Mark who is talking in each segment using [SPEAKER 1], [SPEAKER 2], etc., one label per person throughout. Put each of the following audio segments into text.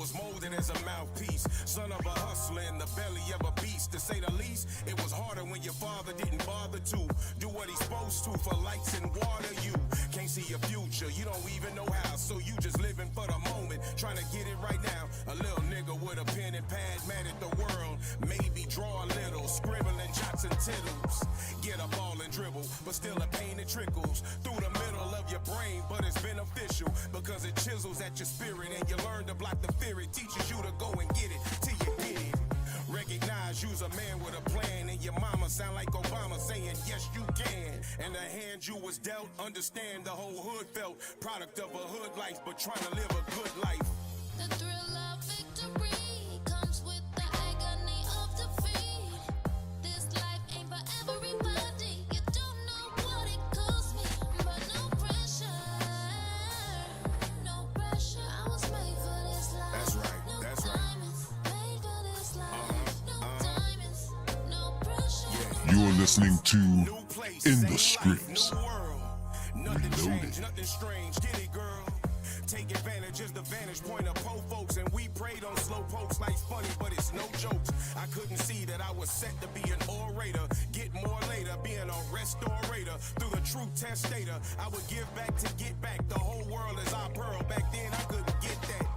[SPEAKER 1] was molded as a mouthpiece, son of a hustler in the belly of a beast. To say the least, it was harder when your father didn't bother to do what he's supposed to for lights and water. You can't see your future, you don't even know how, so you just living for the moment, trying to get it right now. A little nigga with a pen and pad, mad at the world, maybe draw a little, scribbling jots and tittles. Get a ball and dribble, but still a pain that trickles through the middle of your brain, but it's beneficial because it chisels at your spirit and you learn to block the fear. It teaches you to go and get it till you get it. Recognize you's a man with a plan, and your mama sound like Obama saying yes you can. And the hand you was dealt, understand the whole hood felt, product of a hood life, but trying to live a good life.
[SPEAKER 2] The thrill of victory comes with the agony of defeat. This life ain't for everybody. You don't know what it cost me, but no pressure, no pressure. I was made for this life.
[SPEAKER 1] That's right,
[SPEAKER 2] no
[SPEAKER 1] that's right.
[SPEAKER 2] diamonds, made for this life. No diamonds, no pressure.
[SPEAKER 3] You are listening to
[SPEAKER 1] New place,
[SPEAKER 3] In
[SPEAKER 1] same
[SPEAKER 3] the Scripts.
[SPEAKER 1] Life, new world. Nothing
[SPEAKER 3] Reloaded.
[SPEAKER 1] changed, nothing strange. Get it, girl. Take advantage is the vantage point of poor folks, and we prayed on slow pokes. Life's funny, but it's no jokes. I couldn't see that I was set to be an orator. Get more later, being a restorator. Through the true testator, I would give back to get back. The whole world is our pearl. Back then, I couldn't get that.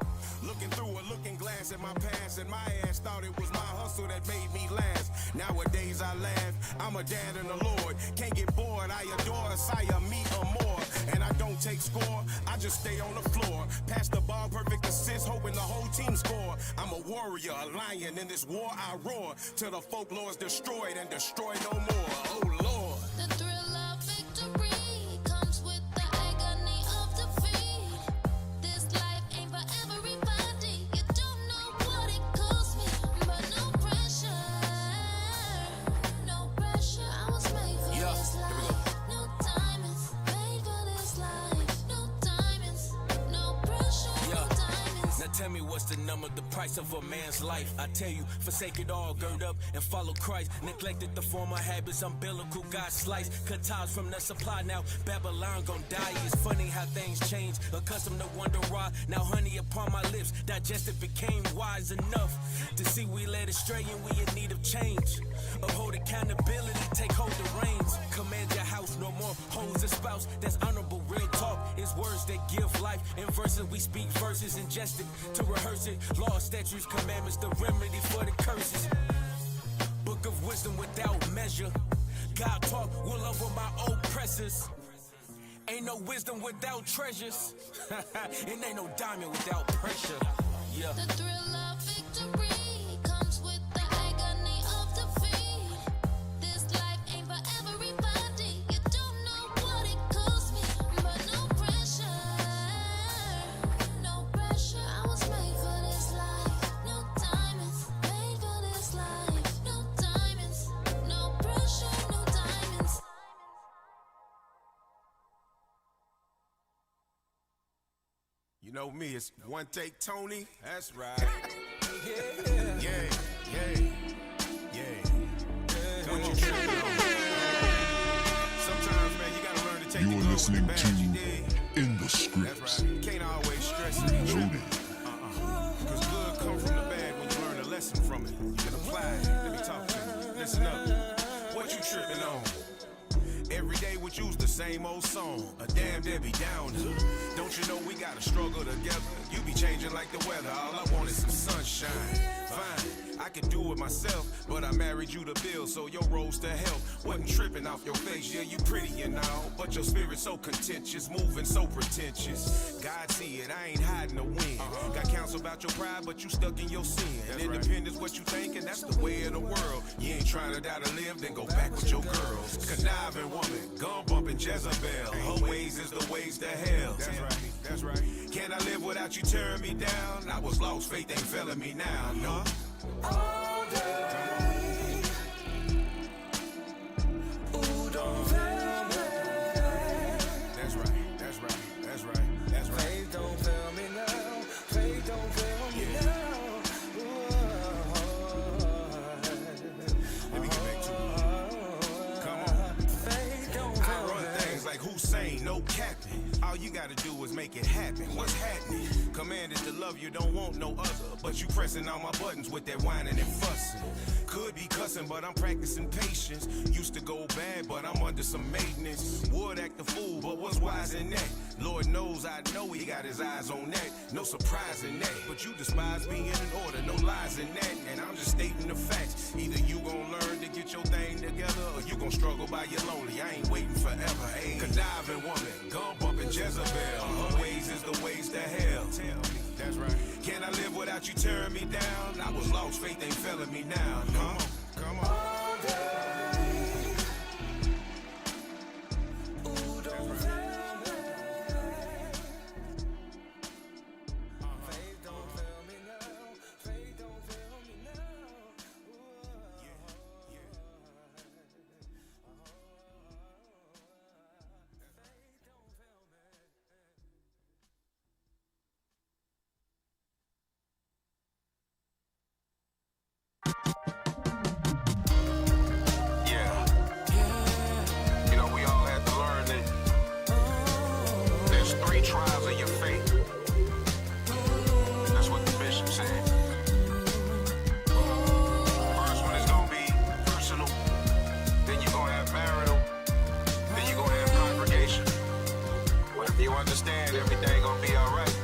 [SPEAKER 1] Looking through a looking glass at my past, and my ass thought it was my hustle that made me last. Nowadays I laugh, I'm a dad in the Lord. Can't get bored, I adore a sire, me or more. And I don't take score, I just stay on the floor. Pass the ball, perfect assist, hoping the whole team score. I'm a warrior, a lion, in this war I roar. Till the folklore's destroyed and destroyed no more. Oh Lord.
[SPEAKER 2] The thrill of victory comes with the agony of defeat. This life ain't for everybody. You don't know what it cost me, but no pressure, no pressure. I was made for this life. No diamonds, made for this life. No diamonds, no pressure, no diamonds.
[SPEAKER 4] Now tell me what's the number, the price of a man's life. I tell you, forsake it all, gird up and follow Christ. Neglected the former habits, umbilical got sliced. Cut ties from the supply, now Babylon gon' die. It's funny how things change, accustomed to wonder why. Now honey upon my lips, digested became wise enough to see we led astray and we in need of change. Uphold accountability, take hold the reins. Command your house, no more hoes and spouse. That's honorable, real talk is words that give life. In verses we speak verses, ingested to rehearse it. Law, statutes, commandments, the remedy for the curses. Book of wisdom without measure. God talk will over my oppressors. Ain't no wisdom without treasures. And ain't no diamond without pressure. Yeah.
[SPEAKER 2] The thrill of victory comes with the agony of defeat. This life ain't for everybody. You don't know what it cost me, but no pressure, no pressure. I was made for this life. No diamonds, made for this life. No diamonds, no pressure, no diamonds.
[SPEAKER 1] You know me, it's one take Tony. That's right. Yeah. Don't you tripping on me? Sometimes, man, you gotta learn to take
[SPEAKER 3] You
[SPEAKER 1] the
[SPEAKER 3] are
[SPEAKER 1] good
[SPEAKER 3] listening
[SPEAKER 1] with the
[SPEAKER 3] to
[SPEAKER 1] bad, you dig?
[SPEAKER 3] In the
[SPEAKER 1] That's
[SPEAKER 3] Scripts.
[SPEAKER 1] right. Can't always stress it.
[SPEAKER 3] Reloaded.
[SPEAKER 1] Cause good come from the bad when you learn a lesson from it. You can apply it. Let me talk to you. Listen up. What you tripping on? Every day would use the same old song. A damn Debbie Downer. Don't you know we gotta struggle together? You be changing like the weather. All I want is some sunshine. Fine, I can do it myself, but I married you to Bill, so your role's to help. Wasn't tripping off your face, yeah, you pretty and all, but your spirit's so contentious, moving so pretentious. God see it, I ain't hiding the win. Got counsel about your pride, but you stuck in your sin. Independence what you thinking, that's the way of the world. You ain't trying to die to live, then go back with your girls. Conniving woman, gun bumping Jezebel. Her ways is the ways to hell. That's right. Can I live without you tearing me down? I was lost, faith ain't failing me now, no.
[SPEAKER 5] All day. Ooh, don't fail me.
[SPEAKER 1] That's right.
[SPEAKER 5] Faith don't fail me now. Faith don't fail me now.
[SPEAKER 1] Let me get back to it. Come on.
[SPEAKER 5] Faith don't fail
[SPEAKER 1] I run
[SPEAKER 5] me.
[SPEAKER 1] things like Hussein, no capping. All you gotta do is make it happen. What's happening? Commanded to love you, don't want no other. But you pressing all my buttons with that whining and fussing. Could be cussing, but I'm practicing patience. Used to go bad, but I'm under some maintenance. Would act a fool, but what's wise in that? Lord knows I know he got his eyes on that. No surprise in that, but you despise being in order, no lies in that. And I'm just stating the facts. Either you gon' learn to get your thing together, or you gon' struggle by your lonely. I ain't waiting forever, ayy. Conniving woman, gun bumping Jezebel. Her ways is the ways to hell. That's right. Can I live without you tearing me down? I was lost, faith ain't failing me now. Come on.
[SPEAKER 5] All day. Ooh, don't fail me. Faith don't fail me now. Faith don't fail me now.
[SPEAKER 1] Yeah. You know, we all had to learn that there's 3 trials of your faith. That's what the bishop said. First one is gonna be personal. Then you're gonna have marital. Then you're gonna have congregation. But if you understand, everything gonna be alright.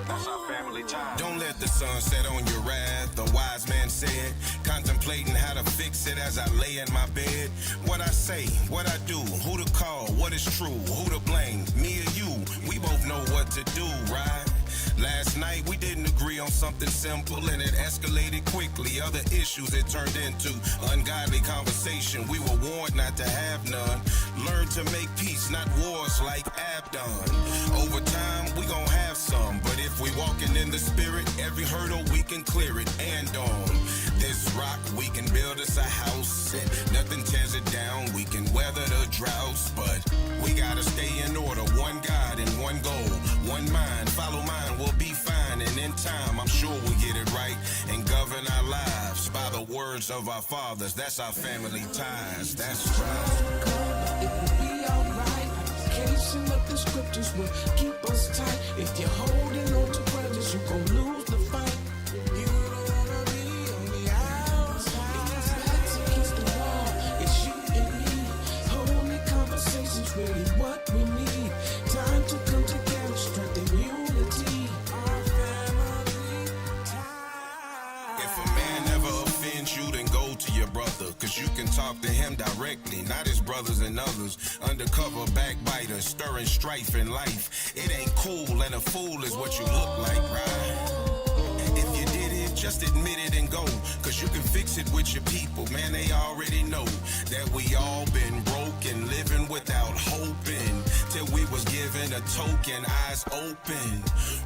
[SPEAKER 1] That's our family time. Don't let the sun set on your wrath, the wise man said. Contemplating how to fix it as I lay in my bed. What I say, what I do, who to call, what is true, who to blame, me or you. We both know what to do, right? Last night we didn't agree on something simple and it escalated quickly. Other issues it turned into ungodly conversation. We were warned not to have none. Learn to make peace, not wars like Abdon. Over time we gon' have some, but if we walking in the spirit, every hurdle we can clear it. And on this rock we can build us a house, and nothing tears it down. We can weather the droughts, but we gotta stay in order. One God and one goal, one mind. Follow mine, we'll be fine. And in time, I'm sure we'll get it right and govern our lives by the words of our fathers. That's our family ties. That's right.
[SPEAKER 6] It will be alright. Application of the scriptures will keep us tight. If you're holding on to grudges, you gon' lose the fight. You don't wanna be on the outside. It's backs against the wall. It's you and me. Holy conversations really what we need. Time to come together, strengthen unity. Our family ties.
[SPEAKER 1] If a man never offends you, then go to your brother, cause you can talk to him directly, not his brothers and others. Undercover backbiters, stirring strife in life. It ain't cool, and a fool is what you look like, right? If you did it, just admit it and go, cause you can fix it with your people. Man, they already know that we all been broken, living without hoping, till we was given a token, eyes open.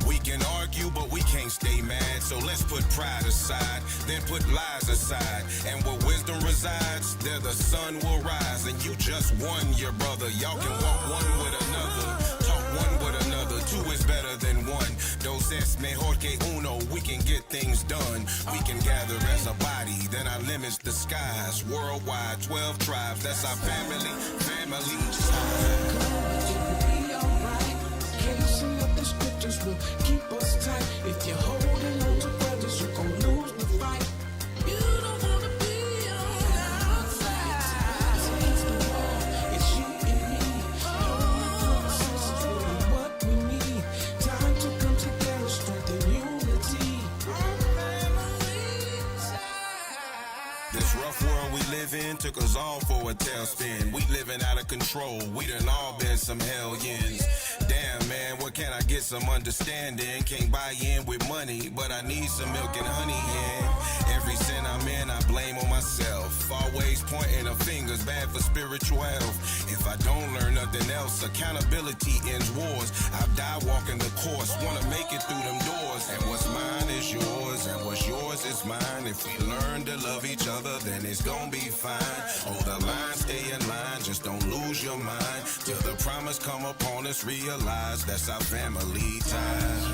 [SPEAKER 1] We can argue, but we can't stay mad, so let's put pride aside, then put lies aside. And where wisdom resides, there the sun will rise. And you just won your brother. Y'all can walk one with another, talk one with another. Two is better than one. Dos es mejor que uno. We can get things done. We can gather as a body, then our limits the skies. Worldwide, 12 tribes. That's our family time.
[SPEAKER 6] It will be alright. Application of the scriptures will keep us tight. If you're holding on to grudges, you gon' lose the fight. You don't wanna be on the outside. It's against the wall. It's you and me. Holy conversations really what we need. Time to come together, strengthen unity. Our family ties.
[SPEAKER 1] This rough world we live in took us all for a tailspin. We living out of control. We done all been some hellions. Damn, man, where can I get some understanding? Can't buy in with money, but I need some milk and honey, yeah. Every sin I'm in, I blame on myself. Always pointing a finger's bad for spiritual health. If I don't learn nothing else, accountability ends wars. I've died walking the course, wanna make it through them doors. And what's mine is yours, and what's yours is mine. If we learn to love each other, then it's gonna be fine. Hold the line, stay in line, just don't lose your mind. Till the promise come upon us, realize that's our family ties.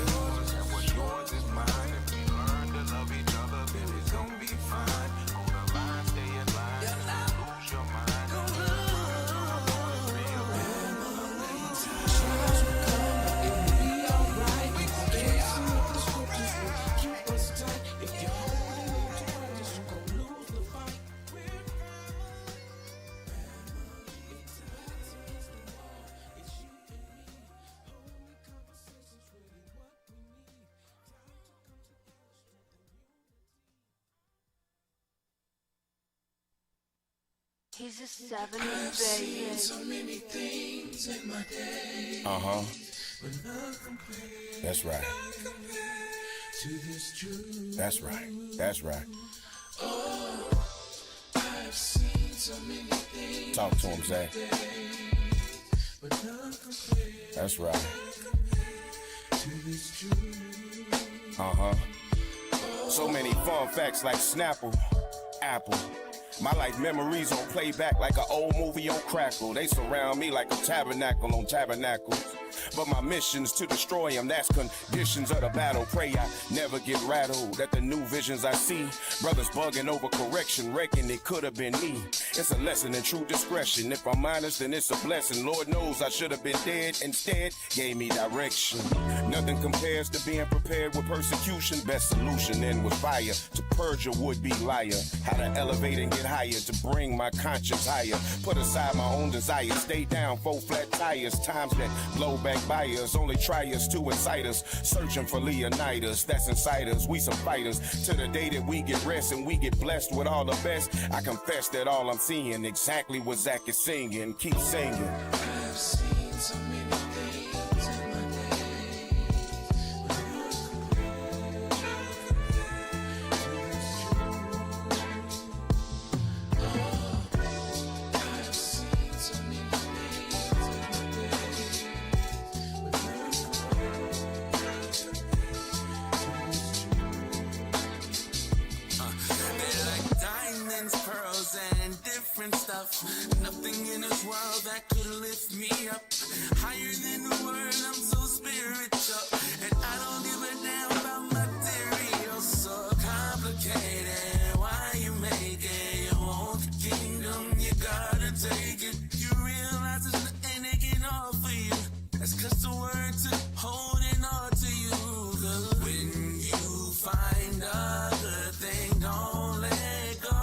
[SPEAKER 1] And what's yours is mine. If we learn to love each other, then it's gonna be fine. Hold the line, stay in line, just don't lose your mind. Till the promise come upon us, realize
[SPEAKER 6] Trials will come, but it will be alright. Application of the scriptures
[SPEAKER 7] He's a 70s baby.
[SPEAKER 6] So many things in my day.
[SPEAKER 1] That's right.
[SPEAKER 6] To this truth.
[SPEAKER 1] That's right. That's right.
[SPEAKER 6] I've seen so many things.
[SPEAKER 1] Talk to him, Zach.
[SPEAKER 6] But none compared
[SPEAKER 1] That's right.
[SPEAKER 6] to this truth.
[SPEAKER 1] So many fun facts like Snapple, Apple. My life memories on playback like an old movie on Crackle. They surround me like a tabernacle on tabernacles. But my mission's to destroy them. That's conditions of the battle. Pray I never get rattled at the new visions I see. Brothers bugging over correction, reckon it could have been me. It's a lesson in true discretion. If I'm honest, then it's a blessing. Lord knows I should have been dead. Instead, gave me direction. Nothing compares to being prepared with persecution. Best solution then was fire to purge a would-be liar. How to elevate and get higher to bring my conscience higher. Put aside my own desires. Stay down, 4 flat tires. Times that blow back by us, only try us to incite us. Searching for Leonidas, that's inside us. We some fighters to the day that we get rest and we get blessed with all the best. I confess that all I'm seeing exactly what Zach is singing. Keep singing.
[SPEAKER 6] I've seen so many things in my day. I've seen so many things in my day.
[SPEAKER 4] They're like diamonds, pearls, and different stuff. Nothing in this world that could lift me up. Higher than the word, I'm so spiritual. And I don't give a damn about material. So complicated, why you make it? You want the kingdom, you gotta take it. You realize there's nothing they can offer you. That's 'cause the word took holding on to you. 'Cause when you find a good thing, don't let go.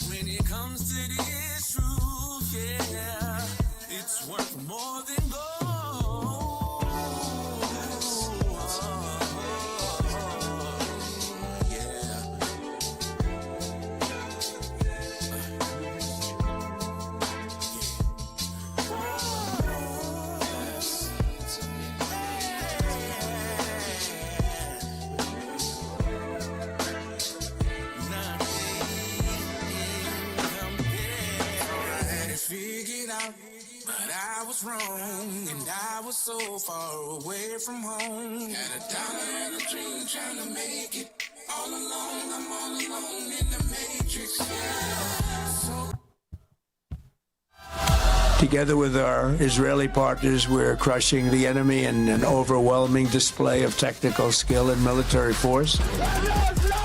[SPEAKER 4] When it comes to this truth, yeah, it's worth more than gold.
[SPEAKER 6] Figured out, but I was wrong, and I was so far away from home. Had a dollar and a dream, trying to make it. All alone, I'm all alone in the matrix. Yeah. So
[SPEAKER 8] Together with our Israeli partners, we're crushing the enemy in an overwhelming display of technical skill and military force.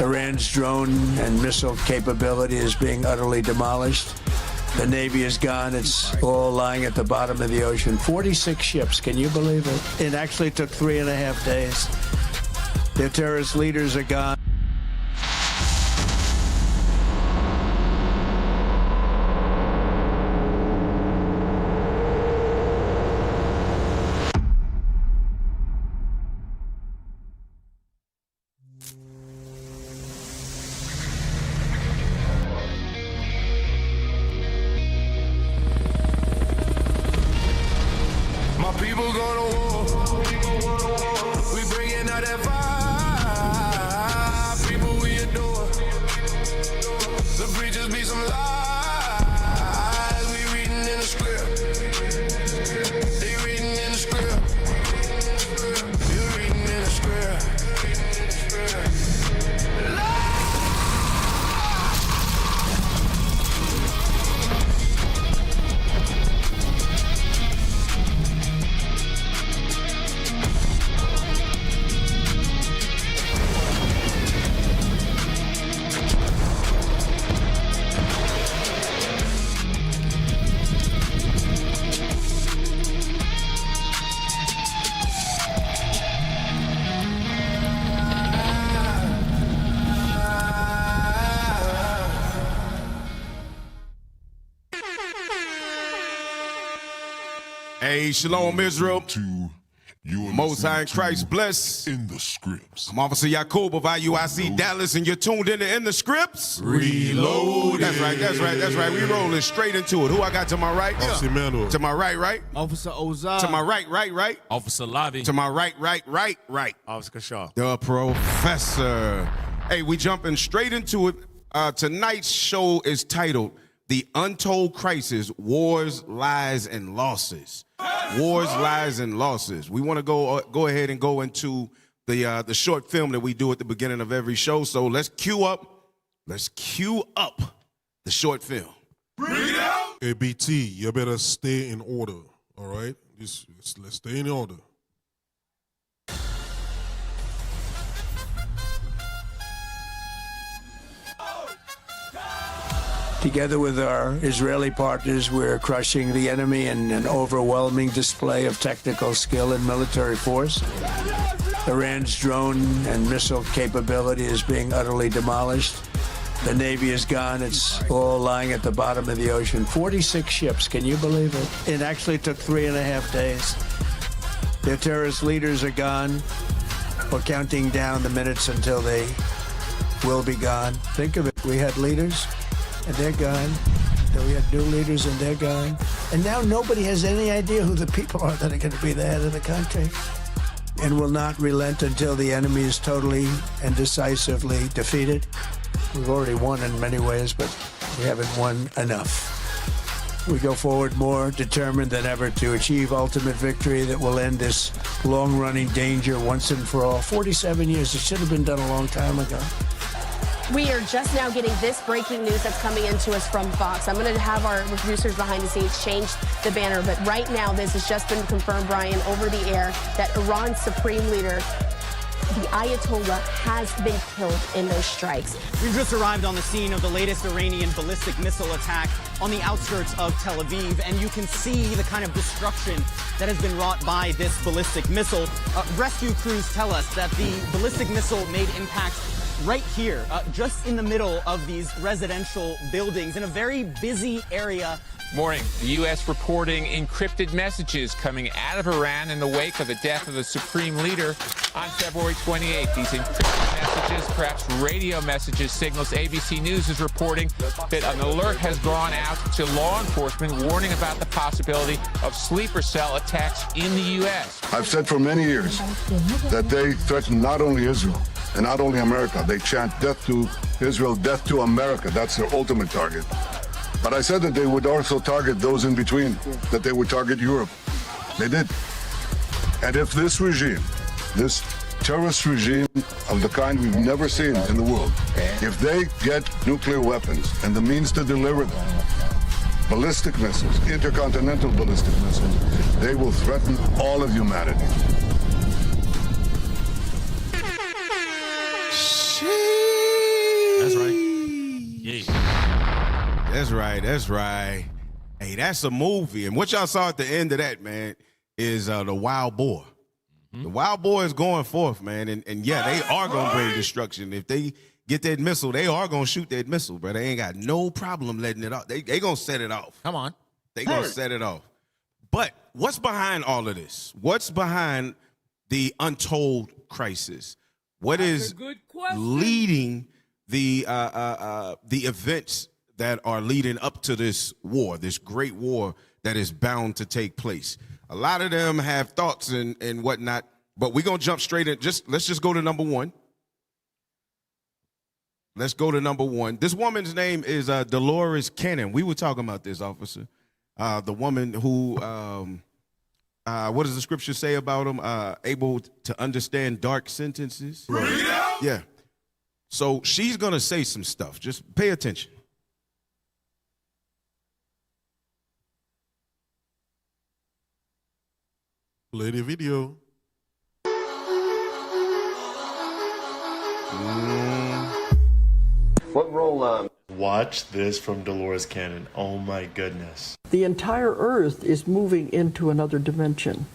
[SPEAKER 8] Iran's drone and missile capability is being utterly demolished. The Navy is gone. It's all lying at the bottom of the ocean. 46 ships. Can you believe it? It actually took 3.5 days. Their terrorist leaders are gone.
[SPEAKER 5] My people go to war. We bringing out that fire. People we adore. The preachers be some lies. We reading in the script. They reading in the script. You reading in the script.
[SPEAKER 1] Hey, Shalom Israel.
[SPEAKER 3] To
[SPEAKER 1] Most High in Christ bless.
[SPEAKER 3] In the Scripts.
[SPEAKER 1] I'm Officer Yakub of IUIC Dallas, and you're tuned in the Scripts.
[SPEAKER 3] Reloaded.
[SPEAKER 1] That's right. We rolling straight into it. Who I got to my right?
[SPEAKER 3] Officer Manuel.
[SPEAKER 1] To my right.
[SPEAKER 9] Officer Ozar.
[SPEAKER 1] To my right.
[SPEAKER 9] Officer Lobby.
[SPEAKER 1] To my right.
[SPEAKER 9] Officer Kashaw.
[SPEAKER 1] The Professor. Hey, we jumping straight into it. Tonight's show is titled The Untold Crisis, Wars, Lies, and Losses. Wars, Lies, and Losses. We want to go ahead and go into the short film that we do at the beginning of every show. So let's cue up the short film.
[SPEAKER 3] Bring it out. Hey, BT, you better stay in order, all right? Let's stay in order.
[SPEAKER 8] Together with our Israeli partners, we're crushing the enemy in an overwhelming display of technical skill and military force. Iran's drone and missile capability is being utterly demolished. The Navy is gone. It's all lying at the bottom of the ocean. 46 ships, can you believe it? It actually took 3.5 days. Their terrorist leaders are gone. We're counting down the minutes until they will be gone. Think of it. We had leaders, and they're gone. Then we had new leaders, and they're gone. And now nobody has any idea who the people are that are going to be the head of the country. And will not relent until the enemy is totally and decisively defeated. We've already won in many ways, but we haven't won enough. We go forward more determined than ever to achieve ultimate victory that will end this long-running danger once and for all. 47 years, it should have been done a long time ago.
[SPEAKER 10] We are just now getting this breaking news that's coming into us from Fox. I'm going to have our producers behind the scenes change the banner, but right now this has just been confirmed, Brian, over the air, that Iran's supreme leader, the Ayatollah, has been killed in those strikes.
[SPEAKER 11] We've just arrived on the scene of the latest Iranian ballistic missile attack on the outskirts of Tel Aviv, and you can see the kind of destruction that has been wrought by this ballistic missile. Rescue crews tell us that the ballistic missile made impact right here, just in the middle of these residential buildings in a very busy area.
[SPEAKER 12] Morning. The U.S. reporting encrypted messages coming out of Iran in the wake of the death of the supreme leader on February 28th. These encrypted messages, perhaps radio messages, signals. ABC News is reporting that an alert has gone out to law enforcement warning about the possibility of sleeper cell attacks in the U.S.
[SPEAKER 13] I've said for many years that they threaten not only Israel and not only America. They chant death to Israel, death to America. That's their ultimate target. But I said that they would also target those in between, that they would target Europe. They did. And if this regime, this terrorist regime of the kind we've never seen in the world, if they get nuclear weapons and the means to deliver them, ballistic missiles, intercontinental ballistic missiles, they will threaten all of humanity.
[SPEAKER 9] That's right. Yeah.
[SPEAKER 1] That's right. Hey, that's a movie. And what y'all saw at the end of that, man, is the wild boar. The wild boar is going forth, man. And yeah, they are going to bring destruction. If they get that missile, they are going to shoot that missile, bro. They ain't got no problem letting it off. They going to set it off.
[SPEAKER 9] Come on.
[SPEAKER 1] They going to set it off. But what's behind all of this? What's behind the untold crisis? What is leading the events that are leading up to this war, this great war that is bound to take place? A lot of them have thoughts and whatnot, but we're going to jump straight in. Let's just go to number one. Let's go to number one. This woman's name is Dolores Cannon. We were talking about this, officer. The woman who, what does the scripture say about them? Able to understand dark sentences. Right. Yeah. So she's going to say some stuff. Just pay attention.
[SPEAKER 3] Play the video.
[SPEAKER 14] What role? Watch this from Dolores Cannon. Oh my goodness.
[SPEAKER 15] The entire earth is moving into another dimension.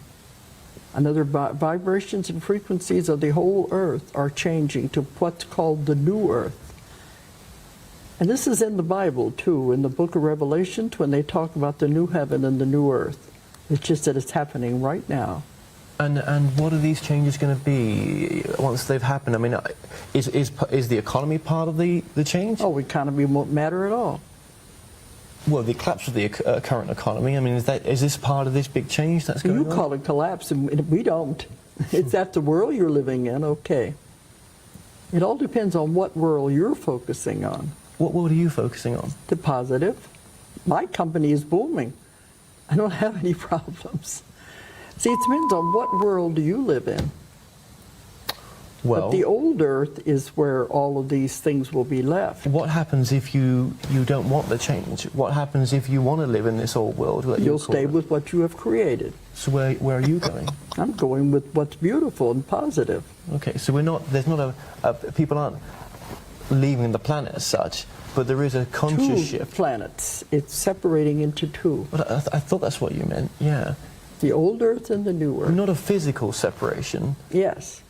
[SPEAKER 15] Another vibrations and frequencies of the whole earth are changing to what's called the new earth. And this is in the Bible too, in the book of Revelation, when they talk about the new heaven and the new earth. It's just that it's happening right now.
[SPEAKER 16] And what are these changes going to be once they've happened? I mean, is the economy part of the change?
[SPEAKER 15] Oh, economy won't matter at all.
[SPEAKER 16] Well, the collapse of the current economy, I mean, is this part of this big change that's going on?
[SPEAKER 15] You call it collapse, and we don't. It's that the world you're living in, okay. It all depends on what world you're focusing on.
[SPEAKER 16] What world are you focusing on?
[SPEAKER 15] The positive. My company is booming. I don't have any problems. See, it depends on what world do you live in.
[SPEAKER 16] Well,
[SPEAKER 15] but the old earth is where all of these things will be left.
[SPEAKER 16] What happens if you don't want the change? What happens if you want to live in this old world?
[SPEAKER 15] You'll stay with what you have created.
[SPEAKER 16] So where are you going?
[SPEAKER 15] I'm going with what's beautiful and positive.
[SPEAKER 16] Okay, so there's not people aren't leaving the planet as such, but there is a conscious shift.
[SPEAKER 15] 2 planets. It's separating into 2.
[SPEAKER 16] But I thought that's what you meant, yeah.
[SPEAKER 15] The old earth and the new earth.
[SPEAKER 16] Not a physical separation.
[SPEAKER 15] Yes.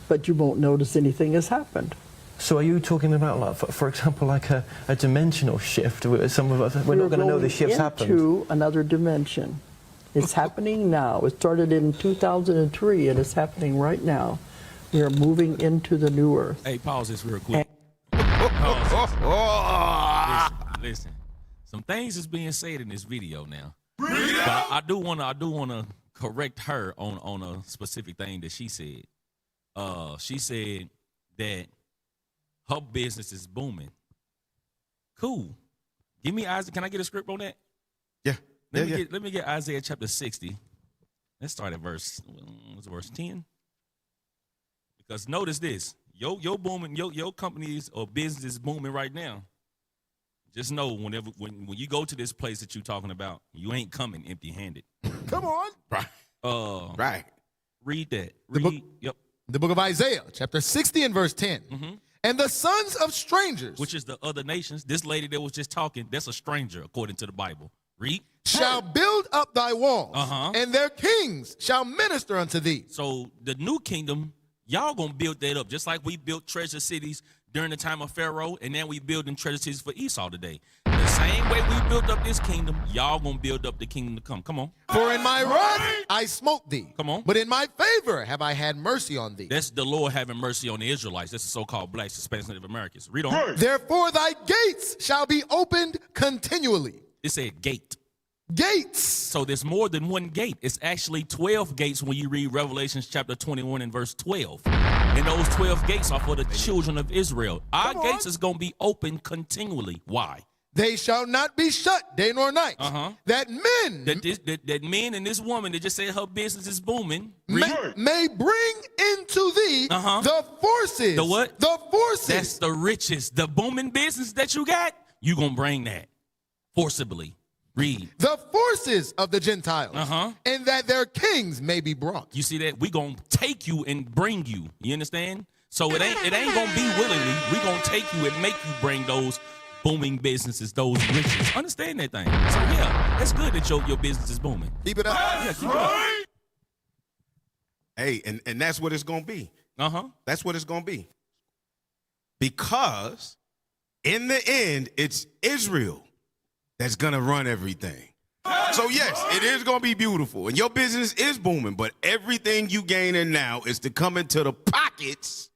[SPEAKER 15] But you won't notice anything has happened.
[SPEAKER 16] So are you talking about, like, for example, like a dimensional shift? Some of us, we're not going to know the shift's happened.
[SPEAKER 15] Into another dimension. It's happening now. It started in 2003, and it's happening right now. We are moving into the new earth.
[SPEAKER 9] Hey, pause this real quick. Listen. Some things is being said in this video now. But I do want to correct her on a specific thing that she said. She said that her business is booming. Cool. Give me Isaiah. Can I get a script on that?
[SPEAKER 17] Yeah.
[SPEAKER 9] Let me get Isaiah chapter 60. Let's start at verse 10. Because notice this. Your booming, your companies or business is booming right now. Just know when you go to this place that you're talking about, you ain't coming empty-handed.
[SPEAKER 17] Come on. Right. Right.
[SPEAKER 9] Read that.
[SPEAKER 17] The book of Isaiah, chapter 60 and verse 10.
[SPEAKER 9] Mm-hmm.
[SPEAKER 17] And the sons of strangers,
[SPEAKER 9] which is the other nations. This lady that was just talking, that's a stranger according to the Bible. Read.
[SPEAKER 17] Shall build up thy walls, and their kings shall minister unto thee.
[SPEAKER 9] So the new kingdom, y'all gonna build that up, just like we built treasure cities during the time of Pharaoh, and now we building treasure cities for Esau today. The same way we built up this kingdom, y'all gonna build up the kingdom to come. Come on.
[SPEAKER 17] For in my wrath I smote thee.
[SPEAKER 9] Come on.
[SPEAKER 17] But in my favor have I had mercy on thee.
[SPEAKER 9] That's the Lord having mercy on the Israelites. That's the so-called blacks, Hispanics, Native Americans. Read on.
[SPEAKER 17] Therefore thy gates shall be opened continually.
[SPEAKER 9] It said gate.
[SPEAKER 17] Gates.
[SPEAKER 9] So there's more than one gate. It's actually 12 gates when you read Revelations chapter 21 and verse 12. And those 12 gates are for the children of Israel. Our gates is going to be open continually. Why?
[SPEAKER 17] They shall not be shut day nor night. That men.
[SPEAKER 9] That men and this woman that just said her business is booming.
[SPEAKER 17] May bring into thee the forces.
[SPEAKER 9] The what?
[SPEAKER 17] The forces.
[SPEAKER 9] That's the riches. The booming business that you got, you going to bring that forcibly. Read.
[SPEAKER 17] The forces of the Gentiles, and that their kings may be brought.
[SPEAKER 9] You see that? We gonna take you and bring you. You understand? So it ain't gonna be willingly. We gonna take you and make you bring those booming businesses, those riches. Understand that thing? So yeah, that's good that your business is booming.
[SPEAKER 17] Keep it up.
[SPEAKER 9] Yeah, keep it up.
[SPEAKER 18] Hey, and that's what it's gonna be. That's what it's gonna be. Because in the end, it's Israel that's gonna run everything. So yes, it is gonna be beautiful, and your business is booming, but everything you gaining now is to come into the pockets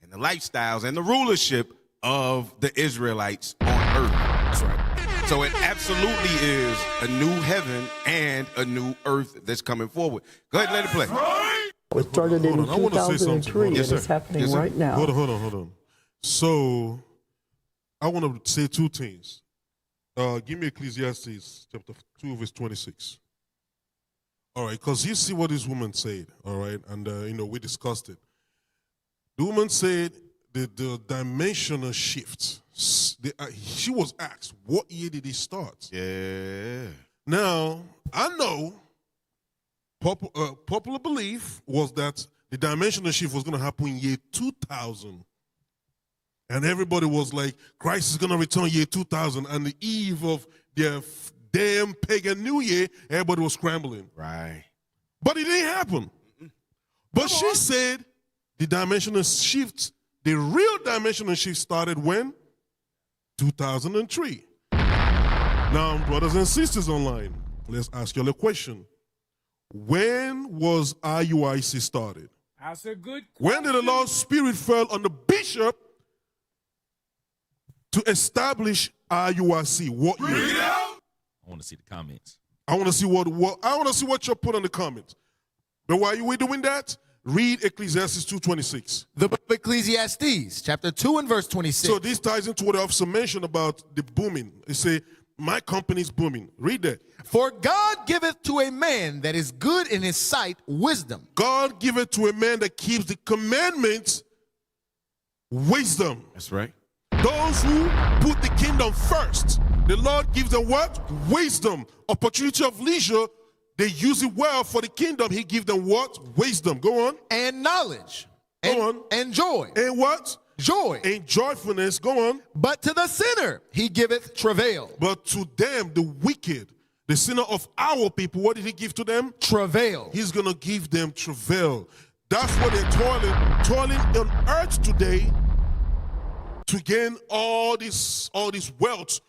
[SPEAKER 18] and the lifestyles and the rulership of the Israelites on earth. That's right. So it absolutely is a new heaven and a new earth that's coming forward. Go ahead, let it play.
[SPEAKER 15] It started in 2003, and it's happening right now.
[SPEAKER 3] Hold on. So I want to say two things. Give me Ecclesiastes chapter 2, verse 26. All right, because you see what this woman said, all right, and, we discussed it. The woman said that the dimensional shift, she was asked, what year did it start?
[SPEAKER 18] Yeah.
[SPEAKER 3] Now, I know popular belief was that the dimensional shift was going to happen in year 2000. And everybody was like, Christ is going to return year 2000. And the eve of their damn pagan New Year, everybody was scrambling.
[SPEAKER 18] Right.
[SPEAKER 3] But it didn't happen. But she said the dimensional shift, the real dimensional shift started when? 2003. Now, brothers and sisters online, let's ask you a question. When was IUIC started?
[SPEAKER 19] That's a good question.
[SPEAKER 3] When did the Lord's Spirit fall on the bishop to establish IUIC? What year?
[SPEAKER 9] I want to see the comments.
[SPEAKER 3] I want to see what you put on the comments. But while we're doing that, read Ecclesiastes 2:26.
[SPEAKER 17] The book of Ecclesiastes, chapter 2 and verse 26.
[SPEAKER 3] So this ties into what I also mentioned about the booming. They say, my company's booming. Read that.
[SPEAKER 17] For God giveth to a man that is good in his sight wisdom.
[SPEAKER 3] God giveth to a man that keeps the commandments wisdom.
[SPEAKER 18] That's right.
[SPEAKER 3] Those who put the kingdom first, the Lord gives them what? Wisdom. Opportunity of leisure. They use it well for the kingdom. He gives them what? Wisdom. Go on.
[SPEAKER 17] And knowledge.
[SPEAKER 3] Go on.
[SPEAKER 17] And joy.
[SPEAKER 3] And what?
[SPEAKER 17] Joy.
[SPEAKER 3] And joyfulness. Go on.
[SPEAKER 17] But to the sinner he giveth travail.
[SPEAKER 3] But to them, the wicked, the sinner of our people, what did he give to them?
[SPEAKER 17] Travail.
[SPEAKER 3] He's going to give them travail. That's what they're toiling on earth today to gain all this wealth.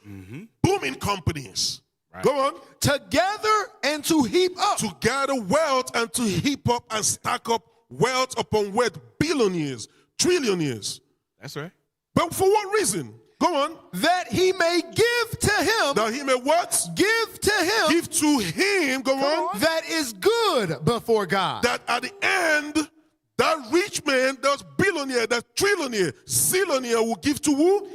[SPEAKER 3] Booming companies.
[SPEAKER 18] Right.
[SPEAKER 3] Go on.
[SPEAKER 17] To gather and to heap up.
[SPEAKER 3] To gather wealth and to heap up and stack up wealth upon wealth. Billionaires, trillionaires.
[SPEAKER 18] That's right.
[SPEAKER 3] But for what reason? Go on.
[SPEAKER 17] That he may give to him.
[SPEAKER 3] That he may what?
[SPEAKER 17] Give to him.
[SPEAKER 3] Give to him. Go on.
[SPEAKER 17] That is good before God.
[SPEAKER 3] That at the end, that rich man, that billionaire, that trillionaire, zillionaire will give to who?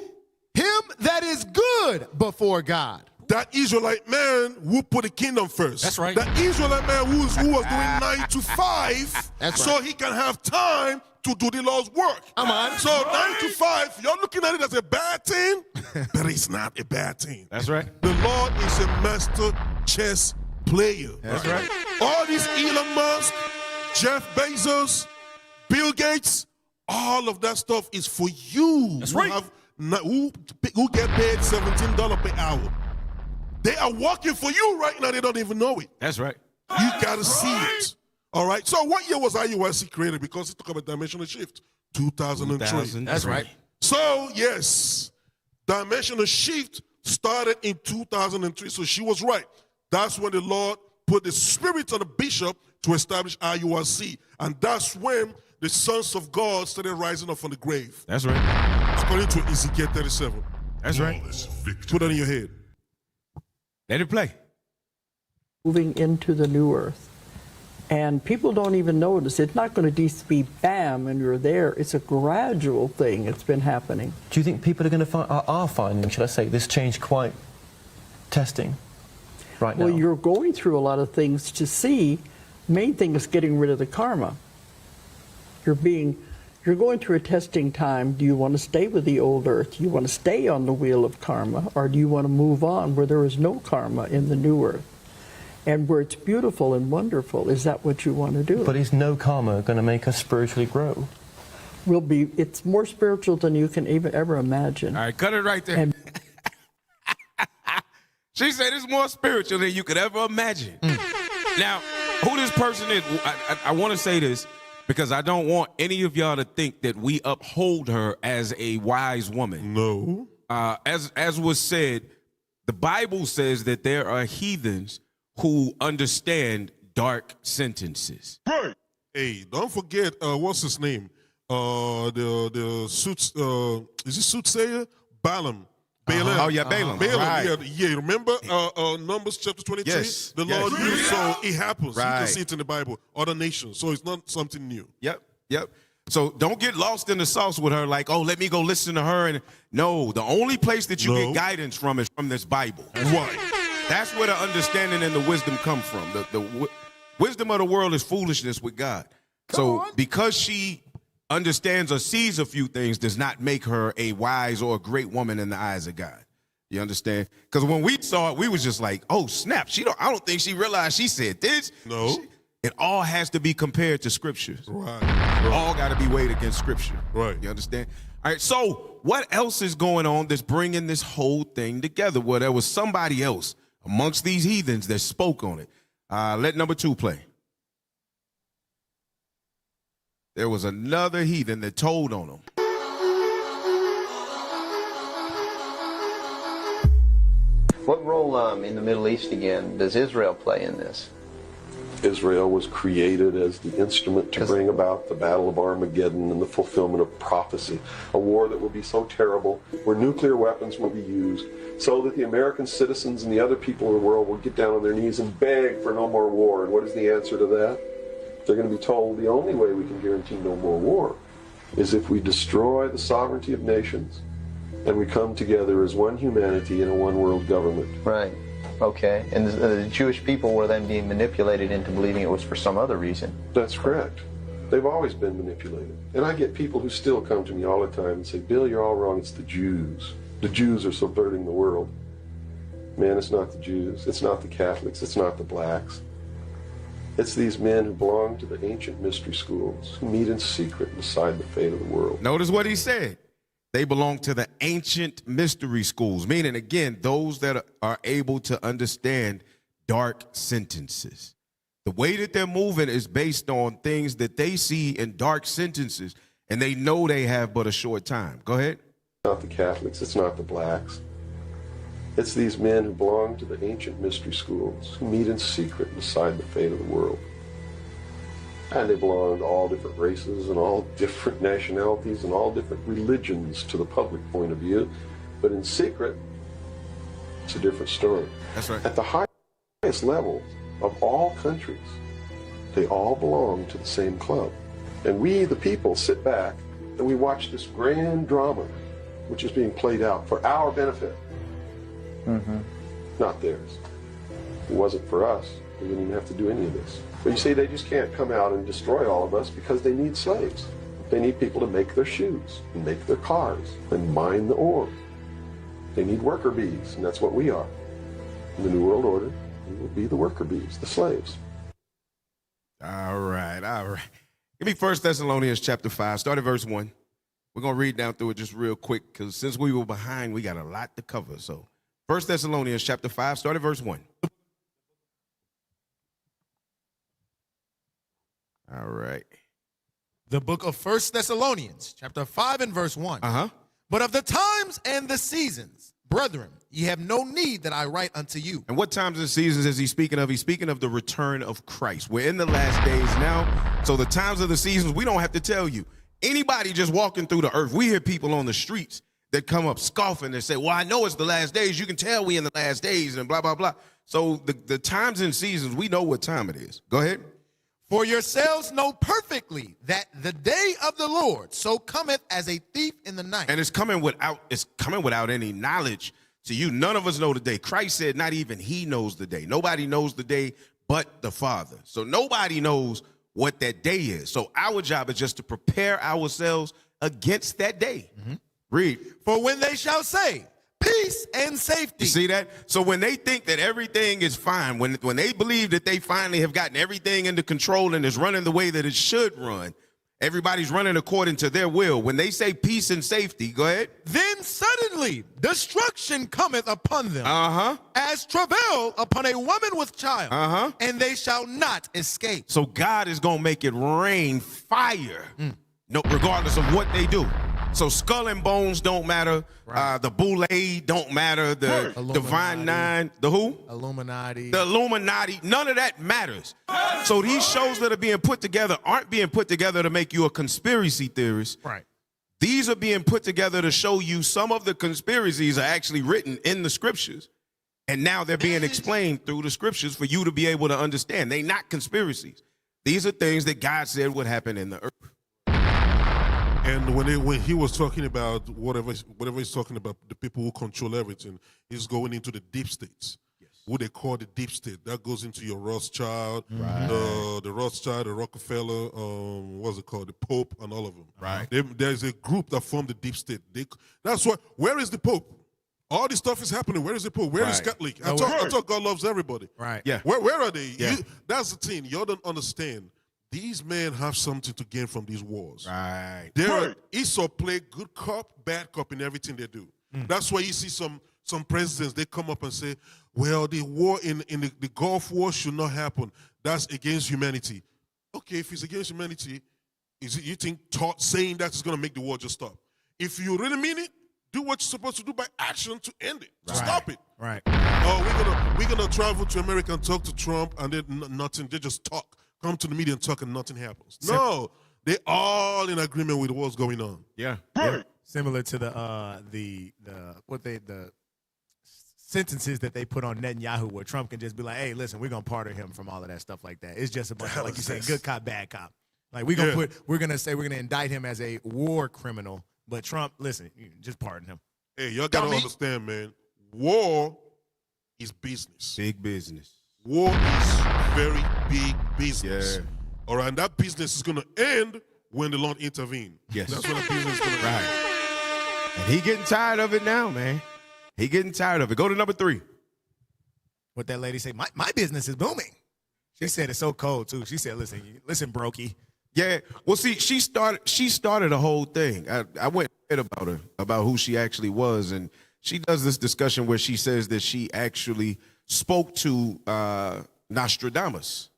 [SPEAKER 17] Him that is good before God.
[SPEAKER 3] That Israelite man who put the kingdom first.
[SPEAKER 9] That's right.
[SPEAKER 3] That Israelite man who was doing 9 to 5 so he can have time to do the Lord's work.
[SPEAKER 17] Come on.
[SPEAKER 3] So 9 to 5, you're looking at it as a bad thing, but it's not a bad thing.
[SPEAKER 18] That's right.
[SPEAKER 3] The Lord is a master chess player.
[SPEAKER 18] That's right.
[SPEAKER 3] All these Elon Musk, Jeff Bezos, Bill Gates, all of that stuff is for you.
[SPEAKER 9] That's right.
[SPEAKER 3] Who get paid $17 per hour. They are working for you right now. They don't even know it.
[SPEAKER 18] That's right.
[SPEAKER 3] You got to see it. All right. So what year was IUIC created? Because it took up a dimensional shift. 2003.
[SPEAKER 18] That's right.
[SPEAKER 3] So, yes, dimensional shift started in 2003. So she was right. That's when the Lord put the Spirit on the bishop to establish IUIC. And that's when the sons of God started rising up from the grave.
[SPEAKER 18] That's right.
[SPEAKER 3] According to Ezekiel 37.
[SPEAKER 18] That's right.
[SPEAKER 3] Put that in your head.
[SPEAKER 18] Let it play.
[SPEAKER 15] Moving into the new earth. And people don't even notice. It's not going to just be bam and you're there. It's a gradual thing. It's been happening.
[SPEAKER 16] Do you think people are going to are finding, should I say, this change quite testing right now?
[SPEAKER 15] Well, you're going through a lot of things to see. Main thing is getting rid of the karma. You're going through a testing time. Do you want to stay with the old earth? Do you want to stay on the wheel of karma? Or do you want to move on where there is no karma in the new earth? And where it's beautiful and wonderful. Is that what you want to do?
[SPEAKER 16] But is no karma going to make us spiritually grow?
[SPEAKER 15] It's more spiritual than you can even ever imagine.
[SPEAKER 18] All right, cut it right there. She said it's more spiritual than you could ever imagine. Now, who this person is, I want to say this because I don't want any of y'all to think that we uphold her as a wise woman.
[SPEAKER 3] No.
[SPEAKER 18] As was said, the Bible says that there are heathens who understand dark sentences.
[SPEAKER 3] Right. Hey, don't forget, what's his name? The suits, is it soothsayer? Balaam. Balaam.
[SPEAKER 18] Oh, yeah, Balaam. Right.
[SPEAKER 3] Yeah, remember Numbers chapter 23?
[SPEAKER 18] Yes.
[SPEAKER 3] The Lord used, so it happens.
[SPEAKER 18] Right.
[SPEAKER 3] You can see it in the Bible. Other nations. So it's not something new.
[SPEAKER 18] Yep. So don't get lost in the sauce with her like, oh, let me go listen to her. And no, the only place that you get guidance from is from this Bible.
[SPEAKER 3] Right.
[SPEAKER 18] That's where the understanding and the wisdom come from. The wisdom of the world is foolishness with God. So because she understands or sees a few things does not make her a wise or a great woman in the eyes of God. You understand? Because when we saw it, we was just like, oh, snap. I don't think she realized she said this.
[SPEAKER 3] No.
[SPEAKER 18] It all has to be compared to scriptures.
[SPEAKER 3] Right.
[SPEAKER 18] All got to be weighed against scripture.
[SPEAKER 3] Right.
[SPEAKER 18] You understand? All right, so what else is going on that's bringing this whole thing together? Well, there was somebody else amongst these heathens that spoke on it. Let number 2 play. There was another heathen that told on them.
[SPEAKER 20] What role in the Middle East again does Israel play in this?
[SPEAKER 19] Israel was created as the instrument to bring about the Battle of Armageddon and the fulfillment of prophecy, a war that will be so terrible, where nuclear weapons will be used, so that the American citizens and the other people in the world will get down on their knees and beg for no more war. And what is the answer to that? They're going to be told the only way we can guarantee no more war is if we destroy the sovereignty of nations and we come together as one humanity in a one world government.
[SPEAKER 16] Right. Okay. And the Jewish people were then being manipulated into believing it was for some other reason.
[SPEAKER 19] That's correct. They've always been manipulated. And I get people who still come to me all the time and say, Bill, you're all wrong. It's the Jews. The Jews are subverting the world. Man, it's not the Jews. It's not the Catholics. It's not the blacks. It's these men who belong to the ancient mystery schools, who meet in secret and decide the fate of the world.
[SPEAKER 18] Notice what he said. They belong to the ancient mystery schools, meaning, again, those that are able to understand dark sentences. The way that they're moving is based on things that they see in dark sentences, and they know they have but a short time. Go ahead.
[SPEAKER 19] It's not the Catholics. It's not the blacks. It's these men who belong to the ancient mystery schools, who meet in secret and decide the fate of the world. And they belong to all different races and all different nationalities and all different religions to the public point of view. But in secret, it's a different story.
[SPEAKER 18] That's right.
[SPEAKER 19] At the highest level of all countries, they all belong to the same club. And we, the people, sit back and we watch this grand drama which is being played out for our benefit. Not theirs. If it wasn't for us, we wouldn't even have to do any of this. But you see, they just can't come out and destroy all of us because they need slaves. They need people to make their shoes, and make their cars, and mine the ore. They need worker bees, and that's what we are. In the New World Order, we will be the worker bees, the slaves.
[SPEAKER 18] All right, all right. Give me 1 Thessalonians chapter 5, start at verse 1. We're going to read down through it just real quick because since we were behind, we got a lot to cover. So 1 Thessalonians chapter 5, start at verse 1. All right.
[SPEAKER 17] The book of 1 Thessalonians, chapter 5 and verse 1. But of the times and the seasons, brethren, ye have no need that I write unto you.
[SPEAKER 18] And what times and seasons is he speaking of? He's speaking of the return of Christ. We're in the last days now. So the times of the seasons, we don't have to tell you. Anybody just walking through the earth, we hear people on the streets that come up scoffing and say, well, I know it's the last days. You can tell we in the last days and blah, blah, blah. So the times and seasons, we know what time it is. Go ahead.
[SPEAKER 17] For yourselves know perfectly that the day of the Lord so cometh as a thief in the night.
[SPEAKER 18] And it's coming without any knowledge to you. None of us know the day. Christ said not even he knows the day. Nobody knows the day but the Father. So nobody knows what that day is. So our job is just to prepare ourselves against that day. Read.
[SPEAKER 17] For when they shall say, peace and safety.
[SPEAKER 18] You see that? So when they think that everything is fine, when they believe that they finally have gotten everything under control and is running the way that it should run, everybody's running according to their will. When they say peace and safety, go ahead.
[SPEAKER 17] Then suddenly destruction cometh upon them. As travail upon a woman with child. And they shall not escape.
[SPEAKER 18] So God is going to make it rain fire, no, regardless of what they do. So skull and bones don't matter. The boule don't matter. The Divine Nine. The who?
[SPEAKER 17] Illuminati.
[SPEAKER 18] The Illuminati. None of that matters. So these shows that are being put together aren't being put together to make you a conspiracy theorist.
[SPEAKER 17] Right.
[SPEAKER 18] These are being put together to show you some of the conspiracies are actually written in the scriptures. And now they're being explained through the scriptures for you to be able to understand. They're not conspiracies. These are things that God said would happen in the earth.
[SPEAKER 3] And when he was talking about whatever he's talking about, the people who control everything, he's going into the deep states. Yes. Who they call the deep state. That goes into your Rothschild, the Rothschild, the Rockefeller, what's it called, the Pope, and all of them.
[SPEAKER 18] Right.
[SPEAKER 3] There's a group that formed the deep state. That's why. Where is the Pope? All this stuff is happening. Where is the Pope? Where is Catholic? I thought God loves everybody.
[SPEAKER 17] Right.
[SPEAKER 18] Yeah.
[SPEAKER 3] Where are they?
[SPEAKER 18] Yeah.
[SPEAKER 3] That's the thing. You don't understand. These men have something to gain from these wars.
[SPEAKER 18] Right.
[SPEAKER 3] They're Esau play good cop, bad cop in everything they do. That's why you see some presidents, they come up and say, well, the war in the Gulf War should not happen. That's against humanity. Okay, if it's against humanity, is it you think saying that is going to make the war just stop? If you really mean it, do what you're supposed to do by action to end it, to stop it.
[SPEAKER 17] Right.
[SPEAKER 3] Oh, we're gonna travel to America and talk to Trump, and then nothing. They just talk. Come to the media and talk, and nothing happens. No, they're all in agreement with what's going on.
[SPEAKER 18] Yeah.
[SPEAKER 17] Similar to the sentences that they put on Netanyahu, where Trump can just be like, "Hey, listen, we're gonna pardon him from all of that stuff like that." It's just a bunch of, like you said, good cop, bad cop. Like we're gonna indict him as a war criminal, but Trump, listen, just pardon him.
[SPEAKER 3] Hey, y'all gotta understand, man. War is business.
[SPEAKER 18] Big business.
[SPEAKER 3] War is very big business.
[SPEAKER 18] Yeah.
[SPEAKER 3] All right, and that business is gonna end when the Lord intervene.
[SPEAKER 18] Yes.
[SPEAKER 3] That's when the business is gonna end.
[SPEAKER 18] Right. And he getting tired of it now, man. He getting tired of it. Go to number 3.
[SPEAKER 17] What that lady say? My business is booming. She said it's so cold too. She said, listen, brokey.
[SPEAKER 18] Yeah. Well, see, she started a whole thing. I went about her, about who she actually was, and she does this discussion where she says that she actually spoke to Nostradamus.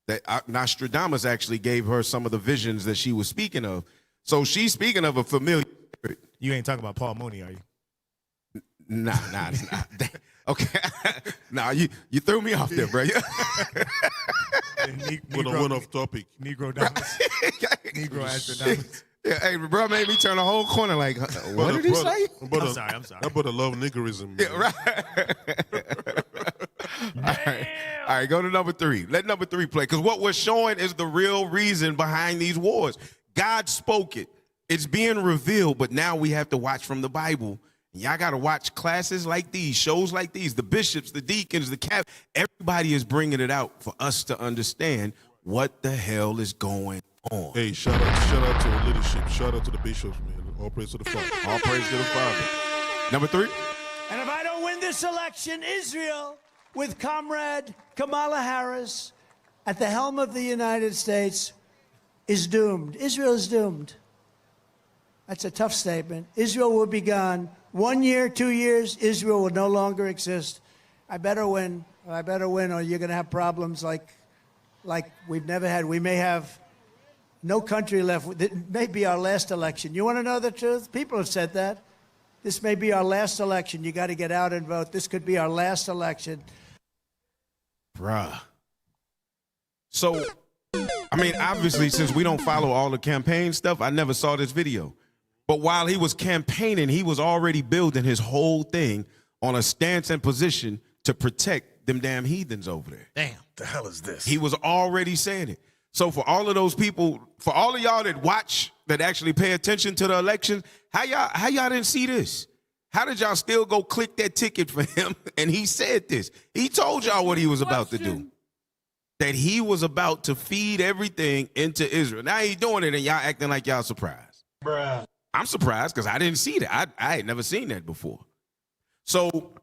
[SPEAKER 18] That Nostradamus actually gave her some of the visions that she was speaking of. So she's speaking of a familiar spirit.
[SPEAKER 17] You ain't talking about Paul Mooney, are you?
[SPEAKER 18] Nah. Okay. Nah, you threw me off there, bro.
[SPEAKER 3] Went off topic.
[SPEAKER 17] Negro Damas. Negro Astrodamus.
[SPEAKER 18] Yeah, hey, bro made me turn the whole corner like, what did he say?
[SPEAKER 17] I'm sorry.
[SPEAKER 3] That brother love niggerism.
[SPEAKER 18] Yeah, right. All right, go to number 3. Let number 3 play, because what we're showing is the real reason behind these wars. God spoke it. It's being revealed, but now we have to watch from the Bible. And y'all got to watch classes like these, shows like these, the bishops, the deacons, the cap. Everybody is bringing it out for us to understand what the hell is going on.
[SPEAKER 3] Hey, shout out to the leadership. Shout out to the bishops, man. All praise to the Father.
[SPEAKER 18] All praise to the Father. Number 3.
[SPEAKER 20] And if I don't win this election, Israel, with Comrade Kamala Harris at the helm of the United States, is doomed. Israel is doomed. That's a tough statement. Israel will be gone. 1 year, 2 years, Israel will no longer exist. I better win, or you're going to have problems like we've never had. We may have no country left. It may be our last election. You want to know the truth? People have said that. This may be our last election. You got to get out and vote. This could be our last election.
[SPEAKER 18] Bruh. So, I mean, obviously, since we don't follow all the campaign stuff, I never saw this video. But while he was campaigning, he was already building his whole thing on a stance and position to protect them damn heathens over there.
[SPEAKER 17] Damn, the hell is this?
[SPEAKER 18] He was already saying it. So for all of those people, for all of y'all that watch, that actually pay attention to the election, how y'all didn't see this? How did y'all still go click that ticket for him? And he said this. He told y'all what he was about to do. That he was about to feed everything into Israel. Now he's doing it and y'all acting like y'all surprised.
[SPEAKER 20] Bruh.
[SPEAKER 18] I'm surprised because I didn't see that. I had never seen that before. So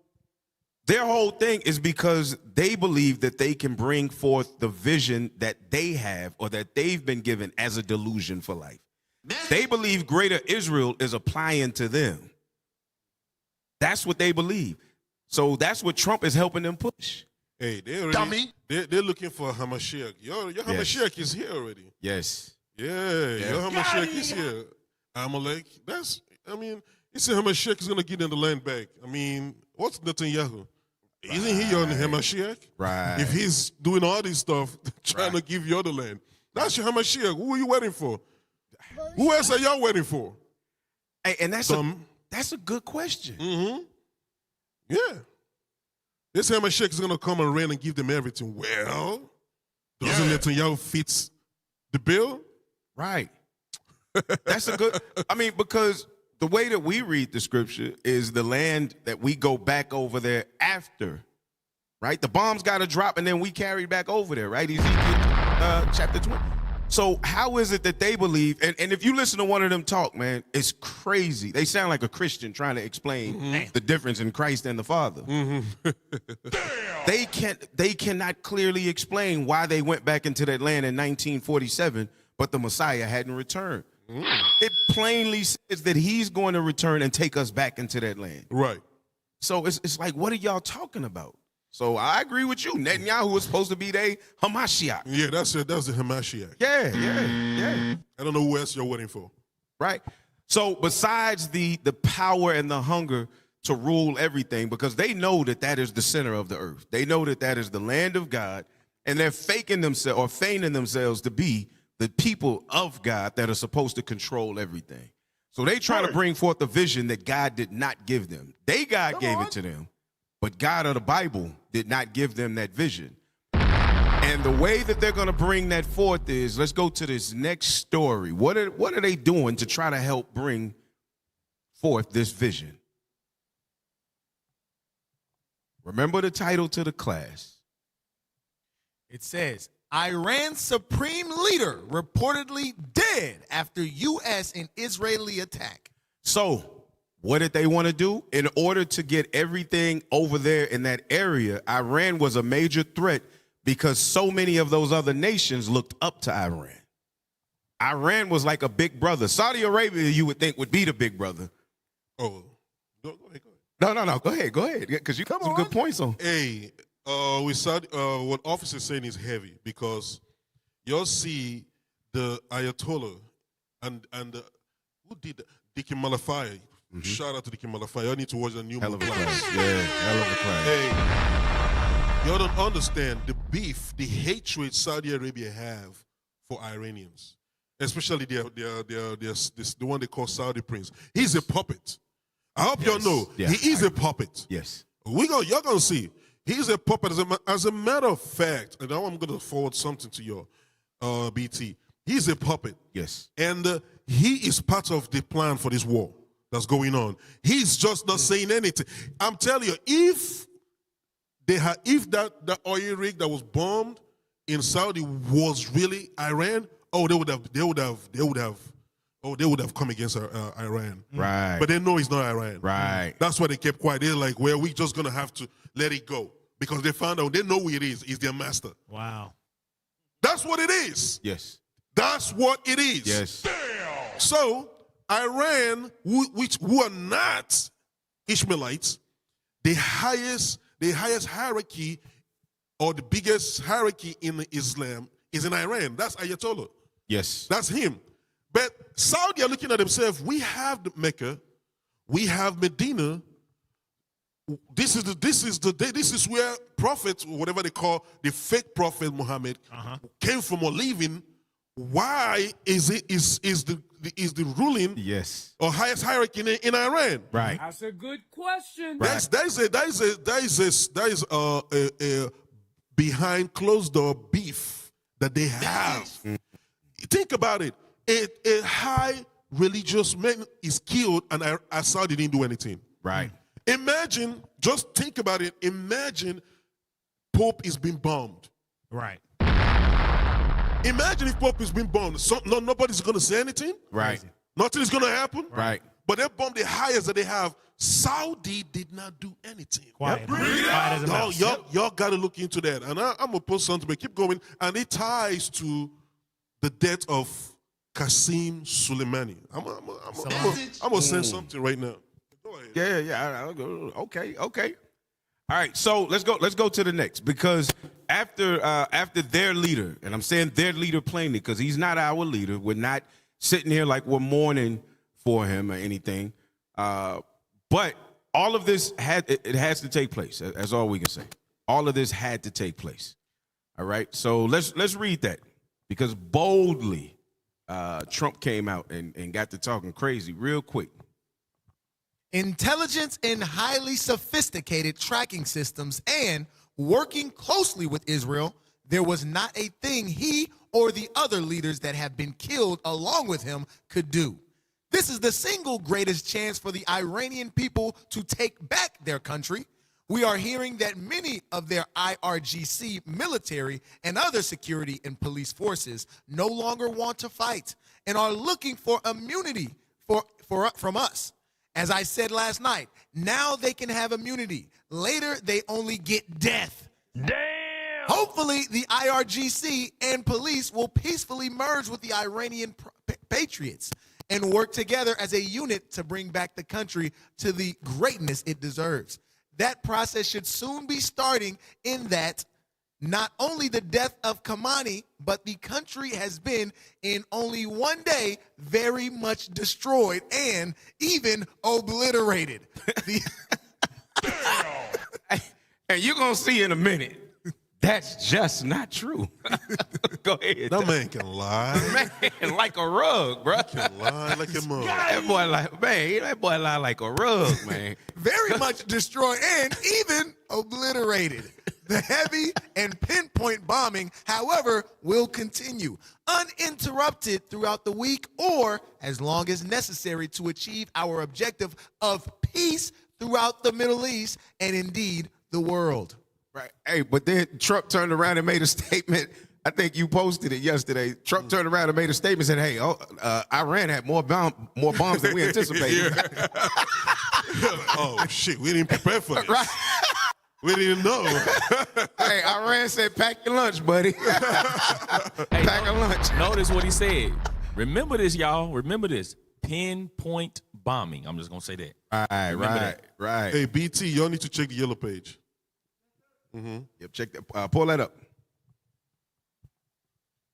[SPEAKER 18] their whole thing is because they believe that they can bring forth the vision that they have or that they've been given as a delusion for life. They believe greater Israel is applying to them. That's what they believe. So that's what Trump is helping them push.
[SPEAKER 3] Hey, they're looking for Hamashiach. Your Hamashiach is here already.
[SPEAKER 18] Yes.
[SPEAKER 3] Yeah, your Hamashiach is here. Amalek. He said Hamashiach is going to get in the land back. I mean, what's Netanyahu? Isn't he your Hamashiach?
[SPEAKER 18] Right.
[SPEAKER 3] If he's doing all this stuff, trying to give you the land. That's your Hamashiach. Who are you waiting for? Who else are y'all waiting for?
[SPEAKER 18] Hey, and that's a good question.
[SPEAKER 3] Mm-hmm. Yeah. This Hamashiach is going to come and reign and give them everything. Well, doesn't Netanyahu fit the bill?
[SPEAKER 18] Right. That's a good, because the way that we read the scripture is the land that we go back over there after, right? The bombs got to drop and then we carry back over there, right? Ezekiel chapter 20. So how is it that they believe, and if you listen to one of them talk, man, it's crazy. They sound like a Christian trying to explain the difference in Christ and the Father. They cannot clearly explain why they went back into that land in 1947, but the Messiah hadn't returned. It plainly says that he's going to return and take us back into that land.
[SPEAKER 3] Right.
[SPEAKER 18] So it's like, what are y'all talking about? So I agree with you. Netanyahu was supposed to be their Hamashiach.
[SPEAKER 3] Yeah, that's the Hamashiach.
[SPEAKER 18] Yeah.
[SPEAKER 3] I don't know who else you're waiting for.
[SPEAKER 18] Right. So besides the power and the hunger to rule everything, because they know that that is the center of the earth. They know that that is the land of God, and they're faking themselves or feigning themselves to be the people of God that are supposed to control everything. So they try to bring forth a vision that God did not give them. God gave it to them, but God of the Bible did not give them that vision. And the way that they're going to bring that forth is, let's go to this next story. What are they doing to try to help bring forth this vision? Remember the title to the class.
[SPEAKER 17] It says, Iran's supreme leader reportedly dead after U.S. and Israeli attack.
[SPEAKER 18] So what did they want to do? In order to get everything over there in that area, Iran was a major threat because so many of those other nations looked up to Iran. Iran was like a big brother. Saudi Arabia, you would think, would be the big brother.
[SPEAKER 3] Oh, go ahead.
[SPEAKER 18] No, go ahead, because you got some good points on.
[SPEAKER 3] Hey, we saw what office is saying is heavy because you'll see the Ayatollah and who did that? Deacon Malafai. Shout out to Deacon Malafai. I need to watch the new movie.
[SPEAKER 18] Yeah, hell of a class.
[SPEAKER 3] Hey, you don't understand the beef, the hatred Saudi Arabia have for Iranians, especially the one they call Saudi Prince. He's a puppet. I hope y'all know he is a puppet.
[SPEAKER 18] Yes.
[SPEAKER 3] You're gonna see. He's a puppet. As a matter of fact, and now I'm gonna forward something to your BT. He's a puppet.
[SPEAKER 18] Yes.
[SPEAKER 3] And he is part of the plan for this war that's going on. He's just not saying anything. I'm telling you, if that oil rig that was bombed in Saudi was really Iran, they would have come against Iran.
[SPEAKER 18] Right.
[SPEAKER 3] But they know it's not Iran.
[SPEAKER 18] Right.
[SPEAKER 3] That's why they kept quiet. They're like, well, we're just going to have to let it go. Because they found out, they know who it is. It's their master.
[SPEAKER 17] Wow.
[SPEAKER 3] That's what it is.
[SPEAKER 18] Yes.
[SPEAKER 3] That's what it is.
[SPEAKER 18] Yes.
[SPEAKER 3] Damn. So, Iran, who are not Ishmaelites, the highest hierarchy or the biggest hierarchy in Islam is in Iran. That's Ayatollah.
[SPEAKER 18] Yes.
[SPEAKER 3] That's him. But Saudi are looking at themselves. We have the Mecca, we have Medina. This is where prophet, whatever they call the fake prophet Muhammad, came from or living. Why is the ruling or highest hierarchy in Iran?
[SPEAKER 18] Right.
[SPEAKER 21] That's a good question.
[SPEAKER 3] That is a behind closed door beef that they have. Think about it. A high religious man is killed and Assad didn't do anything.
[SPEAKER 18] Right.
[SPEAKER 3] Imagine, just think about it. Imagine Pope is being bombed.
[SPEAKER 17] Right.
[SPEAKER 3] Imagine if Pope is being bombed. Nobody's going to say anything.
[SPEAKER 18] Right.
[SPEAKER 3] Nothing is going to happen.
[SPEAKER 18] Right.
[SPEAKER 3] But they bombed the highest that they have. Saudi did not do anything.
[SPEAKER 17] Quiet. Quiet as a mouse.
[SPEAKER 3] Y'all got to look into that. And I'm going to post something, but keep going. And it ties to the death of Qasem Soleimani. I'm going to send something right now.
[SPEAKER 18] Yeah. Okay. All right, so let's go to the next, because after their leader, and I'm saying their leader plainly because he's not our leader. We're not sitting here like we're mourning for him or anything. But all of this has to take place. That's all we can say. All of this had to take place. All right, so let's read that, because boldly Trump came out and got to talking crazy real quick.
[SPEAKER 17] Intelligence and highly sophisticated tracking systems, and working closely with Israel, there was not a thing he or the other leaders that have been killed along with him could do. This is the single greatest chance for the Iranian people to take back their country. We are hearing that many of their IRGC military and other security and police forces no longer want to fight and are looking for immunity from us. As I said last night, now they can have immunity. Later, they only get death. Damn! Hopefully, the IRGC and police will peacefully merge with the Iranian patriots and work together as a unit to bring back the country to the greatness it deserves. That process should soon be starting in that not only the death of Kamani, but the country has been in only one day very much destroyed and even obliterated.
[SPEAKER 18] And you're going to see in a minute, that's just not true. Go ahead.
[SPEAKER 3] That man can lie.
[SPEAKER 18] Man, like a rug, bro.
[SPEAKER 3] He can lie like a mug.
[SPEAKER 18] That boy lie like a rug, man.
[SPEAKER 17] Very much destroyed and even obliterated. The heavy and pinpoint bombing, however, will continue uninterrupted throughout the week or as long as necessary to achieve our objective of peace throughout the Middle East and indeed the world.
[SPEAKER 18] Right. Hey, but then Trump turned around and made a statement. I think you posted it yesterday. Trump turned around and made a statement and said, hey, Iran had more bombs than we anticipated.
[SPEAKER 3] Oh, shit. We didn't prepare for this.
[SPEAKER 18] Right.
[SPEAKER 3] We didn't know.
[SPEAKER 18] Hey, Iran said, pack your lunch, buddy. Pack your lunch.
[SPEAKER 9] Notice what he said. Remember this, y'all. Remember this. Pinpoint bombing. I'm just going to say that.
[SPEAKER 18] Right.
[SPEAKER 3] Hey, BT, y'all need to check the yellow page. Mm-hmm.
[SPEAKER 18] Yep, check that. Pull that up.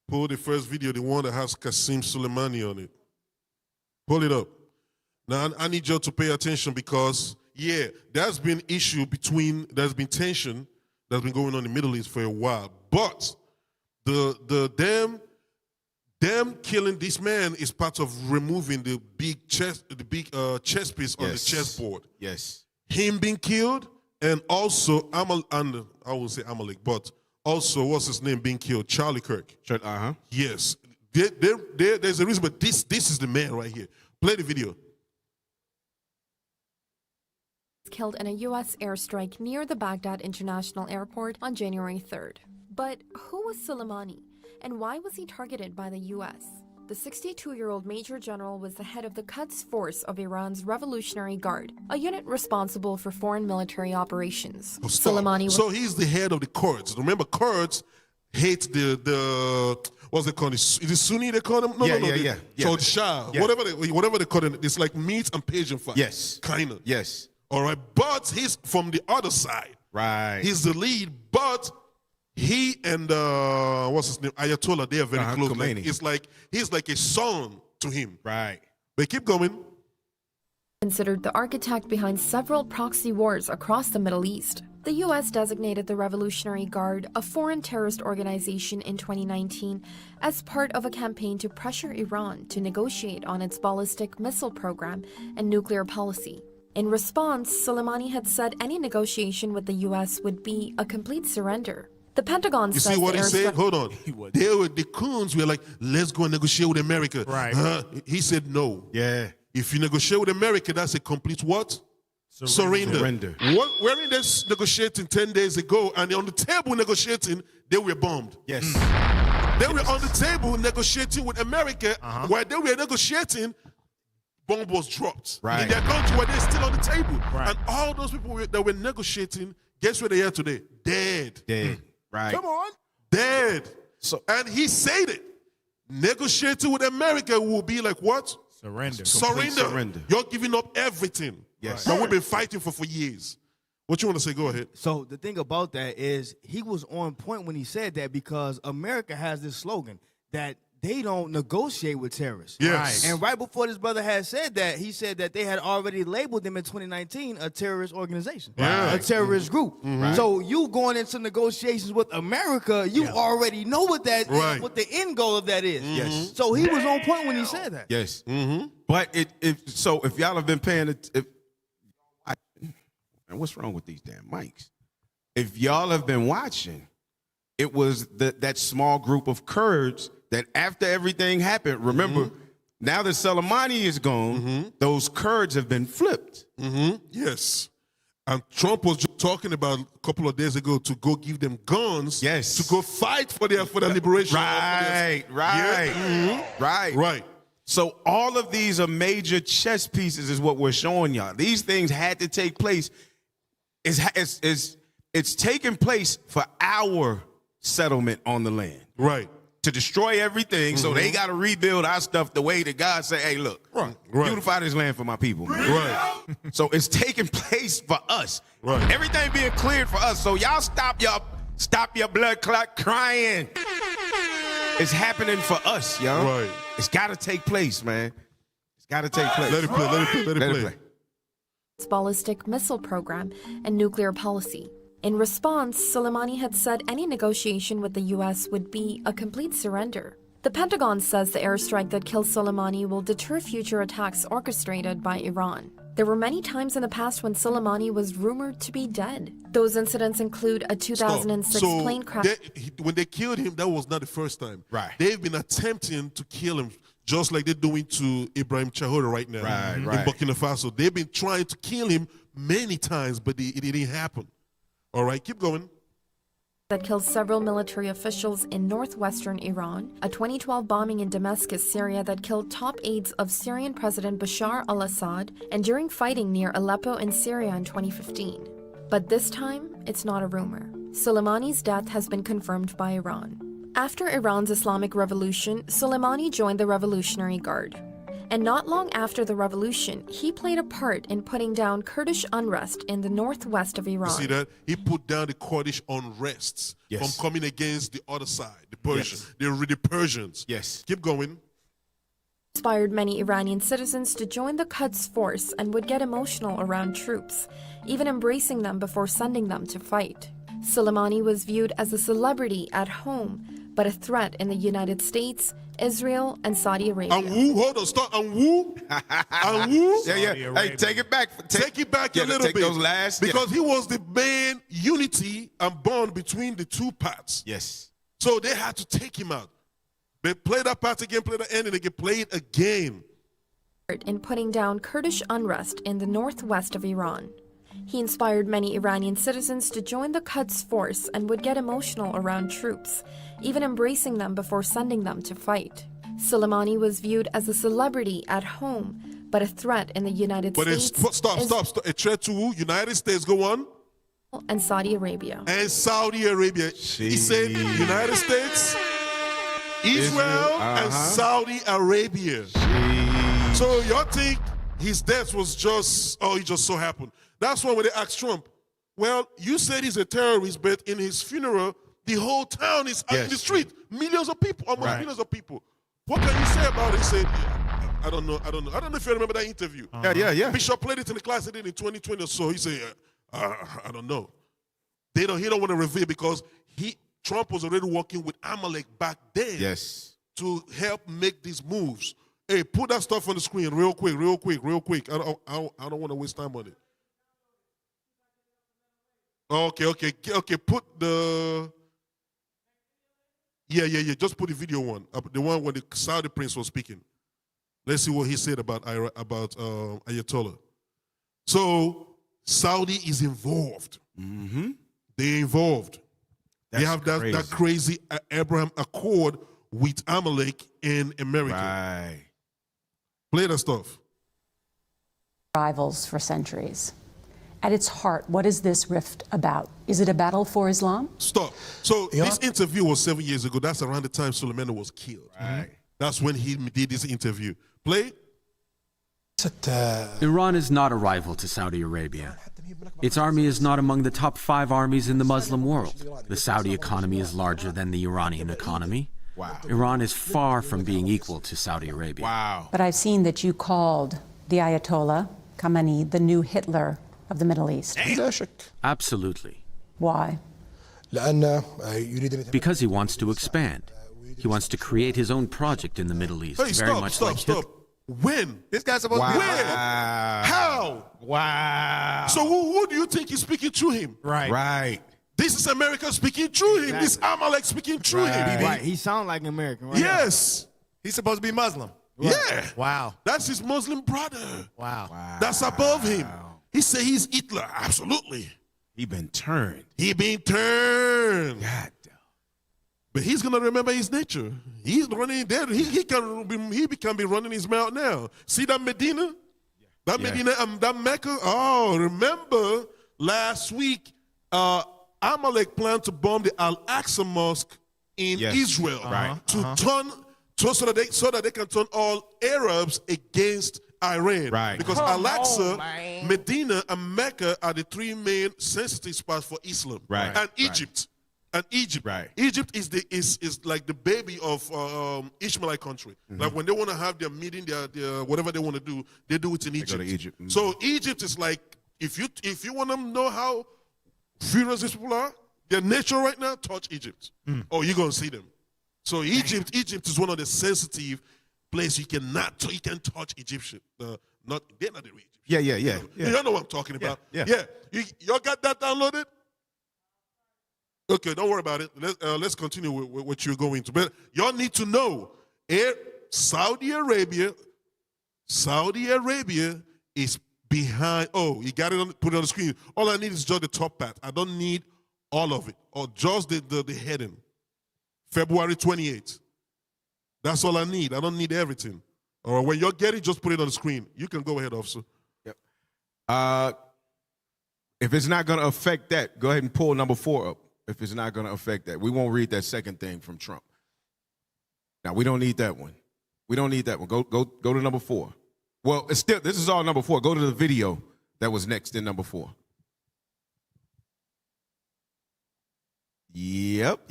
[SPEAKER 3] Pull the first video, the one that has Qasem Soleimani on it. Pull it up. Now, I need y'all to pay attention because, yeah, there's been there's been tension that's been going on in the Middle East for a while. But them killing this man is part of removing the big chess piece on the chessboard.
[SPEAKER 18] Yes.
[SPEAKER 3] Him being killed, and also I won't say Amalek, but also what's his name being killed, Charlie Kirk.
[SPEAKER 18] Uh-huh.
[SPEAKER 3] Yes. There's a reason, but this is the man right here. Play the video.
[SPEAKER 21] Killed in a U.S. airstrike near the Baghdad International Airport on January 3rd. But who was Soleimani, and why was he targeted by the U.S.? The 62-year-old Major General was the head of the Quds Force of Iran's Revolutionary Guard, a unit responsible for foreign military operations. Soleimani was...
[SPEAKER 3] So he's the head of the Kurds. Remember, Kurds hate the what's they call it? Is it Sunni they call them? No. So the Shah, whatever they call it, it's like meat and pigeon fight.
[SPEAKER 18] Yes.
[SPEAKER 3] Kind of.
[SPEAKER 18] Yes.
[SPEAKER 3] All right, but he's from the other side.
[SPEAKER 18] Right.
[SPEAKER 3] He's the lead, but he and what's his name, Ayatollah, they are very close. Like, he's like a son to him.
[SPEAKER 18] Right.
[SPEAKER 3] But keep going.
[SPEAKER 21] Considered the architect behind several proxy wars across the Middle East. The U.S. designated the Revolutionary Guard a foreign terrorist organization in 2019 as part of a campaign to pressure Iran to negotiate on its ballistic missile program and nuclear policy. In response, Soleimani had said any negotiation with the U.S. would be a complete surrender. The Pentagon says
[SPEAKER 3] you see what he said? Hold on. The coons were like, let's go and negotiate with America.
[SPEAKER 17] Right.
[SPEAKER 3] He said no.
[SPEAKER 18] Yeah.
[SPEAKER 3] If you negotiate with America, that's a complete what? Surrender. We're in this negotiating 10 days ago, and on the table negotiating, they were bombed.
[SPEAKER 18] Yes.
[SPEAKER 3] They were on the table negotiating with America. While they were negotiating, bomb was dropped.
[SPEAKER 18] Right.
[SPEAKER 3] In their country where they're still on the table.
[SPEAKER 17] Right.
[SPEAKER 3] And all those people that were negotiating, guess where they are today? Dead.
[SPEAKER 18] Right.
[SPEAKER 3] Come on. Dead. And he said it. Negotiating with America will be like what? Surrender. You're giving up everything.
[SPEAKER 18] Yes.
[SPEAKER 3] That we've been fighting for years. What you want to say? Go ahead.
[SPEAKER 22] So the thing about that is he was on point when he said that because America has this slogan that they don't negotiate with terrorists.
[SPEAKER 3] Yes.
[SPEAKER 22] And right before this brother had said that, he said that they had already labeled them in 2019 a terrorist organization, a terrorist group. So you going into negotiations with America, you already know what that is, what the end goal of that is.
[SPEAKER 18] Yes.
[SPEAKER 22] So he was on point when he said that.
[SPEAKER 18] Yes. But if y'all have been paying and what's wrong with these damn mics? If y'all have been watching, it was that small group of Kurds that after everything happened, remember, now that Soleimani is gone, those Kurds have been flipped.
[SPEAKER 3] Yes. And Trump was just talking about a couple of days ago to go give them guns to go fight for their liberation.
[SPEAKER 18] Right. So all of these are major chess pieces is what we're showing y'all. These things had to take place. It's taking place for our settlement on the land.
[SPEAKER 3] Right.
[SPEAKER 18] To destroy everything, so they got to rebuild our stuff the way that God say, hey, look, beautify this land for my people.
[SPEAKER 3] Right.
[SPEAKER 18] So it's taking place for us.
[SPEAKER 3] Right.
[SPEAKER 18] Everything being cleared for us. So y'all stop Stop your blood clot crying. It's happening for us, yo.
[SPEAKER 3] Right.
[SPEAKER 18] It's got to take place, man. It's got to take place.
[SPEAKER 3] Let it play. Let it play.
[SPEAKER 21] Its ballistic missile program and nuclear policy. In response, Soleimani had said any negotiation with the U.S. would be a complete surrender. The Pentagon says the airstrike that killed Soleimani will deter future attacks orchestrated by Iran. There were many times in the past when Soleimani was rumored to be dead. Those incidents include a 2006
[SPEAKER 3] So
[SPEAKER 21] plane crash.
[SPEAKER 3] when they killed him, that was not the first time.
[SPEAKER 18] Right.
[SPEAKER 3] They've been attempting to kill him, just like they're doing to Ibrahim Traoré right now in Burkina Faso. They've been trying to kill him many times, but it didn't happen. All right, keep going.
[SPEAKER 21] That killed several military officials in northwestern Iran, a 2012 bombing in Damascus, Syria that killed top aides of Syrian President Bashar al-Assad, and during fighting near Aleppo in Syria in 2015. But this time, it's not a rumor. Soleimani's death has been confirmed by Iran. After Iran's Islamic Revolution, Soleimani joined the Revolutionary Guard. And not long after the revolution, he played a part in putting down Kurdish unrest in the northwest of Iran.
[SPEAKER 3] You see that? He put down the Kurdish unrests from coming against the other side, the Persians. The Persians.
[SPEAKER 18] Yes.
[SPEAKER 3] Keep going.
[SPEAKER 21] Inspired many Iranian citizens to join the Quds force and would get emotional around troops, even embracing them before sending them to fight. Soleimani was viewed as a celebrity at home, but a threat in the United States, Israel, and Saudi Arabia.
[SPEAKER 3] And who? Hold on, stop. And who? And who?
[SPEAKER 18] Yeah. Hey, take it back.
[SPEAKER 3] Take it back a little
[SPEAKER 18] take
[SPEAKER 3] bit.
[SPEAKER 18] Those last.
[SPEAKER 3] Because he was the main unity and bond between the two parts.
[SPEAKER 18] Yes.
[SPEAKER 3] So they had to take him out. They play that part again, play the end, and they get played again.
[SPEAKER 21] In putting down Kurdish unrest in the northwest of Iran. He inspired many Iranian citizens to join the Quds force and would get emotional around troops, even embracing them before sending them to fight. Soleimani was viewed as a celebrity at home, but a threat in the United States.
[SPEAKER 3] But stop. A threat to who? United States, go on.
[SPEAKER 21] And Saudi Arabia.
[SPEAKER 3] And Saudi Arabia. He said United States, Israel, and Saudi Arabia. So y'all think his death was just, he just so happened. That's why when they asked Trump, well, you said he's a terrorist, but in his funeral, the whole town is out in the street. Millions of people, almost millions of people. What can you say about it? He said, I don't know. I don't know if you remember that interview.
[SPEAKER 18] Yeah.
[SPEAKER 3] Bishop played it in the class he did in 2020 or so. He said, I don't know. He don't want to reveal because Trump was already working with Amalek back then to help make these moves. Hey, put that stuff on the screen real quick. I don't want to waste time on it. Okay. Put the... Yeah. Just put the video one. The one when the Saudi prince was speaking. Let's see what he said about Ayatollah. So, Saudi is involved. Mm-hmm. They're involved. They have that crazy Abraham Accord with Amalek in America.
[SPEAKER 18] Right.
[SPEAKER 3] Play that stuff.
[SPEAKER 2] Rivals for centuries. At its heart, what is this rift about? Is it a battle for Islam?
[SPEAKER 3] Stop. So this interview was 7 years ago. That's around the time Soleimani was killed.
[SPEAKER 18] Right.
[SPEAKER 3] That's when he did this interview. Play.
[SPEAKER 7] Iran is not a rival to Saudi Arabia. Its army is not among the top 5 armies in the Muslim world. The Saudi economy is larger than the Iranian economy.
[SPEAKER 18] Wow.
[SPEAKER 7] Iran is far from being equal to Saudi Arabia.
[SPEAKER 18] Wow.
[SPEAKER 2] But I've seen that you called the Ayatollah Khamenei the new Hitler of the Middle East.
[SPEAKER 7] Absolutely.
[SPEAKER 2] Why?
[SPEAKER 7] Because he wants to expand. He wants to create his own project in the Middle East.
[SPEAKER 3] Hey, stop. When?
[SPEAKER 17] This guy's supposed to be...
[SPEAKER 3] When? How?
[SPEAKER 17] Wow.
[SPEAKER 3] So who do you think is speaking through him?
[SPEAKER 17] Right.
[SPEAKER 3] This is America speaking through him. This Amalek speaking through him.
[SPEAKER 22] Right. He sounds like an American, right?
[SPEAKER 3] Yes.
[SPEAKER 17] He's supposed to be Muslim.
[SPEAKER 3] Yeah.
[SPEAKER 17] Wow.
[SPEAKER 3] That's his Muslim brother.
[SPEAKER 17] Wow.
[SPEAKER 3] That's above him. He said he's Hitler. Absolutely.
[SPEAKER 18] He been turned.
[SPEAKER 3] God. But he's gonna remember his nature. He's running there. He can be running his mouth now. See that Medina? Medina and that Mecca? Oh, remember last week, Amalek planned to bomb the Al-Aqsa Mosque in Israel so that they can turn all Arabs against Iran.
[SPEAKER 18] Right.
[SPEAKER 3] Because Al-Aqsa, Medina, and Mecca are the 3 main sensitive spots for Islam.
[SPEAKER 18] Right.
[SPEAKER 3] And Egypt. And Egypt,
[SPEAKER 18] Right.
[SPEAKER 3] Egypt is like the baby of Ishmaelite country. Like when they want to have their meeting, their whatever they want to do it in Egypt.
[SPEAKER 18] Go to Egypt.
[SPEAKER 3] So Egypt is like, if you want to know how furious these people are, their nature right now, touch Egypt. Oh, you're gonna see them. So Egypt is one of the sensitive places you can touch Egyptian. They're not the real Egypt.
[SPEAKER 18] Yeah.
[SPEAKER 3] You know what I'm talking about.
[SPEAKER 18] Yeah.
[SPEAKER 3] Y'all got that downloaded? Okay, don't worry about it. Let's continue with what you're going to. But y'all need to know, Saudi Arabia is behind. Oh, you got it. Put it on the screen. All I need is just the top part. I don't need all of it, or just the heading. February 28th. That's all I need. I don't need everything. Or when you get it, just put it on the screen. You can go ahead, officer.
[SPEAKER 18] Yep. If it's not going to affect that, go ahead and pull number 4 up. If it's not going to affect that, we won't read that second thing from Trump. Now we don't need that one. We don't need that one. Go to number 4. Well, it's still, this is all number 4. Go to the video that was next in number 4. Yep.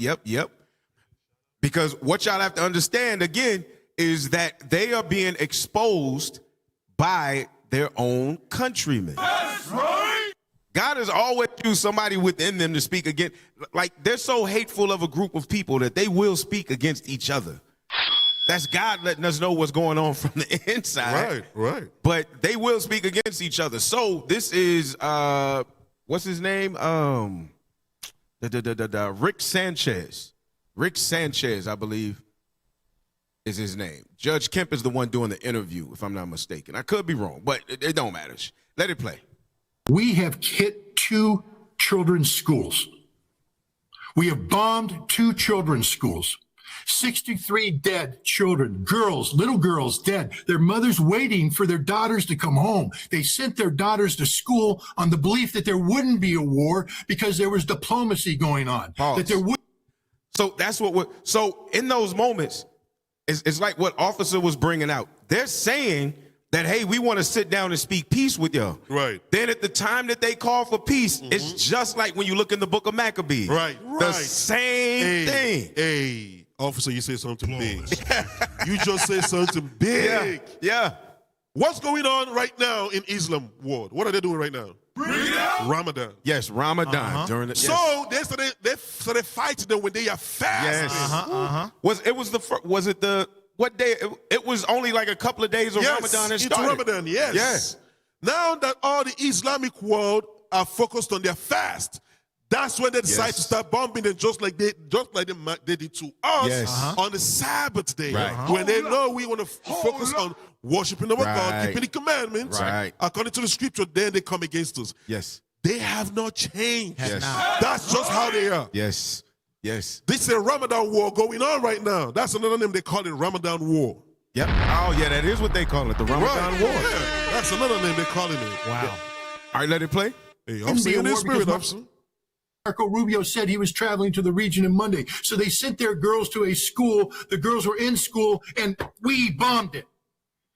[SPEAKER 18] Because what y'all have to understand again is that they are being exposed by their own countrymen. That's right. God has always used somebody within them to speak against. Like, they're so hateful of a group of people that they will speak against each other. That's God letting us know what's going on from the inside.
[SPEAKER 3] Right.
[SPEAKER 18] But they will speak against each other. So this is what's his name? Rick Sanchez. Rick Sanchez, I believe, is his name. Judge Kemp is the one doing the interview, if I'm not mistaken. I could be wrong, but it don't matter. Let it play.
[SPEAKER 4] We have hit 2 children's schools. We have bombed 2 children's schools. 63 dead children, little girls dead. Their mothers waiting for their daughters to come home. They sent their daughters to school on the belief that there wouldn't be a war because there was diplomacy going on.
[SPEAKER 18] Pause.
[SPEAKER 4] That there would.
[SPEAKER 18] So that's so in those moments, it's like what officer was bringing out. They're saying that, hey, we want to sit down and speak peace with y'all.
[SPEAKER 3] Right.
[SPEAKER 18] Then at the time that they call for peace, it's just like when you look in the book of Maccabees.
[SPEAKER 3] Right.
[SPEAKER 18] The same thing.
[SPEAKER 3] Hey, officer, you say something big. You just say something big.
[SPEAKER 18] Yeah.
[SPEAKER 3] What's going on right now in Islam world? What are they doing right now? Ramadan.
[SPEAKER 18] Yes, Ramadan during the.
[SPEAKER 3] So they fight them when they are fasting.
[SPEAKER 18] Yes. Was it the what day? It was only like a couple of days of Ramadan that started.
[SPEAKER 3] Ramadan, yes.
[SPEAKER 18] Yes.
[SPEAKER 3] Now that all the Islamic world are focused on their fast, that's when they decide to start bombing them, just like they did to us on the Sabbath day.
[SPEAKER 18] Right.
[SPEAKER 3] When they know we want to focus on worshiping our God, keeping the commandments, according to the scripture, then they come against us.
[SPEAKER 18] Yes.
[SPEAKER 3] They have not changed.
[SPEAKER 18] Yes.
[SPEAKER 3] That's just how they are.
[SPEAKER 18] Yes.
[SPEAKER 3] This is a Ramadan war going on right now. That's another name they call it, Ramadan war.
[SPEAKER 18] Yep. Oh, yeah, that is what they call it, the Ramadan war.
[SPEAKER 3] Yeah. That's another name they're calling it.
[SPEAKER 17] Wow.
[SPEAKER 18] All right, let it play.
[SPEAKER 3] Hey, I'm seeing this spirit, officer.
[SPEAKER 4] Marco Rubio said he was traveling to the region on Monday. So they sent their girls to a school. The girls were in school, and we bombed it.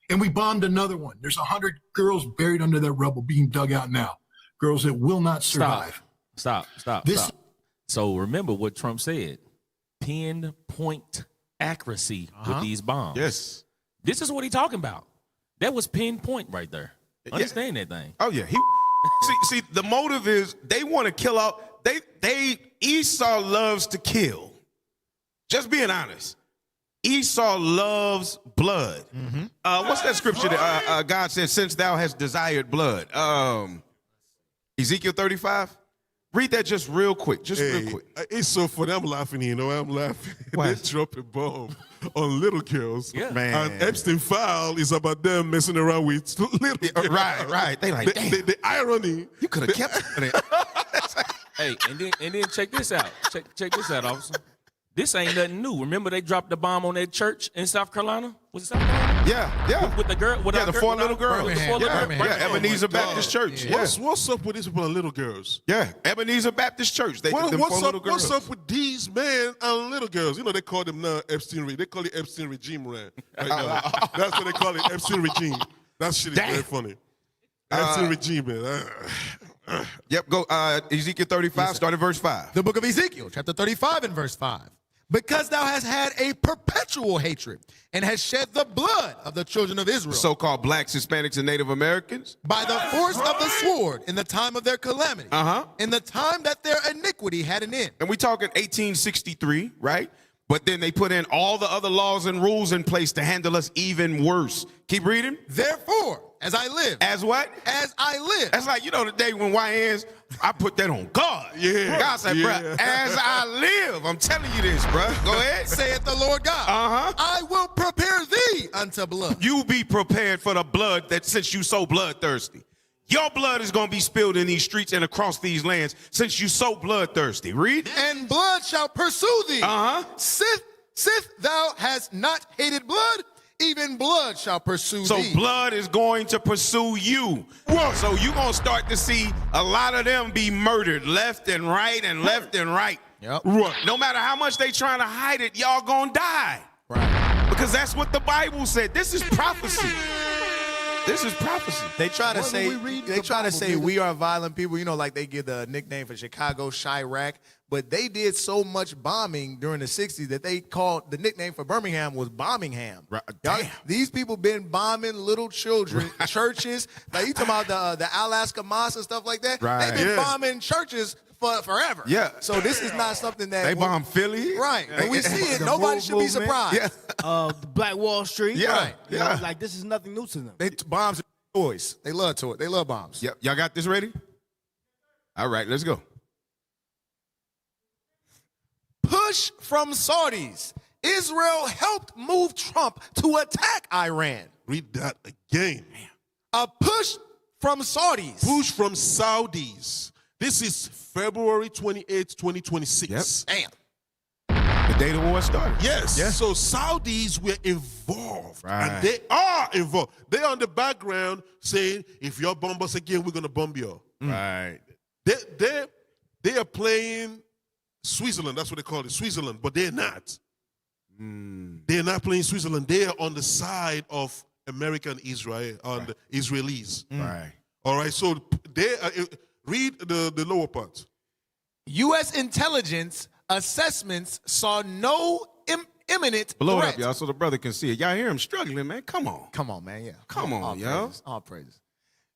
[SPEAKER 4] And we bombed another one. There's 100 girls buried under that rubble being dug out now. Girls that will not survive.
[SPEAKER 9] Stop. So remember what Trump said. Pinpoint accuracy with these bombs.
[SPEAKER 18] Yes.
[SPEAKER 9] This is what he's talking about. That was pinpoint right there. Understand that thing.
[SPEAKER 18] Oh, yeah. See, the motive is they want to kill out. Esau loves to kill. Just being honest. Esau loves blood. What's that scripture that God said, since thou hast desired blood? Ezekiel 35? Read that just real quick. Real quick.
[SPEAKER 3] It's so funny. I'm laughing, I'm laughing. They drop a bomb on little girls.
[SPEAKER 9] Yeah.
[SPEAKER 18] Man.
[SPEAKER 3] And Epstein file is about them messing around with little girls.
[SPEAKER 18] Right. They like, damn.
[SPEAKER 3] The irony.
[SPEAKER 18] You could have kept it.
[SPEAKER 9] Hey, and then check this out. Check this out, officer. This ain't nothing new. Remember they dropped the bomb on that church in South Carolina? Was it South Carolina?
[SPEAKER 18] Yeah.
[SPEAKER 9] With the girl?
[SPEAKER 18] The 4 little girls.
[SPEAKER 9] Yeah,
[SPEAKER 18] Ebenezer Baptist Church. Yeah.
[SPEAKER 3] What's up with these people and little girls?
[SPEAKER 18] Yeah, Ebenezer Baptist Church.
[SPEAKER 3] What's up with these men and little girls? You know, they call them now Epstein. They call it Epstein regime right now. That's what they call it, Epstein regime. That shit is very funny. Epstein regime, man.
[SPEAKER 18] Yep, go Ezekiel 35, start at verse 5.
[SPEAKER 17] The book of Ezekiel, chapter 35 and verse 5. Because thou hast had a perpetual hatred and hast shed the blood of the children of Israel.
[SPEAKER 18] So-called blacks, Hispanics, and Native Americans.
[SPEAKER 17] By the force of the sword in the time of their calamity. In the time that their iniquity had an end.
[SPEAKER 18] And we talking 1863, right? But then they put in all the other laws and rules in place to handle us even worse. Keep reading.
[SPEAKER 17] Therefore, as I live.
[SPEAKER 18] As what?
[SPEAKER 17] As I live.
[SPEAKER 18] That's like, you know, the day when YNs, I put that on God.
[SPEAKER 3] Yeah.
[SPEAKER 18] God said, bruh, as I live, I'm telling you this, bruh. Go ahead.
[SPEAKER 17] Saith the Lord God. I will prepare thee unto blood.
[SPEAKER 18] You be prepared for the blood that since you so bloodthirsty. Your blood is going to be spilled in these streets and across these lands since you so bloodthirsty. Read.
[SPEAKER 17] And blood shall pursue thee. Sith thou hast not hated blood, even blood shall pursue thee.
[SPEAKER 18] So blood is going to pursue you. So you're going to start to see a lot of them be murdered left and right and left and right.
[SPEAKER 17] Yep.
[SPEAKER 18] No matter how much they trying to hide it, y'all going to die.
[SPEAKER 17] Right.
[SPEAKER 18] Because that's what the Bible said. This is prophecy. This is prophecy.
[SPEAKER 17] They try to say we are violent people, you know, like they give the nickname for Chicago, Chirac, but they did so much bombing during the 60s that they called the nickname for Birmingham was Bombingham.
[SPEAKER 18] Right. Damn.
[SPEAKER 17] These people been bombing little children, churches. Like you talking about the Alaska Mosque and stuff like that.
[SPEAKER 18] Right.
[SPEAKER 17] They've been bombing churches for forever.
[SPEAKER 18] Yeah.
[SPEAKER 17] So this is not something that
[SPEAKER 18] They bomb Philly.
[SPEAKER 17] Right. When we see it, nobody should be surprised.
[SPEAKER 18] Yeah.
[SPEAKER 22] The Black Wall Street.
[SPEAKER 18] Yeah.
[SPEAKER 22] Right. You know,
[SPEAKER 18] Yeah.
[SPEAKER 22] like this is nothing new to them.
[SPEAKER 17] Bombs are toys. They love toys. They love bombs.
[SPEAKER 18] Yep. Y'all got this ready? All right, let's go.
[SPEAKER 17] Push from Saudis. Israel helped move Trump to attack Iran.
[SPEAKER 3] Read that again.
[SPEAKER 17] A push from Saudis.
[SPEAKER 3] Push from Saudis. This is February 28, 2026.
[SPEAKER 17] Damn.
[SPEAKER 18] The day the war started.
[SPEAKER 3] Yes. So Saudis were involved.
[SPEAKER 18] Right.
[SPEAKER 3] And they are involved. They're on the background saying, if y'all bomb us again, we're going to bomb you.
[SPEAKER 18] Right.
[SPEAKER 3] They are playing Switzerland. That's what they call it, Switzerland. But they're not. They're not playing Switzerland. They are on the side of America and Israel, on the Israelis.
[SPEAKER 18] Right.
[SPEAKER 3] All right. So they read the lower part.
[SPEAKER 17] U.S. intelligence assessments saw no imminent
[SPEAKER 18] Blow it
[SPEAKER 17] threat.
[SPEAKER 18] up, y'all, so the brother can see it. Y'all hear him struggling, man. Come on.
[SPEAKER 17] Come on, man. Yeah.
[SPEAKER 18] Come on, y'all.
[SPEAKER 17] All praises.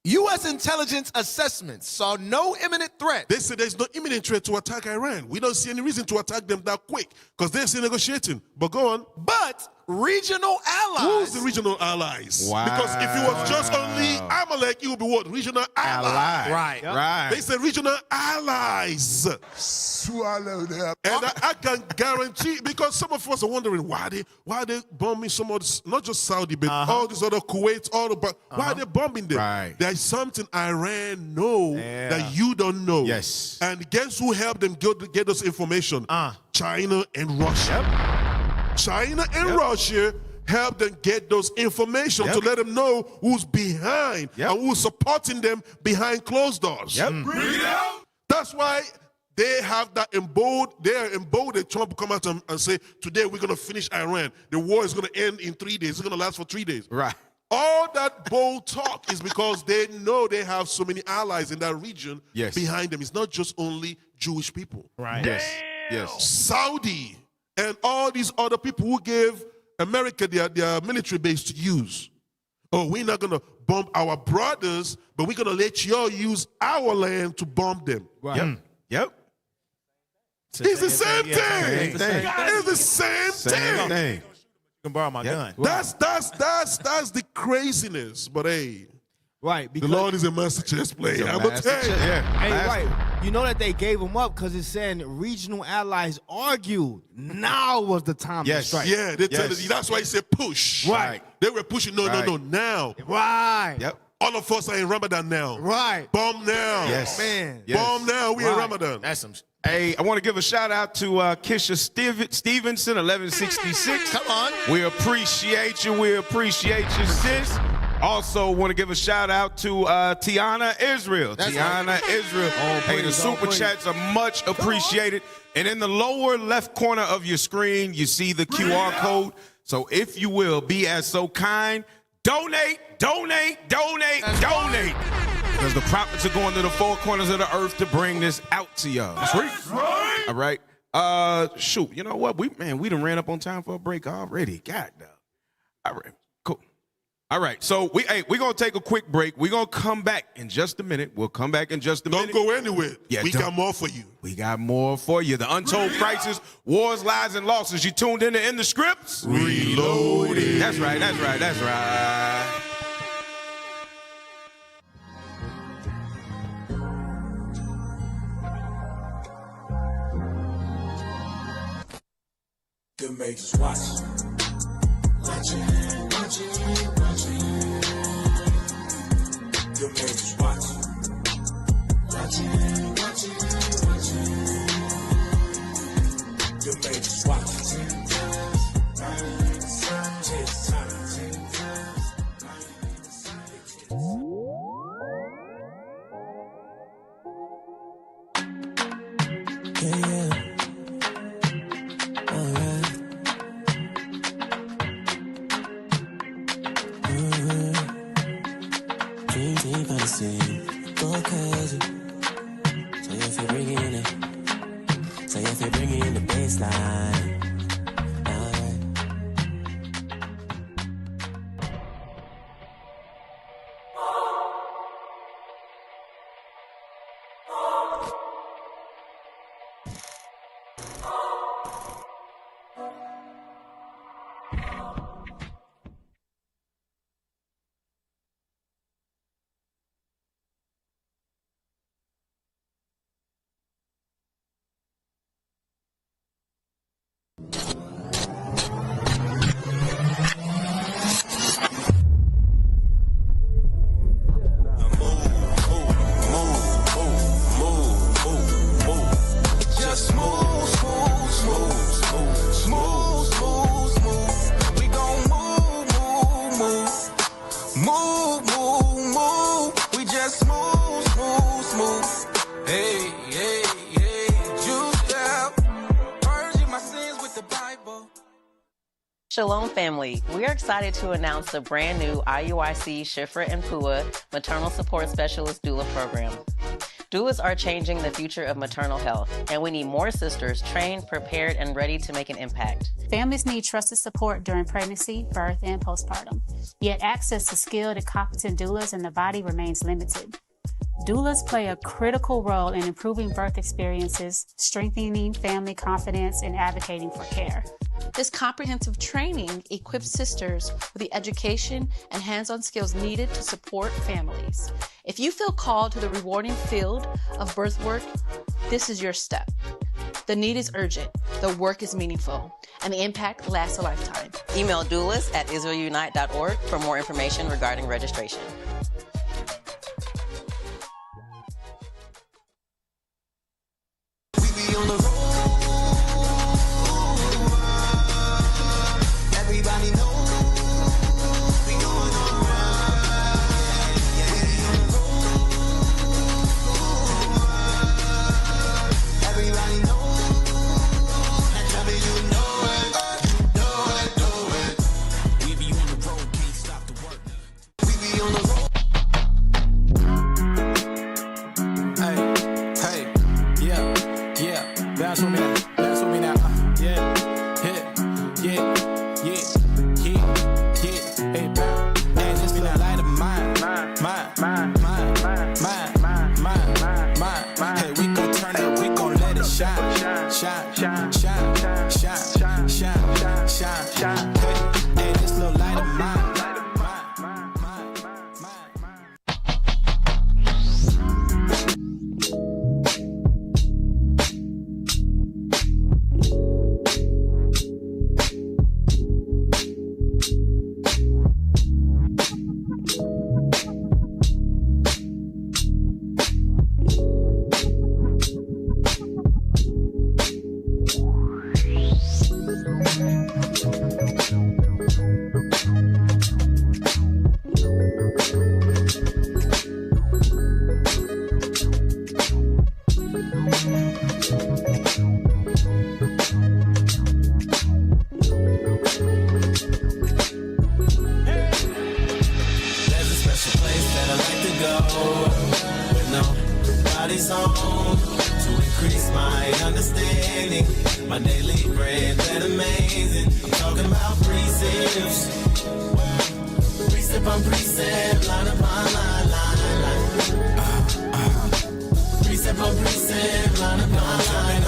[SPEAKER 17] U.S. intelligence assessments saw no imminent threat.
[SPEAKER 3] They say there's no imminent threat to attack Iran. We don't see any reason to attack them that quick because they're still negotiating. But go on.
[SPEAKER 17] But regional allies.
[SPEAKER 3] Who's the regional allies?
[SPEAKER 18] Wow.
[SPEAKER 3] Because if it was just only Amalek, it would be what? Regional ally.
[SPEAKER 17] Right.
[SPEAKER 18] Right.
[SPEAKER 3] They said regional allies. Swallow them. And I can guarantee, because some of us are wondering why they bombing some of this, not just Saudi, but all these other Kuwait, why are they bombing them?
[SPEAKER 18] Right.
[SPEAKER 3] There's something Iran know that you don't know.
[SPEAKER 18] Yes.
[SPEAKER 3] And guess who helped them get us information? China and Russia. China and Russia help them get those information to let them know who's behind and who's supporting them behind closed doors.
[SPEAKER 18] Bring it out.
[SPEAKER 3] That's why they have that emboldened. Trump come out and say, today we're going to finish Iran. The war is going to end in 3 days. It's going to last for 3 days.
[SPEAKER 18] Right.
[SPEAKER 3] All that bold talk is because they know they have so many allies in that region behind them. It's not just only Jewish people.
[SPEAKER 17] Right.
[SPEAKER 18] Yes.
[SPEAKER 3] Saudi and all these other people who gave America their military base to use. Oh, we're not going to bomb our brothers, but we're going to let y'all use our land to bomb them.
[SPEAKER 18] Right. Yep.
[SPEAKER 3] It's the same thing. It's the same thing.
[SPEAKER 17] You can borrow my gun.
[SPEAKER 3] That's the craziness. But hey,
[SPEAKER 22] Right.
[SPEAKER 3] the Lord is a master chess player. I'm going to tell you.
[SPEAKER 22] Hey, right. You know that they gave them up because it's saying regional allies argued. Now was the time to strike.
[SPEAKER 3] Yeah, they tell you. That's why he said push.
[SPEAKER 22] Right.
[SPEAKER 3] They were pushing. No, now.
[SPEAKER 22] Right.
[SPEAKER 18] Yep.
[SPEAKER 3] All of us are in Ramadan now.
[SPEAKER 22] Right.
[SPEAKER 3] Bomb now.
[SPEAKER 18] Yes.
[SPEAKER 22] Man.
[SPEAKER 18] Yes.
[SPEAKER 3] Bomb now. We in Ramadan.
[SPEAKER 17] That's some.
[SPEAKER 18] Hey, I want to give a shout out to Kisha Stevenson, 1166.
[SPEAKER 17] Come on.
[SPEAKER 18] We appreciate you. We appreciate you, sis. Also, want to give a shout out to Tiana Israel. Israel. Hey, the super chats are much appreciated. And in the lower left corner of your screen, you see the QR code. So if you will, be as so kind, donate. Because the prophets are going to the four corners of the earth to bring this out to y'all.
[SPEAKER 3] Sweet.
[SPEAKER 18] All right. Shoot, you know what? We done ran up on time for a break already. God damn. All right, cool. All right, so we're gonna take a quick break. We're gonna come back in just a minute. We'll come back in just a minute.
[SPEAKER 3] Don't go anywhere.
[SPEAKER 18] Yeah,
[SPEAKER 3] we got more for you.
[SPEAKER 18] We got more for you. The untold crisis, wars, lies, and losses. You tuned in to In the Scripts?
[SPEAKER 3] Reloaded.
[SPEAKER 18] That's right, that's right, that's right.
[SPEAKER 5] The makers watching. The makers watching. The makers watching.
[SPEAKER 6] Go crazy. So if you're bringing it, so if you're bringing the baseline.
[SPEAKER 23] Shalom family, we are excited to announce the brand new IUIC Shifra and Pua Maternal Support Specialist Doula program. Doulas are changing the future of maternal health, and we need more sisters trained, prepared, and ready to make an impact.
[SPEAKER 24] Families need trusted support during pregnancy, birth, and postpartum. Yet access to skilled and competent doulas in the body remains limited. Doulas play a critical role in improving birth experiences, strengthening family confidence, and advocating for care.
[SPEAKER 25] This comprehensive training equips sisters with the education and hands-on skills needed to support families. If you feel called to the rewarding field of birth work, this is your step. The need is urgent, the work is meaningful, and the impact lasts a lifetime.
[SPEAKER 23] Email doulas@israelunite.org for more information regarding registration.
[SPEAKER 6] On the road, everybody knows we going alright. Yeah, we on the road, everybody knows. Now tell me you know it, know it. We be on the road, can't stop the work. We be on the road. song to increase my understanding. My daily bread, that amazing. I'm talking about precepts. Precept on precept, line upon line. Precept on precept, line upon line.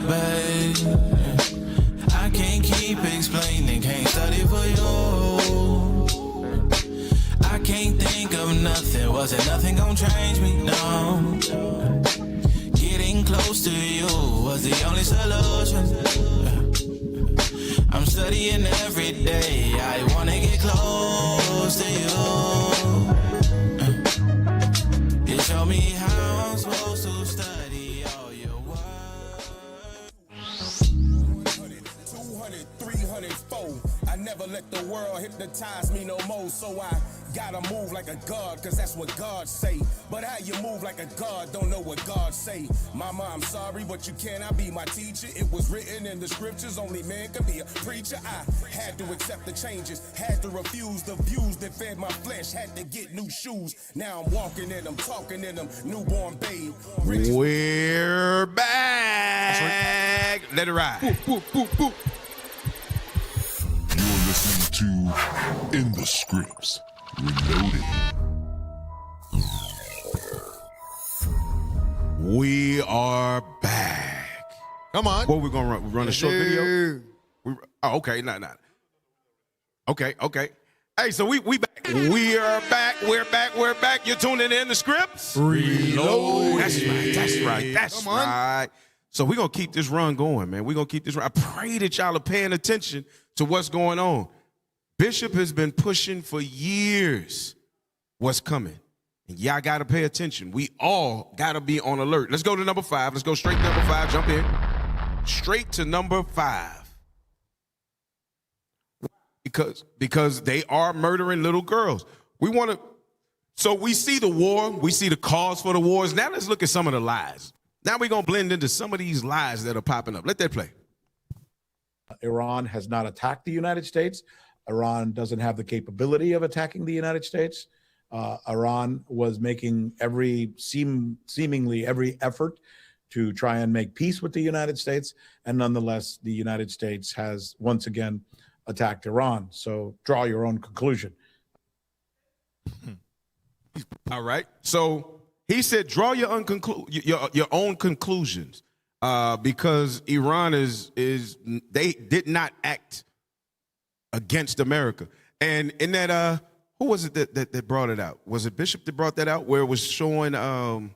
[SPEAKER 6] Babe, I can't keep explaining, can't study for you. I can't think of nothing, wasn't nothing gonna change me, no. Getting close to you was the only solution. I'm studying every day, I wanna get close to you. You show me how I'm supposed to study all your work.
[SPEAKER 1] 200, 300, 4. I never let the world hypnotize me no more, so I gotta move like a god, cause that's what God say. But how you move like a god, don't know what God say. Mama, I'm sorry, but you cannot be my teacher. It was written in the scriptures, only man can be a preacher. I had to accept the changes, had to refuse the views that fed my flesh, had to get new shoes. Now I'm walking in them, talking in them, newborn babe.
[SPEAKER 18] We're back. Let it ride.
[SPEAKER 3] Boop, boop, boop, boop. You're listening to In the Scripts. Reloaded.
[SPEAKER 18] We are back.
[SPEAKER 17] Come on.
[SPEAKER 18] What we're gonna run a short video? Okay, not. Okay. Hey, so we back. We are back. We're back. You're tuning in the Scripts.
[SPEAKER 17] Reload.
[SPEAKER 18] That's right. So we're gonna keep this run going, man. We're gonna keep this run. I pray that y'all are paying attention to what's going on. Bishop has been pushing for years what's coming. And y'all got to pay attention. We all got to be on alert. Let's go to number 5. Let's go straight to number 5. Jump in. Straight to number 5. Because they are murdering little girls. So we see the war. We see the cause for the wars. Now let's look at some of the lies. Now we're going to blend into some of these lies that are popping up. Let that play.
[SPEAKER 8] Iran has not attacked the United States. Iran doesn't have the capability of attacking the United States. Iran was making seemingly every effort to try and make peace with the United States. And nonetheless, the United States has once again attacked Iran. So draw your own conclusion.
[SPEAKER 18] All right. So he said, draw your own conclusions because Iran they did not act against America. And in that, who was it that brought it out? Was it Bishop that brought that out? Where it was showing, all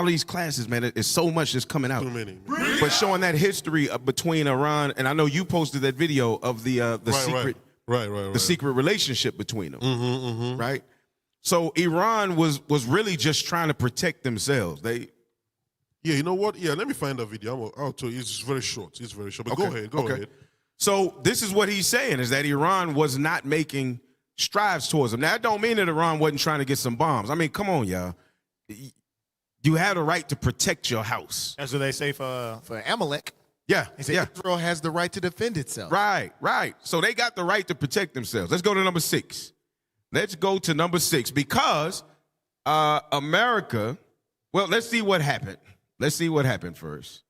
[SPEAKER 18] these classes, man, it's so much that's coming out.
[SPEAKER 3] Too many.
[SPEAKER 18] But showing that history between Iran, and I know you posted that video of the secret, the secret relationship between them, right? So Iran was really just trying to protect themselves. Yeah,
[SPEAKER 3] you know what? Yeah, let me find that video. I'll tell you. It's very short. But go ahead. Go ahead.
[SPEAKER 18] So this is what he's saying, is that Iran was not making strives towards them. Now, that don't mean that Iran wasn't trying to get some bombs. I mean, come on, y'all. You have a right to protect your house.
[SPEAKER 17] That's what they say for Amalek.
[SPEAKER 18] Yeah,
[SPEAKER 17] They say Israel has the right to defend itself.
[SPEAKER 18] Right. So they got the right to protect themselves. Let's go to number 6. Because America, well, let's see what happened. Let's see what happened first.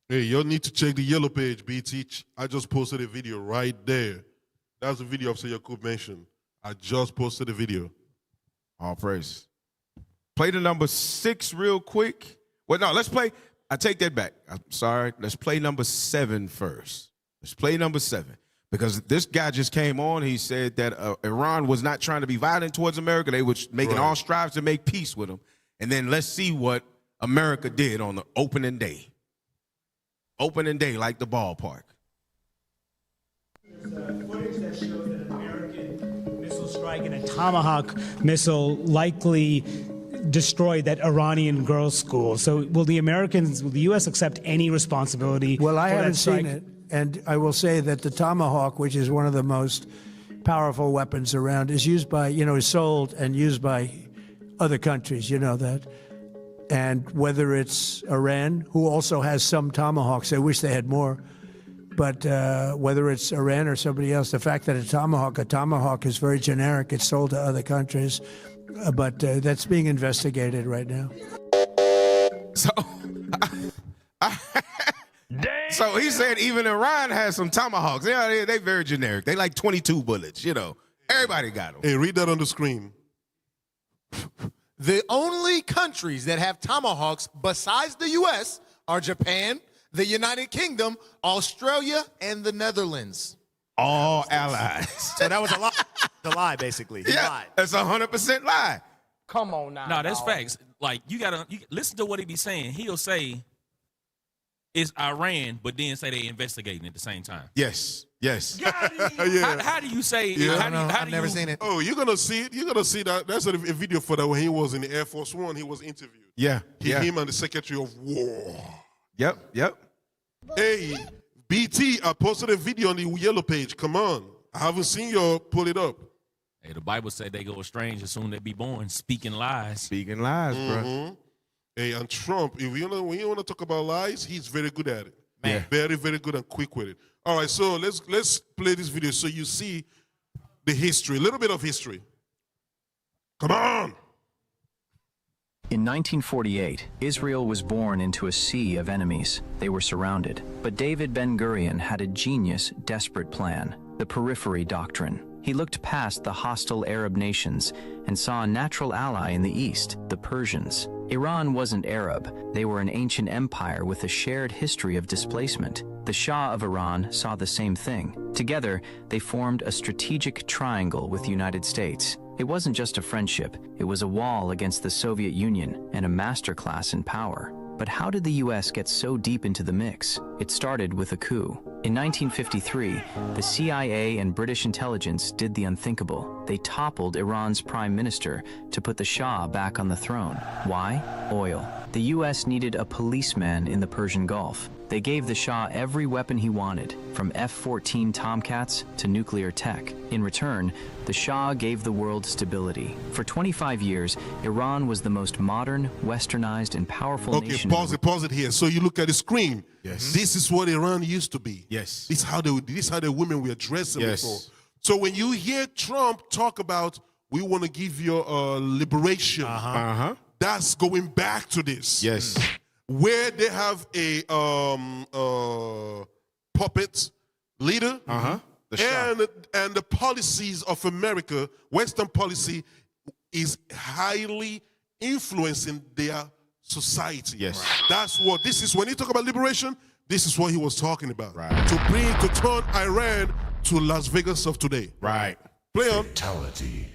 [SPEAKER 3] Hey, you'll need to check the yellow page, BT. I just posted a video right there. That's the video of Yakub mentioned. I just posted a video.
[SPEAKER 18] All praise. Play the number 6 real quick. Well, no, let's play. I take that back. I'm sorry. Let's play number 7 first. Let's play number 7. Because this guy just came on. He said that Iran was not trying to be violent towards America. They were making all strives to make peace with them. And then let's see what America did on the opening day. Opening day, like the ballpark.
[SPEAKER 10] Footage that shows that an American missile strike and a Tomahawk missile likely destroyed that Iranian girls' school. So will the U.S. accept any responsibility?
[SPEAKER 20] Well, I
[SPEAKER 10] for
[SPEAKER 20] haven't
[SPEAKER 10] that strike?
[SPEAKER 20] seen it. And I will say that the Tomahawk, which is one of the most powerful weapons around, is used by, is sold and used by other countries, you know that. And whether it's Iran, who also has some Tomahawks, I wish they had more, but whether it's Iran or somebody else, the fact that a Tomahawk is very generic, it's sold to other countries, but that's being investigated right now.
[SPEAKER 18] So he said even Iran has some tomahawks. Yeah, they very generic. They like 22 bullets, you know. Everybody got them.
[SPEAKER 3] Hey, read that on the screen.
[SPEAKER 17] The only countries that have tomahawks besides the U.S. are Japan, the United Kingdom, Australia, and the Netherlands.
[SPEAKER 18] All allies.
[SPEAKER 17] So that was a lie. The lie, basically. He
[SPEAKER 18] Yeah,
[SPEAKER 17] lied.
[SPEAKER 18] that's 100% lie.
[SPEAKER 22] Come on now.
[SPEAKER 9] No, that's facts. Like you listen to what he be saying. He'll say it's Iran, but then say they investigating at the same time.
[SPEAKER 18] Yes. Yes.
[SPEAKER 3] Yeah.
[SPEAKER 9] How do you say?
[SPEAKER 3] Yeah.
[SPEAKER 17] I've never seen it.
[SPEAKER 3] Oh, you're gonna see it. You're gonna see that. That's a video for that when he was in the Air Force One. He was interviewed.
[SPEAKER 18] Yeah.
[SPEAKER 3] Him and the Secretary of War.
[SPEAKER 18] Yep.
[SPEAKER 3] Hey, BT, I posted a video on the yellow page. Come on, I haven't seen you pull it up.
[SPEAKER 9] Hey, the Bible said they go strange as soon as they be born, speaking lies.
[SPEAKER 18] Speaking lies, bro.
[SPEAKER 3] Hey, and Trump, when you want to talk about lies, he's very good at it.
[SPEAKER 18] Man.
[SPEAKER 3] Very, very good and quick with it. All right, so let's play this video so you see the history, a little bit of history. Come on.
[SPEAKER 11] In 1948, Israel was born into a sea of enemies. They were surrounded. But David Ben-Gurion had a genius, desperate plan, the Periphery Doctrine. He looked past the hostile Arab nations and saw a natural ally in the east, the Persians. Iran wasn't Arab. They were an ancient empire with a shared history of displacement. The Shah of Iran saw the same thing. Together, they formed a strategic triangle with the United States. It wasn't just a friendship. It was a wall against the Soviet Union and a masterclass in power. But how did the U.S. get so deep into the mix? It started with a coup. In 1953, the CIA and British intelligence did the unthinkable. They toppled Iran's prime minister to put the Shah back on the throne. Why? Oil. The U.S. needed a policeman in the Persian Gulf. They gave the Shah every weapon he wanted, from F-14 Tomcats to nuclear tech. In return, the Shah gave the world stability. For 25 years, Iran was the most modern, westernized, and powerful nation.
[SPEAKER 3] Okay, pause it here. So you look at the screen.
[SPEAKER 18] Yes.
[SPEAKER 3] This is what Iran used to be.
[SPEAKER 18] Yes.
[SPEAKER 3] This is how the women were dressing before. So when you hear Trump talk about, we want to give you liberation, that's going back to this.
[SPEAKER 18] Yes.
[SPEAKER 3] Where they have a puppet leader, and the policies of America, Western policy, is highly influencing their society.
[SPEAKER 18] Yes.
[SPEAKER 3] That's what this is. When he talk about liberation, this is what he was talking about.
[SPEAKER 18] Right.
[SPEAKER 3] To turn Iran to Las Vegas of today.
[SPEAKER 18] Right.
[SPEAKER 3] Play on.
[SPEAKER 11] Fatality.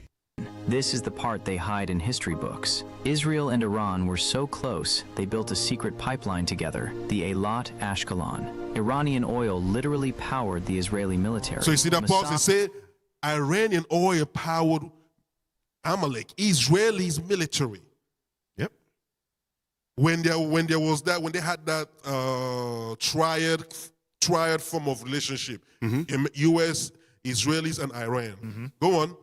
[SPEAKER 11] This is the part they hide in history books. Israel and Iran were so close, they built a secret pipeline together, the Eilat Ashkelon. Iranian oil literally powered the Israeli military.
[SPEAKER 3] So you see that pause? They said Iranian oil powered Amalek, Israeli's military.
[SPEAKER 18] Yep.
[SPEAKER 3] When they had that triad form of relationship, U.S., Israelis, and Iran. Go on.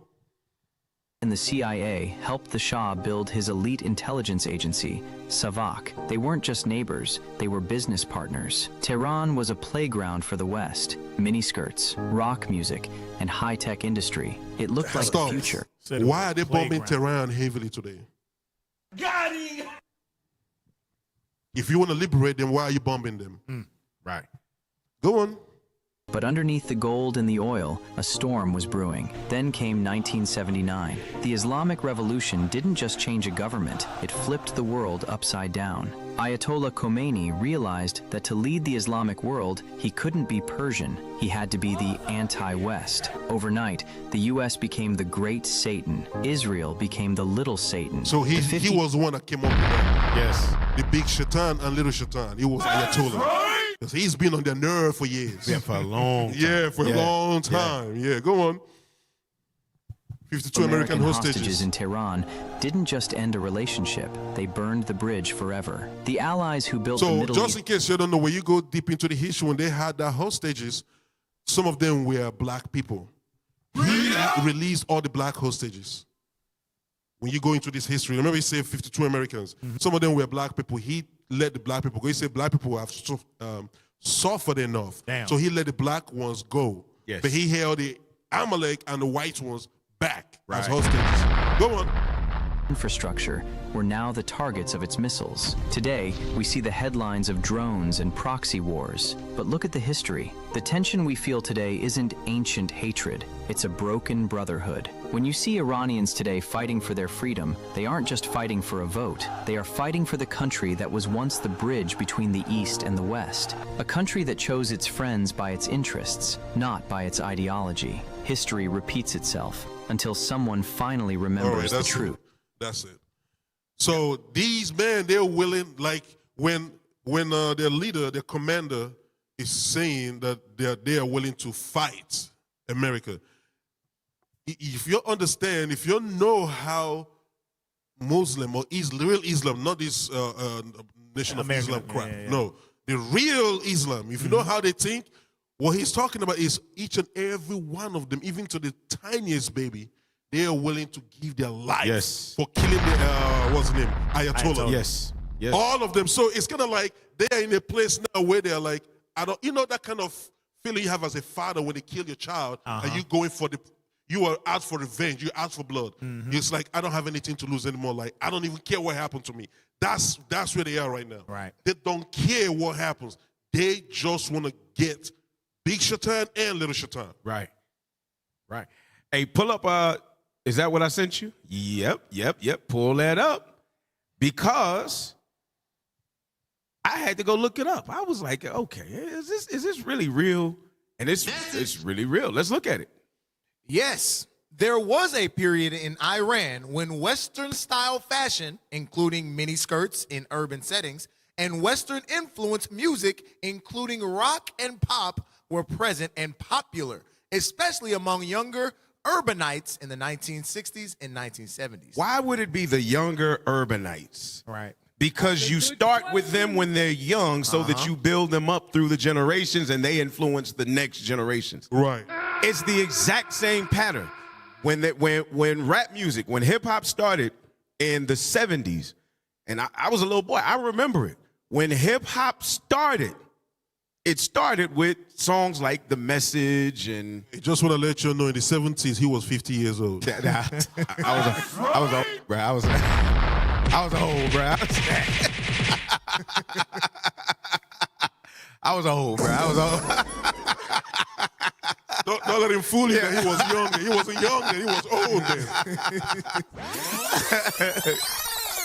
[SPEAKER 11] And the CIA helped the Shah build his elite intelligence agency, Savak. They weren't just neighbors, they were business partners. Tehran was a playground for the West. Miniskirts, rock music, and high-tech industry. It looked like the future.
[SPEAKER 3] Why are they bombing Tehran heavily today?
[SPEAKER 5] Got him!
[SPEAKER 3] If you want to liberate them, why are you bombing them?
[SPEAKER 18] Right.
[SPEAKER 3] Go on.
[SPEAKER 11] But underneath the gold and the oil, a storm was brewing. Then came 1979. The Islamic Revolution didn't just change a government, it flipped the world upside down. Ayatollah Khomeini realized that to lead the Islamic world, he couldn't be Persian. He had to be the anti-West. Overnight, the U.S. became the Great Satan. Israel became the Little Satan.
[SPEAKER 3] So he was the one that came up with that.
[SPEAKER 18] Yes.
[SPEAKER 3] The big shaitan and little shaitan. He was Ayatollah. Because he's been on their nerve for years.
[SPEAKER 18] Yeah, for a long time.
[SPEAKER 3] Yeah, for a long time. Yeah, go on. 52 American hostages
[SPEAKER 11] in Tehran didn't just end a relationship, they burned the bridge forever. The allies who built the Middle
[SPEAKER 3] East... So just in case you don't know, when you go deep into the history, when they had their hostages, some of them were black people. He released all the black hostages. When you go into this history, remember he said 52 Americans. Some of them were black people. He let the black people go. He said black people have suffered enough.
[SPEAKER 17] Damn.
[SPEAKER 3] So he let the black ones go.
[SPEAKER 18] Yes.
[SPEAKER 3] But he held the Amalek and the white ones back as
[SPEAKER 18] Right.
[SPEAKER 3] hostages. Go on.
[SPEAKER 11] infrastructure were now the targets of its missiles. Today, we see the headlines of drones and proxy wars. But look at the history. The tension we feel today isn't ancient hatred. It's a broken brotherhood. When you see Iranians today fighting for their freedom, they aren't just fighting for a vote. They are fighting for the country that was once the bridge between the East and the West. A country that chose its friends by its interests, not by its ideology. History repeats itself until someone finally remembers the truth.
[SPEAKER 3] That's it. So these men, they're willing, like when their leader, their commander is saying that they are willing to fight America. If you understand, if you know how Muslim or real Islam, not this Nation of Islam crap, no, the real Islam, if you know how they think, what he's talking about is each and every one of them, even to the tiniest baby, they are willing to give their life for killing the, what's his name? Ayatollah.
[SPEAKER 18] Yes.
[SPEAKER 3] All of them. So it's kind of like they're in a place now where they're like, you know that kind of feeling you have as a father when they kill your child and you going for you are out for revenge, you're out for blood. It's like, I don't have anything to lose anymore. Like, I don't even care what happened to me. That's where they are right now.
[SPEAKER 17] Right.
[SPEAKER 3] They don't care what happens. They just want to get big shaitan and little shaitan.
[SPEAKER 18] Right. Hey, pull up, is that what I sent you? Yep. Pull that up. Because I had to go look it up. I was like, okay, is this really real? And it's really real. Let's look at it.
[SPEAKER 17] Yes, there was a period in Iran when Western-style fashion, including miniskirts in urban settings, and Western-influenced music, including rock and pop, were present and popular, especially among younger urbanites in the 1960s and 1970s.
[SPEAKER 18] Why would it be the younger urbanites?
[SPEAKER 17] Right.
[SPEAKER 18] Because you start with them when they're young so that you build them up through the generations and they influence the next generations.
[SPEAKER 3] Right.
[SPEAKER 18] It's the exact same pattern. When rap music, when hip hop started in the 70s, and I was a little boy, I remember it. When hip hop started, it started with songs like The Message and...
[SPEAKER 3] I just want to let you know, in the 70s, he was 50 years old.
[SPEAKER 18] I was old, bro. I was old, bro. I was old, bro.
[SPEAKER 3] Don't let him fool you that he was young. He wasn't young then. He was old then.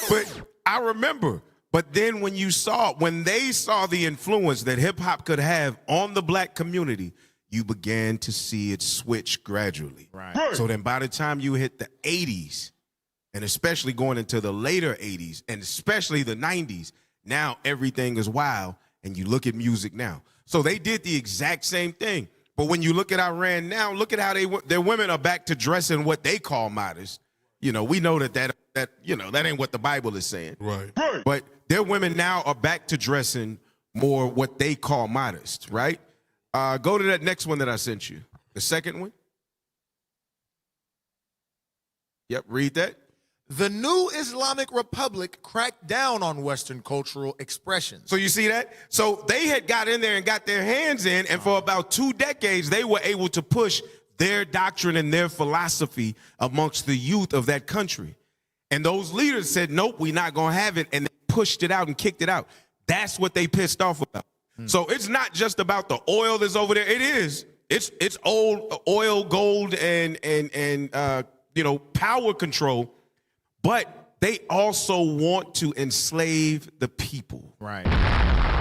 [SPEAKER 18] But I remember. But then when they saw the influence that hip hop could have on the black community, you began to see it switch gradually.
[SPEAKER 17] Right.
[SPEAKER 18] So then by the time you hit the 80s, and especially going into the later 80s, and especially the 90s, now everything is wild, and you look at music now. So they did the exact same thing. But when you look at Iran now, look at how their women are back to dressing what they call modest. You know, we know that ain't what the Bible is saying.
[SPEAKER 3] Right.
[SPEAKER 18] But their women now are back to dressing more what they call modest, right? Go to that next one that I sent you. The second one. Yep, read that.
[SPEAKER 17] The new Islamic Republic cracked down on Western cultural expressions.
[SPEAKER 18] So you see that? So they had got in there and got their hands in, and for about 2 decades, they were able to push their doctrine and their philosophy amongst the youth of that country. And those leaders said, nope, we're not going to have it, and they pushed it out and kicked it out. That's what they pissed off about. So it's not just about the oil that's over there. It is. It's old oil, gold, and power control. But they also want to enslave the people.
[SPEAKER 17] Right.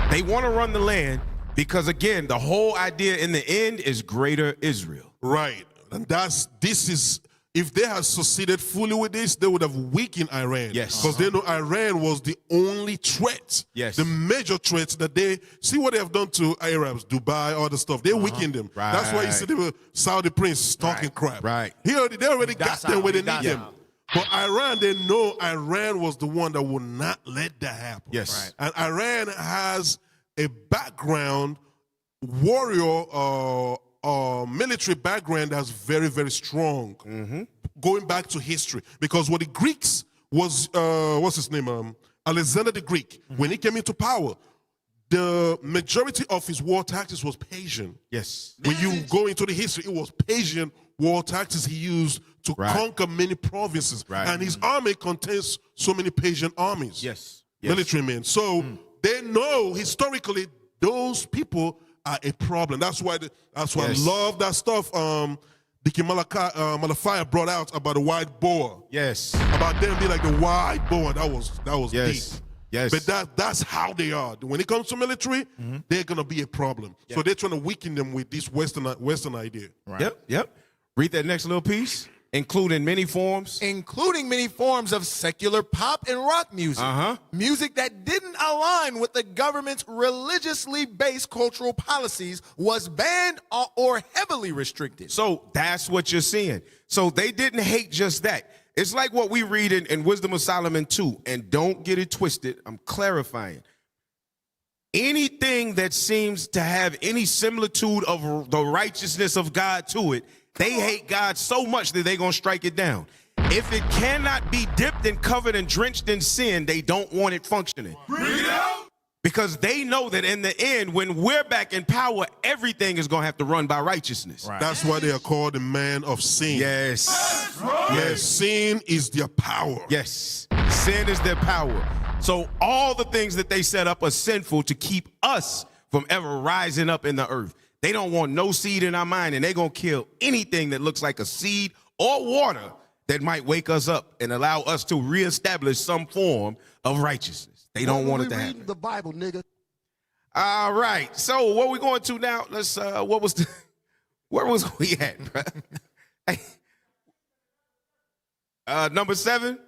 [SPEAKER 18] They want to run the land because, again, the whole idea in the end is greater Israel.
[SPEAKER 3] Right. And if they had succeeded fully with this, they would have weakened Iran.
[SPEAKER 18] Yes.
[SPEAKER 3] Because they know Iran was the only threat.
[SPEAKER 18] Yes.
[SPEAKER 3] The major threat that they see what they have done to Arabs, Dubai, all the stuff. They weakened them.
[SPEAKER 18] Right.
[SPEAKER 3] That's why you see the Saudi prince talking crap.
[SPEAKER 18] Right.
[SPEAKER 3] They already got them where they need them. But Iran, they know Iran was the one that would not let that happen.
[SPEAKER 18] Yes.
[SPEAKER 3] Right. And Iran has a background, warrior, military background that's very, very strong. Going back to history. Because what the Greeks was, what's his name? Alexander the Greek. When he came into power, the majority of his war tactics was Persian.
[SPEAKER 18] Yes.
[SPEAKER 3] When you go into the history, it was Persian war tactics he used to conquer many provinces. And his army contains so many Persian armies. Military men. So they know historically those people are a problem. That's why I love that stuff Deacon Malachi brought out about the white boar. About them being like the white boar. That was deep. But that's how they are. When it comes to military, they're gonna be a problem. So they're trying to weaken them with this Western idea.
[SPEAKER 18] Yep. Read that next little piece. Including many forms
[SPEAKER 12] of secular pop and rock music. Music that didn't align with the government's religiously based cultural policies was banned or heavily restricted.
[SPEAKER 18] So that's what you're seeing. So they didn't hate just that. It's like what we read in Wisdom of Solomon 2. And don't get it twisted. I'm clarifying. Anything that seems to have any similitude of the righteousness of God to it, they hate God so much that they're going to strike it down. If it cannot be dipped and covered and drenched in sin, they don't want it functioning. Because they know that in the end, when we're back in power, everything is going to have to run by righteousness.
[SPEAKER 3] That's why they are called the man of sin. Yes, sin is their power.
[SPEAKER 18] Yes, sin is their power. So all the things that they set up are sinful to keep us from ever rising up in the earth. They don't want no seed in our mind, and they're going to kill anything that looks like a seed or water that might wake us up and allow us to reestablish some form of righteousness. They don't want it to happen.
[SPEAKER 12] The Bible, nigga.
[SPEAKER 18] All right. So what we going to now? Let's where was we at, bro? Number 7.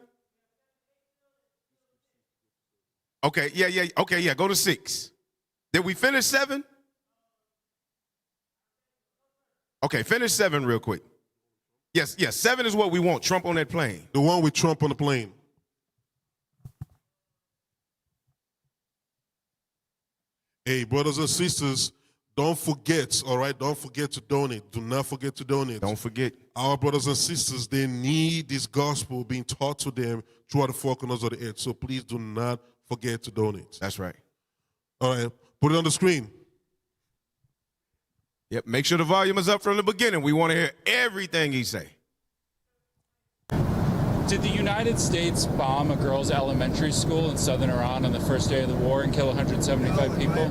[SPEAKER 18] Okay, yeah. Okay, yeah, go to 6. Did we finish 7? Okay, finish 7 real quick. Yes, 7 is what we want. Trump on that plane.
[SPEAKER 3] The one with Trump on the plane. Hey, brothers and sisters, don't forget, all right? Don't forget to donate. Do not forget to donate.
[SPEAKER 18] Don't forget.
[SPEAKER 3] Our brothers and sisters, they need this gospel being taught to them throughout the 4 corners of the earth. So please do not forget to donate.
[SPEAKER 18] That's right.
[SPEAKER 3] All right, put it on the screen.
[SPEAKER 18] Yep, make sure the volume is up from the beginning. We want to hear everything he say.
[SPEAKER 13] Did the United States bomb a girls' elementary school in southern Iran on the first day of the war and kill 175 people?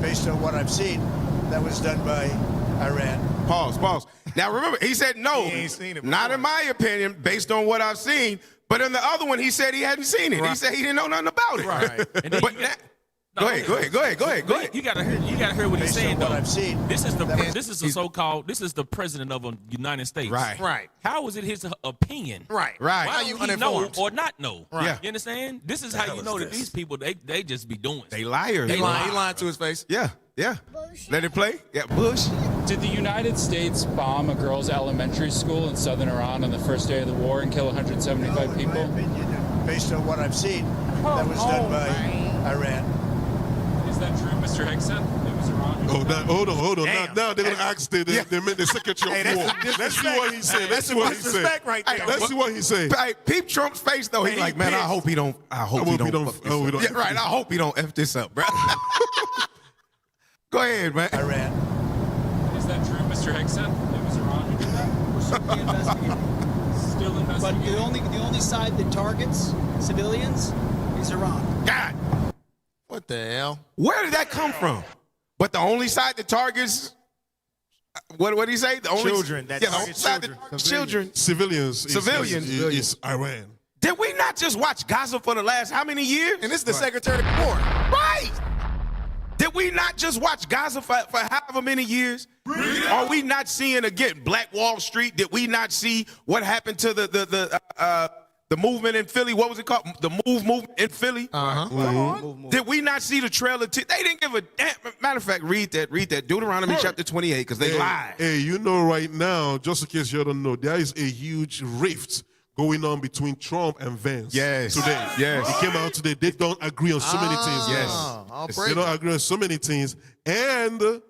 [SPEAKER 20] Based on what I've seen, that was done by Iran.
[SPEAKER 18] Pause. Now remember, he said no,
[SPEAKER 20] He ain't seen it
[SPEAKER 18] not in my opinion, based on what I've seen. But in the other one, he said he hadn't seen it. He said he didn't know nothing about it.
[SPEAKER 9] Right. And then
[SPEAKER 18] But go ahead.
[SPEAKER 9] You gotta hear what he's
[SPEAKER 20] Based
[SPEAKER 9] saying
[SPEAKER 20] on
[SPEAKER 9] though.
[SPEAKER 20] what I've seen,
[SPEAKER 9] This is the president of the United States.
[SPEAKER 18] Right.
[SPEAKER 9] How is it his opinion?
[SPEAKER 18] Right.
[SPEAKER 9] Why
[SPEAKER 12] How you
[SPEAKER 9] don't he know
[SPEAKER 12] uninformed?
[SPEAKER 9] or not know?
[SPEAKER 18] Yeah.
[SPEAKER 9] You understand? This is how you know that these people they just be doing.
[SPEAKER 18] They liars.
[SPEAKER 12] He lying to his face.
[SPEAKER 18] Yeah. Let it play. Yeah, Bush.
[SPEAKER 13] Did the United States bomb a girls' elementary school in southern Iran on the first day of the war and kill 175 people?
[SPEAKER 20] based on what I've seen, that was done by Iran.
[SPEAKER 13] Is that true, Mr. Hegson? It was Iran.
[SPEAKER 3] Hold on. Now they're going to ask the Secretary of War. Let's see what he said. Let's see what he said. Let's see what he said.
[SPEAKER 18] Hey, peep Trump's face though. He's like, man, I hope he don't. I hope he don't. Fuck this up. Yeah, right. I hope he don't f this up, bro. Go ahead, man.
[SPEAKER 20] Iran.
[SPEAKER 13] Is that true, Mr. Hegson? It was Iran who did that.
[SPEAKER 14] We're certainly investigating.
[SPEAKER 13] Still investigating.
[SPEAKER 14] But the only side that targets civilians is Iran.
[SPEAKER 18] God.
[SPEAKER 12] What the hell?
[SPEAKER 18] Where did that come from? But the only side that targets. What did he say? The only
[SPEAKER 17] children. That
[SPEAKER 18] the only side that children.
[SPEAKER 3] Civilians. Is Iran.
[SPEAKER 18] Did we not just watch Gaza for the last how many years?
[SPEAKER 12] And this is the Secretary of War.
[SPEAKER 18] Right. Did we not just watch Gaza for however many years? Are we not seeing again Black Wall Street? Did we not see what happened to the movement in Philly? What was it called? The movement in Philly. Did we not see the trail of? They didn't give a damn. Matter of fact, read that. Deuteronomy chapter 28, because they lied.
[SPEAKER 3] Hey, you know right now, just in case you don't know, there is a huge rift going on between Trump and Vance.
[SPEAKER 18] Yes.
[SPEAKER 3] Today.
[SPEAKER 18] Yes.
[SPEAKER 3] It came out today. They don't agree on so many things.
[SPEAKER 18] Yes.
[SPEAKER 3] They don't agree on so many things. And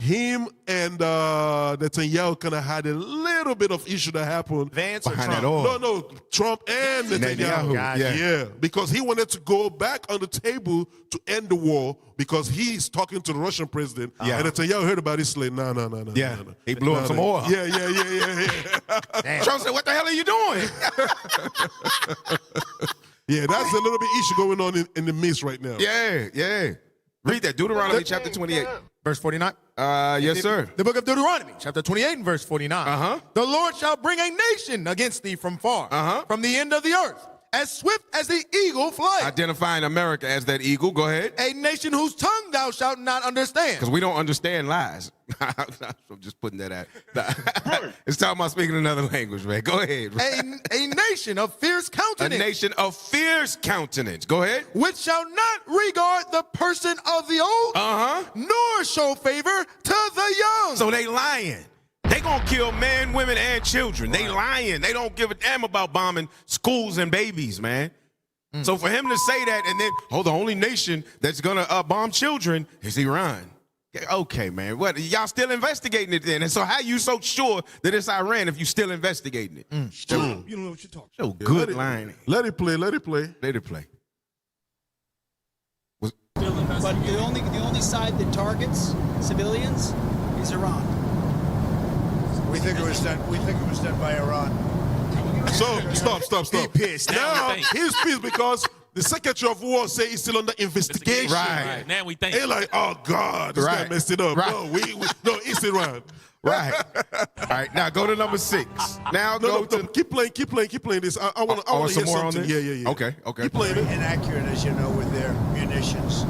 [SPEAKER 3] him and Netanyahu kind of had a little bit of issue that happened.
[SPEAKER 17] Vance or
[SPEAKER 18] Behind
[SPEAKER 17] Trump?
[SPEAKER 18] that all.
[SPEAKER 3] No, Trump and Netanyahu.
[SPEAKER 18] Gotcha.
[SPEAKER 3] Yeah, because he wanted to go back on the table to end the war because he's talking to the Russian president.
[SPEAKER 18] Yeah.
[SPEAKER 3] And Netanyahu heard about it. He's like, no.
[SPEAKER 18] Yeah. He blew up some oil.
[SPEAKER 3] Yeah.
[SPEAKER 18] Trump said, what the hell are you doing?
[SPEAKER 3] Yeah, that's a little bit issue going on in the midst right now.
[SPEAKER 18] Yeah. Read that. Deuteronomy chapter 28.
[SPEAKER 17] Verse 49?
[SPEAKER 18] Yes, sir.
[SPEAKER 17] The book of Deuteronomy, chapter 28 and verse 49.
[SPEAKER 18] Uh-huh.
[SPEAKER 17] The Lord shall bring a nation against thee from far, from the end of the earth, as swift as the eagle flies.
[SPEAKER 18] Identifying America as that eagle. Go ahead.
[SPEAKER 17] A nation whose tongue thou shalt not understand.
[SPEAKER 18] Because we don't understand lies. I'm just putting that out. It's talking about speaking another language, man. Go ahead.
[SPEAKER 17] A nation of fierce countenance.
[SPEAKER 18] A nation of fierce countenance. Go ahead.
[SPEAKER 17] Which shall not regard the person of the old, nor show favor to the young.
[SPEAKER 18] So they lying. They gonna kill men, women, and children. They lying. They don't give a damn about bombing schools and babies, man. So for him to say that and then, the only nation that's gonna bomb children is Iran. Okay, man. What? Y'all still investigating it then? And so how you so sure that it's Iran if you still investigating it?
[SPEAKER 17] You don't know what you're talking
[SPEAKER 18] So
[SPEAKER 17] about.
[SPEAKER 18] good line.
[SPEAKER 3] Let it play.
[SPEAKER 22] But the only side that targets civilians is Iran.
[SPEAKER 2] We think it was done by Iran.
[SPEAKER 3] So stop.
[SPEAKER 17] He pissed.
[SPEAKER 3] Now he's pissed because the Secretary of War say he's still under investigation.
[SPEAKER 9] Right. Now we think.
[SPEAKER 3] They're like, oh God, this guy messed it up.
[SPEAKER 18] Right.
[SPEAKER 3] No, it's Iran.
[SPEAKER 18] Right. All right. Now go to number 6. Now go to.
[SPEAKER 3] Keep playing this. I want to
[SPEAKER 18] some
[SPEAKER 3] hear
[SPEAKER 18] more on
[SPEAKER 3] something.
[SPEAKER 18] this?
[SPEAKER 3] Yeah.
[SPEAKER 18] Okay.
[SPEAKER 3] Keep playing it.
[SPEAKER 2] Inaccurate, as you know, with their munitions.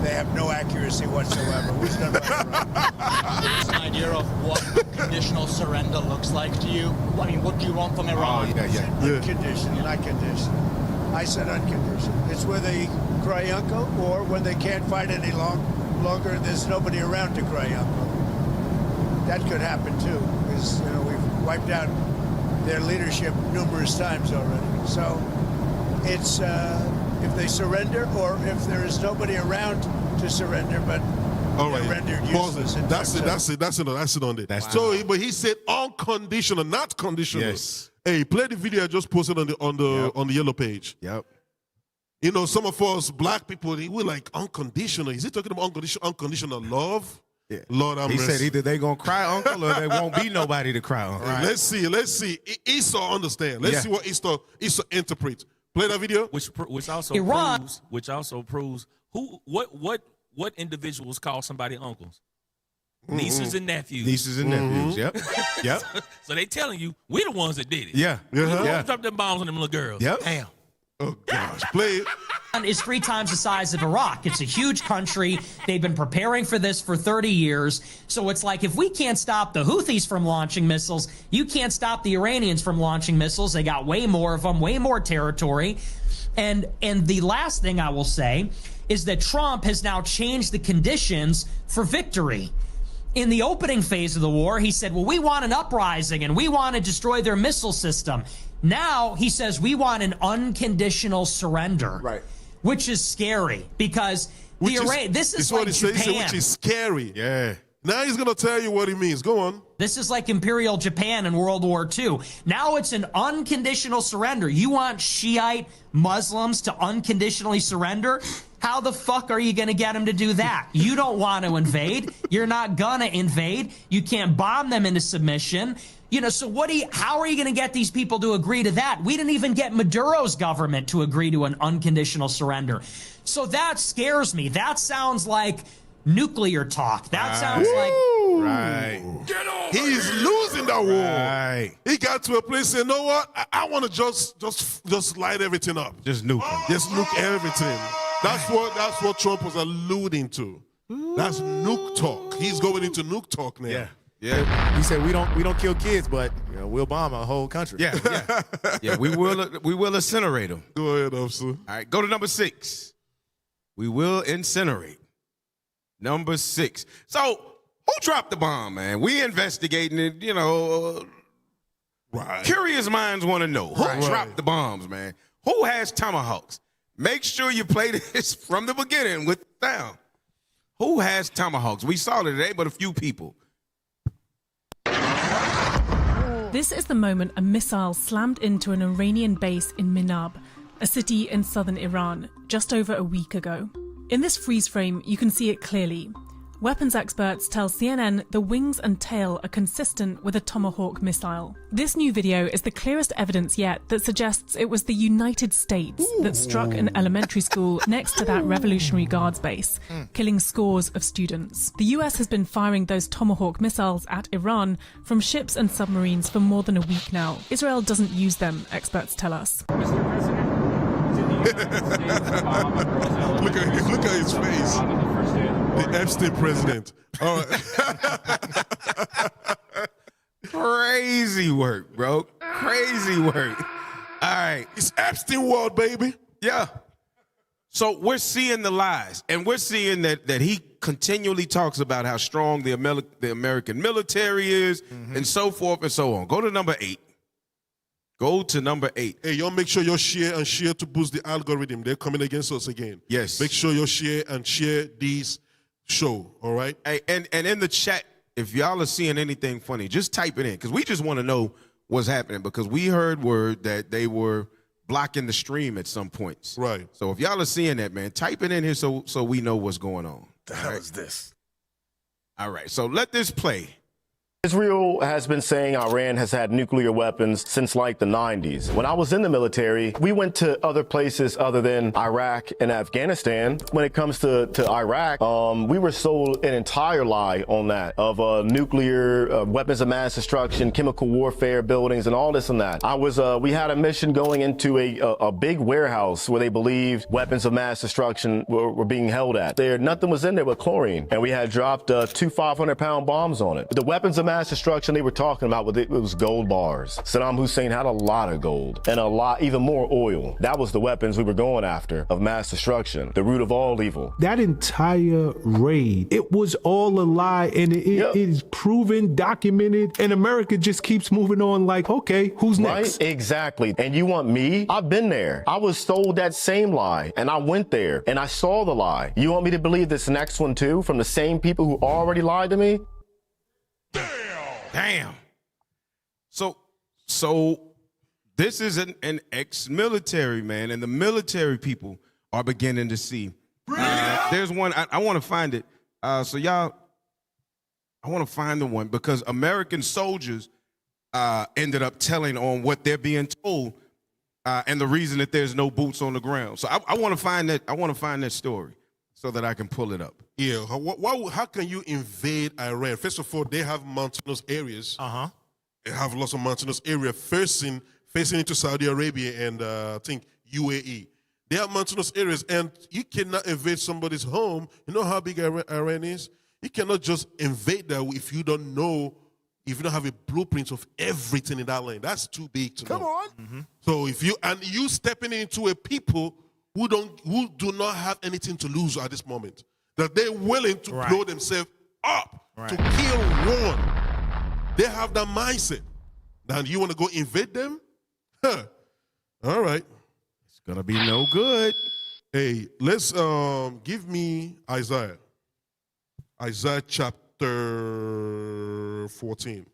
[SPEAKER 2] They have no accuracy whatsoever. We've done it.
[SPEAKER 15] Give us an idea of what conditional surrender looks like to you. I mean, what do you want from Iran?
[SPEAKER 2] Unconditional, not conditional. I said unconditional. It's where they cry uncle, or when they can't fight any longer and there's nobody around to cry uncle. That could happen too, because we've wiped out their leadership numerous times already. So it's if they surrender, or if there is nobody around to surrender, but
[SPEAKER 3] all right,
[SPEAKER 2] rendered
[SPEAKER 3] pause
[SPEAKER 2] useless.
[SPEAKER 3] it. That's it on there. So, but he said unconditional, not conditional.
[SPEAKER 18] Yes.
[SPEAKER 3] Hey, play the video I just posted on the yellow page.
[SPEAKER 18] Yep.
[SPEAKER 3] You know, some of us black people, we're like unconditional. Is he talking about unconditional love?
[SPEAKER 18] Yeah.
[SPEAKER 3] Lord,
[SPEAKER 18] he said either they gonna cry uncle or there won't be nobody to cry uncle.
[SPEAKER 3] Right. Let's see. Esau understand. Let's see what Esau interprets. Play that video.
[SPEAKER 9] Which also proves what individuals call somebody uncles. Nieces and nephews.
[SPEAKER 18] Nieces and nephews. Yep.
[SPEAKER 9] So they telling you we the ones that did it.
[SPEAKER 18] Yeah.
[SPEAKER 9] We dropped them bombs on them little girls.
[SPEAKER 18] Yep.
[SPEAKER 9] Damn.
[SPEAKER 3] Oh gosh. Play it.
[SPEAKER 16] Is 3 times the size of Iraq. It's a huge country. They've been preparing for this for 30 years. So it's like, if we can't stop the Houthis from launching missiles, you can't stop the Iranians from launching missiles. They got way more of them, way more territory. And the last thing I will say is that Trump has now changed the conditions for victory. In the opening phase of the war, he said, well, we want an uprising and we want to destroy their missile system. Now he says we want an unconditional surrender.
[SPEAKER 12] Right.
[SPEAKER 16] Which is scary, because this is like Japan.
[SPEAKER 3] Which is scary.
[SPEAKER 18] Yeah.
[SPEAKER 3] Now he's going to tell you what he means. Go on.
[SPEAKER 16] This is like Imperial Japan in World War II. Now it's an unconditional surrender. You want Shiite Muslims to unconditionally surrender? How the fuck are you going to get them to do that? You don't want to invade. You're not going to invade. You can't bomb them into submission. So how are you going to get these people to agree to that? We didn't even get Maduro's government to agree to an unconditional surrender. So that scares me. That sounds like nuclear talk. That sounds like...
[SPEAKER 18] Right.
[SPEAKER 3] He's losing the war.
[SPEAKER 18] Right.
[SPEAKER 3] He got to a place, you know what? I want to just light everything up.
[SPEAKER 18] Just nuke him.
[SPEAKER 3] Just nuke everything. That's what Trump was alluding to. That's nuke talk. He's going into nuke talk now.
[SPEAKER 17] Yeah. He said we don't kill kids, but we'll bomb a whole country.
[SPEAKER 18] Yeah, we will incinerate them.
[SPEAKER 3] Go ahead, officer.
[SPEAKER 18] All right, go to number 6. We will incinerate. Number 6. So, who dropped the bomb, man? We investigating it,
[SPEAKER 3] Right.
[SPEAKER 18] Curious minds want to know. Who dropped the bombs, man? Who has tomahawks? Make sure you play this from the beginning with the sound. Who has tomahawks? We saw it today, but a few people.
[SPEAKER 4] This is the moment a missile slammed into an Iranian base in Minab, a city in southern Iran, just over a week ago. In this freeze frame, you can see it clearly. Weapons experts tell CNN the wings and tail are consistent with a Tomahawk missile. This new video is the clearest evidence yet that suggests it was the United States that struck an elementary school next to that Revolutionary Guards base, killing scores of students. The US has been firing those Tomahawk missiles at Iran from ships and submarines for more than a week now. Israel doesn't use them, experts tell us.
[SPEAKER 3] Look at his face. The Epstein president. All right.
[SPEAKER 18] Crazy work, bro. Crazy work. All right.
[SPEAKER 3] It's Epstein world, baby.
[SPEAKER 18] Yeah. So we're seeing the lies, and we're seeing that he continually talks about how strong the American military is, and so forth and so on. Go to number 8. Go to number 8.
[SPEAKER 3] Hey, y'all make sure you share and share to boost the algorithm. They're coming against us again.
[SPEAKER 18] Yes.
[SPEAKER 3] Make sure you share and share these show, all right?
[SPEAKER 18] Hey, and in the chat, if y'all are seeing anything funny, just type it in, because we just want to know what's happening, because we heard word that they were blocking the stream at some points.
[SPEAKER 3] Right.
[SPEAKER 18] So if y'all are seeing that, man, type it in here so we know what's going on.
[SPEAKER 7] The hell is this?
[SPEAKER 18] All right, so let this play.
[SPEAKER 7] Israel has been saying Iran has had nuclear weapons since like the 90s. When I was in the military, we went to other places other than Iraq and Afghanistan. When it comes to Iraq, we were sold an entire lie on that of nuclear weapons of mass destruction, chemical warfare buildings, and all this and that. We had a mission going into a big warehouse where they believed weapons of mass destruction were being held at. Nothing was in there but chlorine, and we had dropped 2 500-pound bombs on it. The weapons of mass destruction they were talking about, it was gold bars. Saddam Hussein had a lot of gold and even more oil. That was the weapons we were going after of mass destruction, the root of all evil.
[SPEAKER 19] That entire raid, it was all a lie, and it is proven, documented, and America just keeps moving on like, okay, who's next?
[SPEAKER 7] Right? Exactly. And you want me? I've been there. I was told that same lie, and I went there, and I saw the lie. You want me to believe this next one too, from the same people who already lied to me?
[SPEAKER 18] Damn. So this is an ex-military man, and the military people are beginning to see. There's one, I want to find it. So y'all, I want to find the one, because American soldiers ended up telling on what they're being told, and the reason that there's no boots on the ground. So I want to find that. I want to find that story so that I can pull it up.
[SPEAKER 3] Yeah, how can you invade Iran? First of all, they have mountainous areas. They have lots of mountainous area facing into Saudi Arabia and I think UAE. They have mountainous areas, and you cannot invade somebody's home. You know how big Iran is? You cannot just invade that if you don't know, if you don't have a blueprint of everything in that land. That's too big to know.
[SPEAKER 12] Come on.
[SPEAKER 3] So if you stepping into a people who do not have anything to lose at this moment, that they're willing to blow themselves up to kill one. They have that mindset. Now you want to go invade them? Huh. All right.
[SPEAKER 18] It's gonna be no good.
[SPEAKER 3] Hey, let's give me Isaiah. Isaiah chapter 14.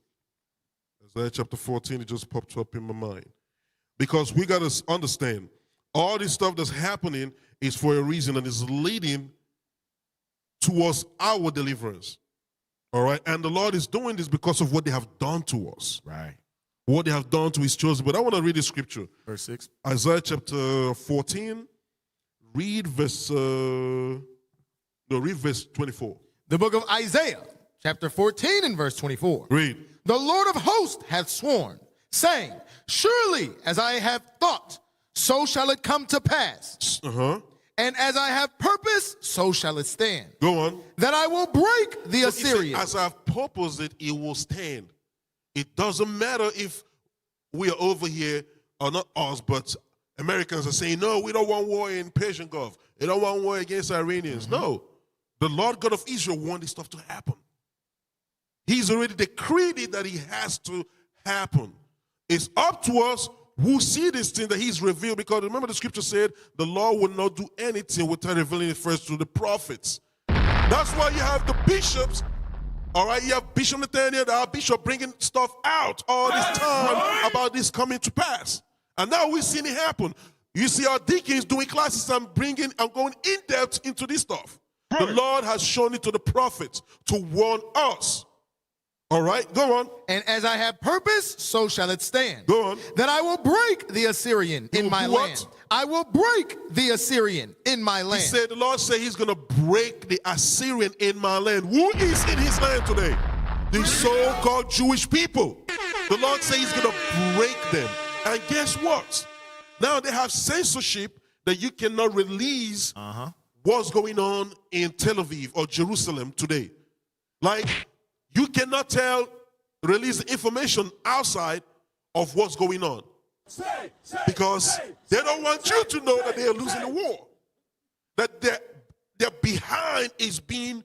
[SPEAKER 3] Isaiah chapter 14, it just popped up in my mind. Because we got to understand, all this stuff that's happening is for a reason, and is leading towards our deliverance. All right? And the Lord is doing this because of what they have done to us.
[SPEAKER 18] Right.
[SPEAKER 3] What they have done to his chosen. But I want to read the scripture.
[SPEAKER 17] Verse 6.
[SPEAKER 3] Isaiah chapter 14. Read verse 24.
[SPEAKER 12] The book of Isaiah, chapter 14 and verse 24.
[SPEAKER 3] Read.
[SPEAKER 12] The Lord of hosts hath sworn, saying, surely as I have thought, so shall it come to pass. And as I have purpose, so shall it stand.
[SPEAKER 3] Go on.
[SPEAKER 12] That I will break the Assyrians.
[SPEAKER 3] As I have purposed it, it will stand. It doesn't matter if we are over here, or not us, but Americans are saying, no, we don't want war in Persian Gulf. They don't want war against Iranians. No. The Lord God of Israel wants this stuff to happen. He's already decreed it that it has to happen. It's up to us who see this thing that he's revealed, because remember the scripture said the Lord would not do anything without revealing it first to the prophets. That's why you have the bishops. All right, you have Bishop Nathaniel, our bishop, bringing stuff out all this time about this coming to pass. And now we've seen it happen. You see our deacons doing classes and going in depth into this stuff. The Lord has shown it to the prophets to warn us. All right, go on.
[SPEAKER 12] And as I have purpose, so shall it stand.
[SPEAKER 3] Go on.
[SPEAKER 12] That I will break the Assyrian in my land. I will break the Assyrian in my land.
[SPEAKER 3] He said, the Lord said he's going to break the Assyrian in my land. Who is in his land today? The so-called Jewish people. The Lord said he's going to break them. And guess what? Now they have censorship that you cannot release what's going on in Tel Aviv or Jerusalem today. Like, you cannot release the information outside of what's going on. Because they don't want you to know that they are losing the war. That their behind is being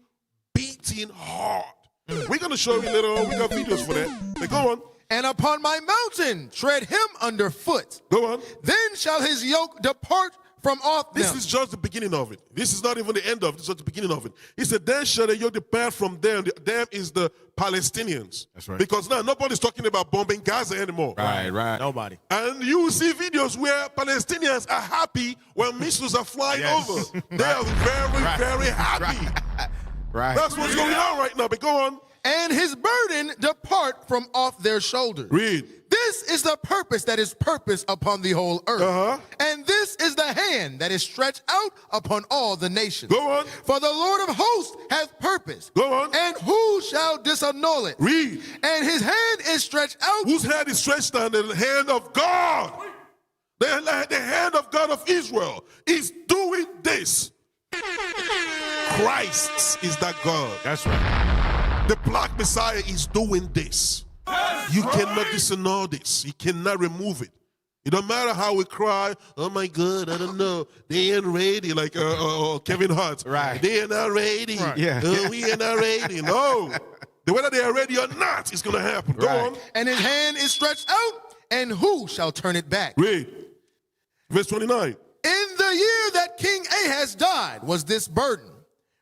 [SPEAKER 3] beaten hard. We're going to show you later on. We got videos for that. But go on.
[SPEAKER 12] And upon my mountain tread him underfoot.
[SPEAKER 3] Go on.
[SPEAKER 12] Then shall his yoke depart from off them.
[SPEAKER 3] This is just the beginning of it. This is not even the end of it. It's just the beginning of it. He said, then shall the yoke depart from them. Them is the Palestinians.
[SPEAKER 17] That's right.
[SPEAKER 3] Because now nobody's talking about bombing Gaza anymore.
[SPEAKER 17] Right. Nobody.
[SPEAKER 3] And you will see videos where Palestinians are happy when missiles are flying over. They are very, very happy.
[SPEAKER 17] Right.
[SPEAKER 3] That's what's going on right now. But go on.
[SPEAKER 12] And his burden depart from off their shoulders.
[SPEAKER 3] Read.
[SPEAKER 12] This is the purpose that is purpose upon the whole earth. And this is the hand that is stretched out upon all the nations.
[SPEAKER 3] Go on.
[SPEAKER 12] For the Lord of hosts hath purpose.
[SPEAKER 3] Go on.
[SPEAKER 12] And who shall disannul it?
[SPEAKER 3] Read.
[SPEAKER 12] And his hand is stretched out.
[SPEAKER 3] Whose hand is stretched out? The hand of God. The hand of God of Israel is doing this. Christ is that God.
[SPEAKER 17] That's right.
[SPEAKER 3] The Black Messiah is doing this. You cannot disannul this. You cannot remove it. It don't matter how we cry, oh my God, I don't know. They ain't ready, like Kevin Hart.
[SPEAKER 17] Right.
[SPEAKER 3] They are not ready.
[SPEAKER 17] Right. Yeah.
[SPEAKER 3] We are not ready. No. Whether they are ready or not, it's going to happen. Go on.
[SPEAKER 12] And his hand is stretched out, and who shall turn it back?
[SPEAKER 3] Read. Verse 29.
[SPEAKER 12] In the year that King Ahaz died was this burden.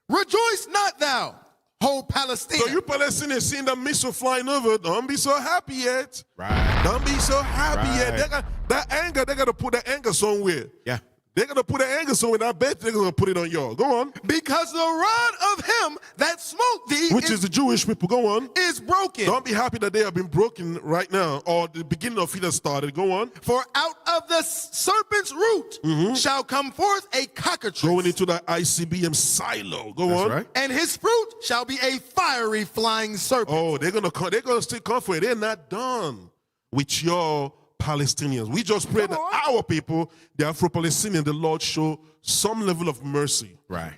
[SPEAKER 12] Rejoice not thou, whole Palestine.
[SPEAKER 3] So you Palestinians seeing the missile flying over, don't be so happy yet.
[SPEAKER 17] Right.
[SPEAKER 3] Don't be so happy yet. They got that anger, they got to put that anger somewhere.
[SPEAKER 17] Yeah.
[SPEAKER 3] They're going to put that anger somewhere. I bet they're going to put it on y'all. Go on.
[SPEAKER 12] Because the rod of him that smote thee,
[SPEAKER 3] which is the Jewish people. Go on.
[SPEAKER 12] Is broken.
[SPEAKER 3] Don't be happy that they have been broken right now, or the beginning of it has started. Go on.
[SPEAKER 12] For out of the serpent's root shall come forth a cockatrice.
[SPEAKER 3] Going into the ICBM silo. Go on.
[SPEAKER 17] Right.
[SPEAKER 12] And his fruit shall be a fiery flying serpent.
[SPEAKER 3] Oh, they're gonna still come for it. They're not done with your Palestinians. We just pray that our people, the Afro-Palestinians, the Lord show some level of mercy.
[SPEAKER 17] Right.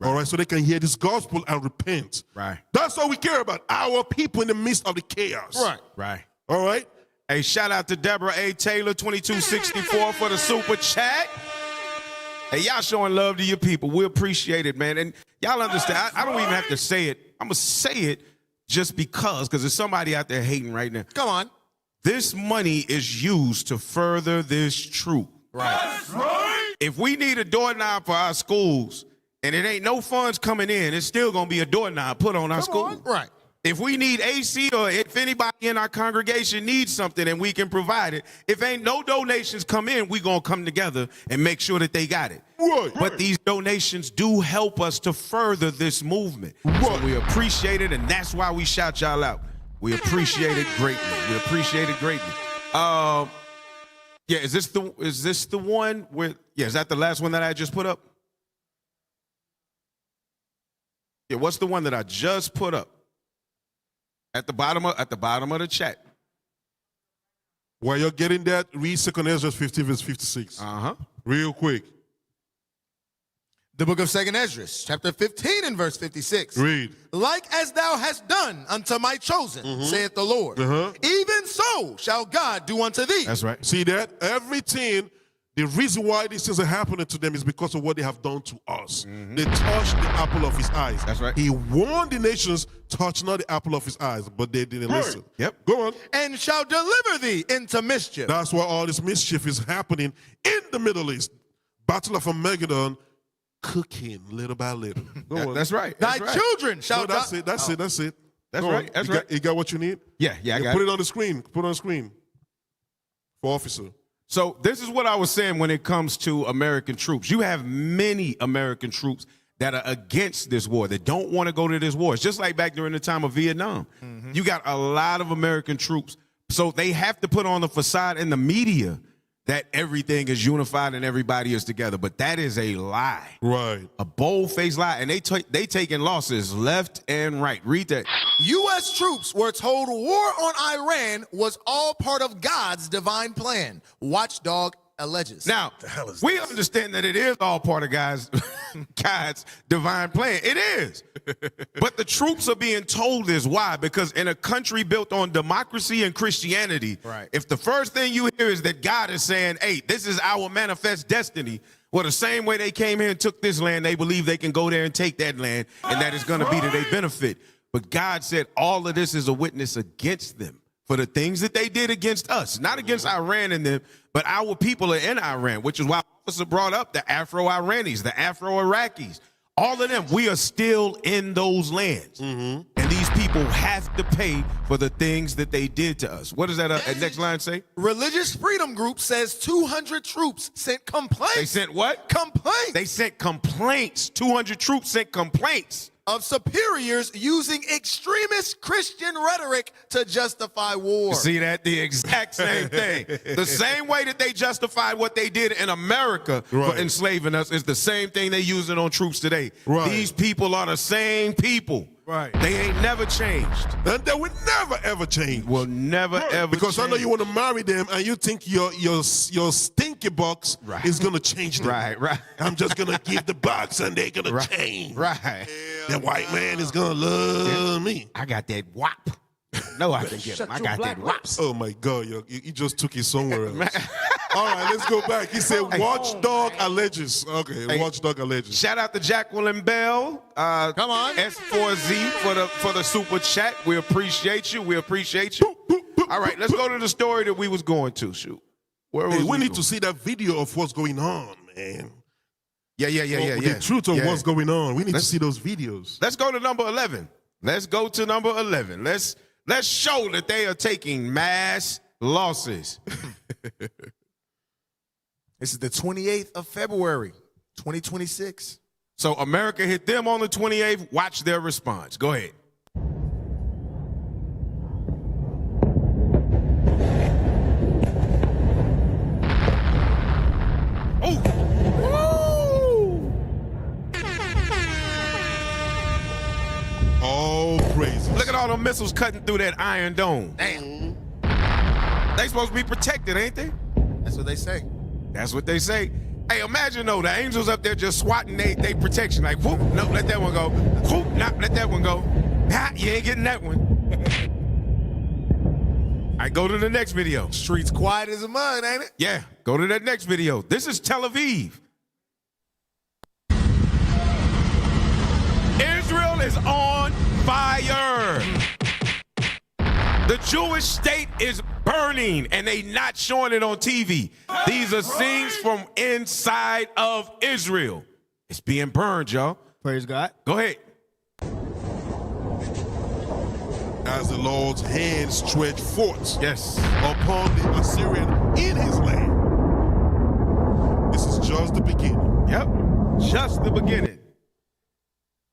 [SPEAKER 3] All right, so they can hear this gospel and repent.
[SPEAKER 17] Right.
[SPEAKER 3] That's all we care about. Our people in the midst of the chaos.
[SPEAKER 12] Right.
[SPEAKER 17] Right.
[SPEAKER 3] All right.
[SPEAKER 18] Hey, shout out to Deborah A. Taylor, 2264 for the super chat. Hey, y'all showing love to your people. We appreciate it, man. And y'all understand, I don't even have to say it. I'm going to say it just because there's somebody out there hating right now.
[SPEAKER 12] Come on.
[SPEAKER 18] This money is used to further this truth.
[SPEAKER 17] Right.
[SPEAKER 5] That's right.
[SPEAKER 18] If we need a doorknob for our schools and it ain't no funds coming in, it's still going to be a doorknob put on our school.
[SPEAKER 12] Right.
[SPEAKER 18] If we need AC or if anybody in our congregation needs something and we can provide it, if ain't no donations come in, we going to come together and make sure that they got it.
[SPEAKER 3] Right.
[SPEAKER 18] But these donations do help us to further this movement.
[SPEAKER 3] Right.
[SPEAKER 18] So we appreciate it, and that's why we shout y'all out. We appreciate it greatly. We appreciate it greatly. Yeah, is this the one with? Yeah, is that the last one that I just put up? Yeah, what's the one that I just put up? At the bottom of the chat.
[SPEAKER 3] While you're getting that, read 2 Ezra 15 verse 56. Real quick.
[SPEAKER 12] The book of 2 Ezra, chapter 15 and verse 56.
[SPEAKER 3] Read.
[SPEAKER 12] Like as thou hast done unto my chosen, saith the Lord, even so shall God do unto thee.
[SPEAKER 17] That's right.
[SPEAKER 3] See that? Everything, the reason why these things are happening to them is because of what they have done to us. They touched the apple of his eyes.
[SPEAKER 17] That's right.
[SPEAKER 3] He warned the nations, touch not the apple of his eyes, but they didn't listen.
[SPEAKER 17] Yep.
[SPEAKER 3] Go on.
[SPEAKER 12] And shall deliver thee into mischief.
[SPEAKER 3] That's why all this mischief is happening in the Middle East. Battle of Armageddon cooking little by little. Go on.
[SPEAKER 18] That's right.
[SPEAKER 12] Thy
[SPEAKER 18] That's right.
[SPEAKER 12] children
[SPEAKER 3] No,
[SPEAKER 12] shall
[SPEAKER 3] that's
[SPEAKER 12] die.
[SPEAKER 3] it. That's it. That's it.
[SPEAKER 18] That's
[SPEAKER 3] Go
[SPEAKER 18] right.
[SPEAKER 3] on.
[SPEAKER 18] That's
[SPEAKER 3] You
[SPEAKER 18] right.
[SPEAKER 3] You got what you need?
[SPEAKER 18] Yeah, I got
[SPEAKER 3] put
[SPEAKER 18] it.
[SPEAKER 3] it on the screen. Put it on the screen for officer.
[SPEAKER 18] So this is what I was saying when it comes to American troops. You have many American troops that are against this war, that don't want to go to this war. It's just like back during the time of Vietnam. You got a lot of American troops. So they have to put on the facade in the media that everything is unified and everybody is together. But that is a lie.
[SPEAKER 3] Right.
[SPEAKER 18] A bold-faced lie. And they taking losses left and right. Read that.
[SPEAKER 12] U.S. troops were told war on Iran was all part of God's divine plan. Watchdog alleges.
[SPEAKER 18] Now, we understand that it is all part of God's divine plan. It is. But the troops are being told this. Why? Because in a country built on democracy and Christianity, if the first thing you hear is that God is saying, hey, this is our manifest destiny, well, the same way they came here and took this land, they believe they can go there and take that land, and that is going to be to their benefit. But God said all of this is a witness against them for the things that they did against us, not against Iran and them, but our people are in Iran, which is why officer brought up the Afro-Iranis, the Afro-Iraqis. All of them, we are still in those lands. And these people have to pay for the things that they did to us. What does that next line say?
[SPEAKER 12] Religious Freedom Group says 200 troops sent complaints.
[SPEAKER 18] They sent what?
[SPEAKER 12] Complaints.
[SPEAKER 18] They sent complaints. 200 troops sent complaints
[SPEAKER 12] of superiors using extremist Christian rhetoric to justify war.
[SPEAKER 18] See that? The exact same thing. The same way that they justified what they did in America for enslaving us is the same thing they using on troops today. These people are the same people. They ain't never changed.
[SPEAKER 3] And they will never ever change.
[SPEAKER 18] Will never ever
[SPEAKER 3] because
[SPEAKER 18] change.
[SPEAKER 3] I know you want to marry them and you think your stinky box is gonna change them.
[SPEAKER 18] Right.
[SPEAKER 3] I'm just gonna give the box and they're gonna change. That white man is gonna love me.
[SPEAKER 18] I got that whop. No, I can get him. I got that whop.
[SPEAKER 3] Oh my God, you just took it somewhere else. All right, let's go back. He said watchdog alleges. Okay, watchdog alleges.
[SPEAKER 18] Shout out to Jacqueline Bell.
[SPEAKER 12] Come on.
[SPEAKER 18] S4Z for the super chat. We appreciate you. We appreciate you. All right, let's go to the story that we was going to. Shoot. Where was
[SPEAKER 3] we need to see that video of what's going on, man.
[SPEAKER 18] Yeah.
[SPEAKER 3] The truth of what's going on. We need to see those videos.
[SPEAKER 18] Let's go to number 11. Let's go to number 11. Let's show that they are taking mass losses.
[SPEAKER 12] This is the 28th of February, 2026.
[SPEAKER 18] So America hit them on the 28th. Watch their response. Go ahead.
[SPEAKER 3] All praises.
[SPEAKER 18] Look at all them missiles cutting through that Iron Dome. Damn. They supposed to be protected, ain't they?
[SPEAKER 12] That's what they say.
[SPEAKER 18] That's what they say. Hey, imagine though, the angels up there just swatting they protection. Like, whoop, no, let that one go. Whoop, no, let that one go. Ha, you ain't getting that one. All right, go to the next video.
[SPEAKER 12] Streets quiet as a mud, ain't it?
[SPEAKER 18] Yeah, go to that next video. This is Tel Aviv. Israel is on fire. The Jewish state is burning, and they not showing it on TV. These are scenes from inside of Israel. It's being burned, y'all.
[SPEAKER 22] Praise God.
[SPEAKER 18] Go ahead.
[SPEAKER 3] As the Lord's hand stretched forth
[SPEAKER 18] upon
[SPEAKER 3] the Assyrian in his land. This is just the beginning.
[SPEAKER 18] Yep, just the beginning.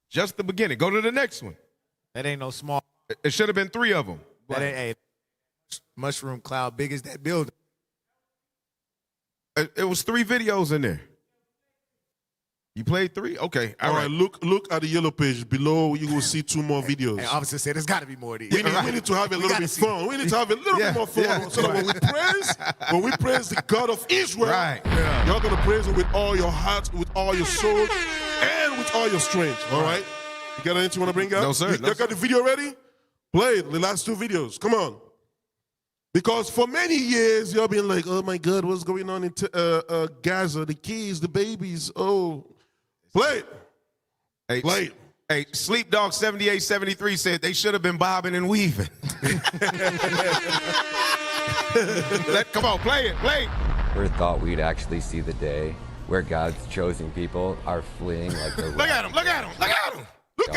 [SPEAKER 18] Just the beginning. Go to the next one.
[SPEAKER 17] That ain't no small.
[SPEAKER 18] It should have been 3 of them.
[SPEAKER 17] That ain't a mushroom cloud big as that building.
[SPEAKER 18] It was 3 videos in there. You played 3? Okay.
[SPEAKER 3] All right. Look at the yellow page. Below, you will see 2 more videos.
[SPEAKER 17] And officer said there's got to be more of these.
[SPEAKER 3] We need to have a little bit fun. We need to have a little bit more fun. So that when we praise the God of Israel, you're going to praise him with all your heart, with all your soul, and with all your strength. All right? You got anything you want to bring up?
[SPEAKER 18] No, sir.
[SPEAKER 3] You got the video ready? Play it, the last 2 videos. Come on. Because for many years, you've been like, oh my God, what's going on in Gaza? The kids, the babies. Oh, play it.
[SPEAKER 18] Hey,
[SPEAKER 3] play it.
[SPEAKER 18] Hey, Sleep Dog 7873 said they should have been bobbing and weaving.
[SPEAKER 6] Come on, play it.
[SPEAKER 21] Never thought we'd actually see the day
[SPEAKER 6] where God's chosen people are fleeing like the
[SPEAKER 18] Look at him, look at him, look at him.
[SPEAKER 3] Look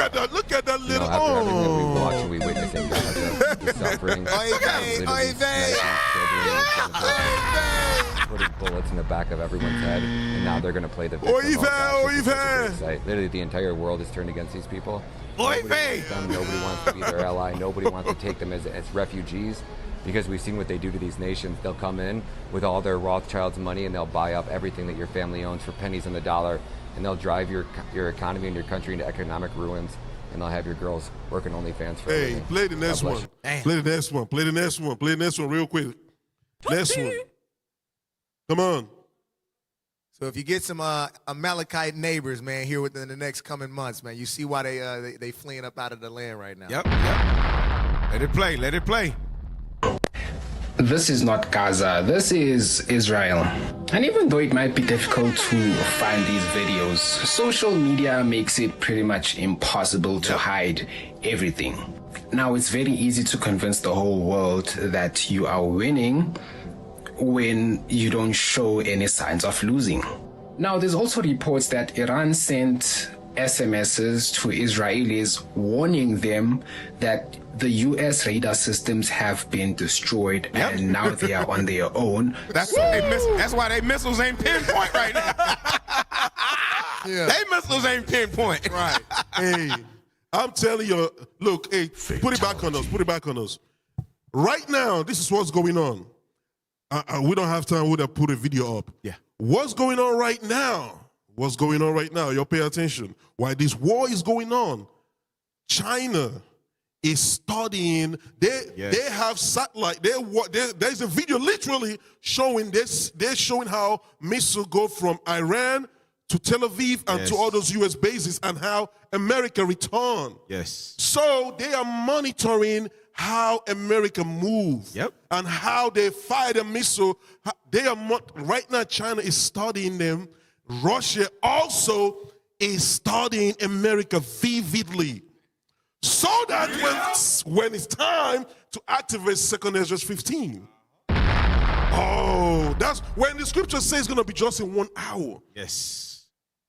[SPEAKER 3] at that little.
[SPEAKER 6] after everything that we watch and we witness in Gaza, the suffering, literally sniping children, putting bullets in the back of everyone's head, and now they're going to play the victim. Literally, the entire world is turned against these people. Nobody wants to be their ally. Nobody wants to take them as refugees, because we've seen what they do to these nations. They'll come in with all their Rothschild's money and they'll buy up everything that your family owns for pennies on the dollar, and they'll drive your economy and your country into economic ruins, and they'll have your girls working OnlyFans for a living.
[SPEAKER 3] Play the next one. Play the next one. Play the next one. Play the next one real quick. Next one. Come on.
[SPEAKER 12] So if you get some Amalekite neighbors, man, here within the next coming months, man, you see why they fleeing up out of the land right now.
[SPEAKER 18] Yep. Let it play. Let it play.
[SPEAKER 21] This is not Gaza, this is Israel. And even though it might be difficult to find these videos, social media makes it pretty much impossible to hide everything. Now, it's very easy to convince the whole world that you are winning when you don't show any signs of losing. Now, there's also reports that Iran sent SMSs to Israelis warning them that the U.S. radar systems have been destroyed and now they are on their own.
[SPEAKER 18] That's why they missiles ain't pinpoint right now. They missiles ain't pinpoint.
[SPEAKER 3] Right. Hey, I'm telling you, look, hey, put it back on us. Put it back on us. Right now, this is what's going on. We don't have time. We'll put a video up.
[SPEAKER 17] Yeah.
[SPEAKER 3] What's going on right now? What's going on right now? Y'all pay attention. Why this war is going on? China is studying. They have satellite. There's a video literally showing this. They're showing how missiles go from Iran to Tel Aviv and to all those U.S. bases, and how America return.
[SPEAKER 18] Yes.
[SPEAKER 3] So they are monitoring how America moves and how they fire the missile. Right now, China is studying them. Russia also is studying America vividly, so that when it's time to activate 2 Ezra 15, that's when the scripture says it's going to be just in 1 hour.
[SPEAKER 18] Yes.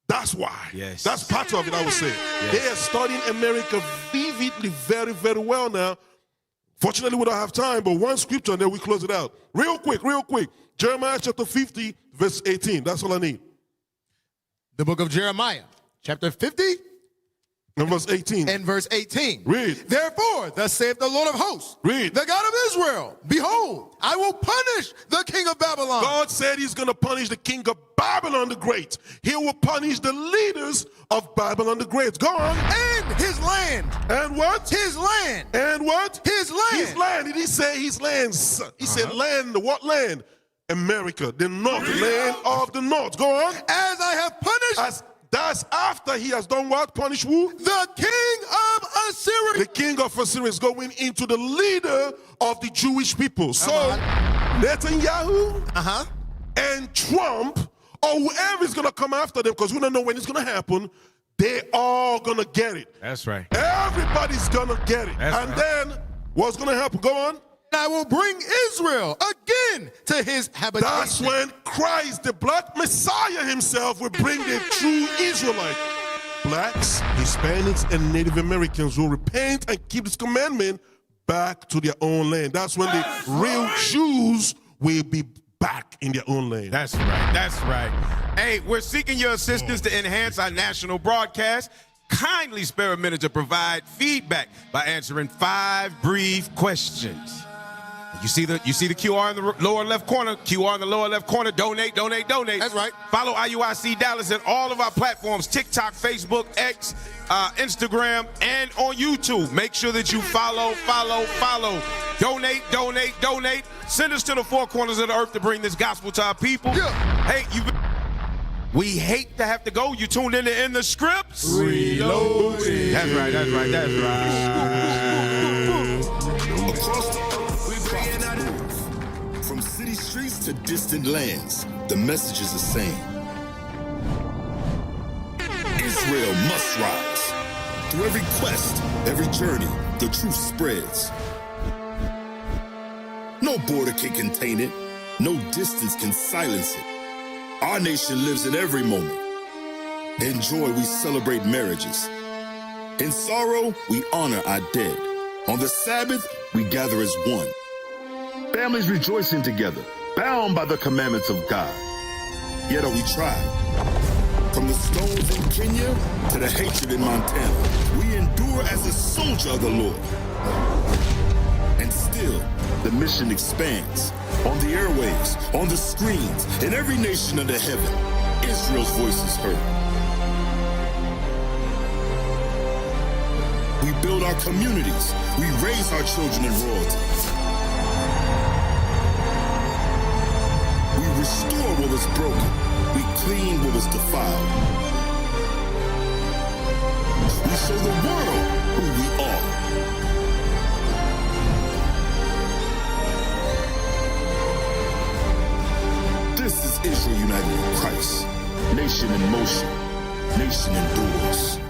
[SPEAKER 3] That's why.
[SPEAKER 18] Yes.
[SPEAKER 3] That's part of it, I would say.
[SPEAKER 18] Yes.
[SPEAKER 3] They are studying America vividly, very, very well now. Fortunately, we don't have time, but one scripture and then we close it out. Real quick. Jeremiah chapter 50, verse 18. That's all I need.
[SPEAKER 12] The book of Jeremiah, chapter 50.
[SPEAKER 3] And verse 18.
[SPEAKER 12] And verse 18.
[SPEAKER 3] Read.
[SPEAKER 12] Therefore, thus saith the Lord of hosts,
[SPEAKER 3] read,
[SPEAKER 12] the God of Israel, behold, I will punish the king of Babylon.
[SPEAKER 3] God said he's going to punish the king of Babylon the Great. He will punish the leaders of Babylon the Great. Go on.
[SPEAKER 12] And his land.
[SPEAKER 3] And what?
[SPEAKER 12] His land.
[SPEAKER 3] And what?
[SPEAKER 12] His land.
[SPEAKER 3] His land. Did he say his lands? He said land. What land? America, the north, land of the north. Go on.
[SPEAKER 12] As I have punished.
[SPEAKER 3] That's after he has done what? Punish who?
[SPEAKER 12] The king of Assyria.
[SPEAKER 3] The king of Assyria is going into the leader of the Jewish people. So Netanyahu and Trump, or whoever is going to come after them, because we don't know when it's going to happen, they're all going to get it.
[SPEAKER 18] That's right.
[SPEAKER 3] Everybody's going to get it. Then what's going to happen? Go on.
[SPEAKER 12] I will bring Israel again to his habitation.
[SPEAKER 3] That's when Christ, the black Messiah himself, will bring the true Israelite. Blacks, Hispanics, and Native Americans will repent and keep this commandment back to their own land. That's when the real Jews will be back in their own land.
[SPEAKER 18] That's right. That's right. Hey, we're seeking your assistance to enhance our national broadcast. Kindly spare a minute to provide feedback by answering 5 brief questions. You see the QR in the lower left corner. QR in the lower left corner. Donate.
[SPEAKER 12] That's right.
[SPEAKER 18] Follow IUIC Dallas and all of our platforms: TikTok, Facebook, X, Instagram, and on YouTube. Make sure that you follow. Donate. Send us to the 4 corners of the earth to bring this gospel to our people. Hey, we hate to have to go. You tuned in to In the Scripts.
[SPEAKER 12] Reloaded.
[SPEAKER 18] That's right.
[SPEAKER 23] From city streets to distant lands, the message is the same. Israel must rise. Through every quest, every journey, the truth spreads. No border can contain it. No distance can silence it. Our nation lives in every moment. In joy, we celebrate marriages. In sorrow, we honor our dead. On the Sabbath, we gather as one. Families rejoicing together, bound by the commandments of God. Yet are we tried. From the stones in Kenya to the hatred in Montana, we endure as a soldier of the Lord. And still, the mission expands. On the airwaves, on the screens, in every nation under heaven, Israel's voice is heard. We build our communities. We raise our children in royalty. We restore what was broken. We clean what was defiled. We show the world who we are. This is Israel united in Christ. Nation in motion. Nation endures.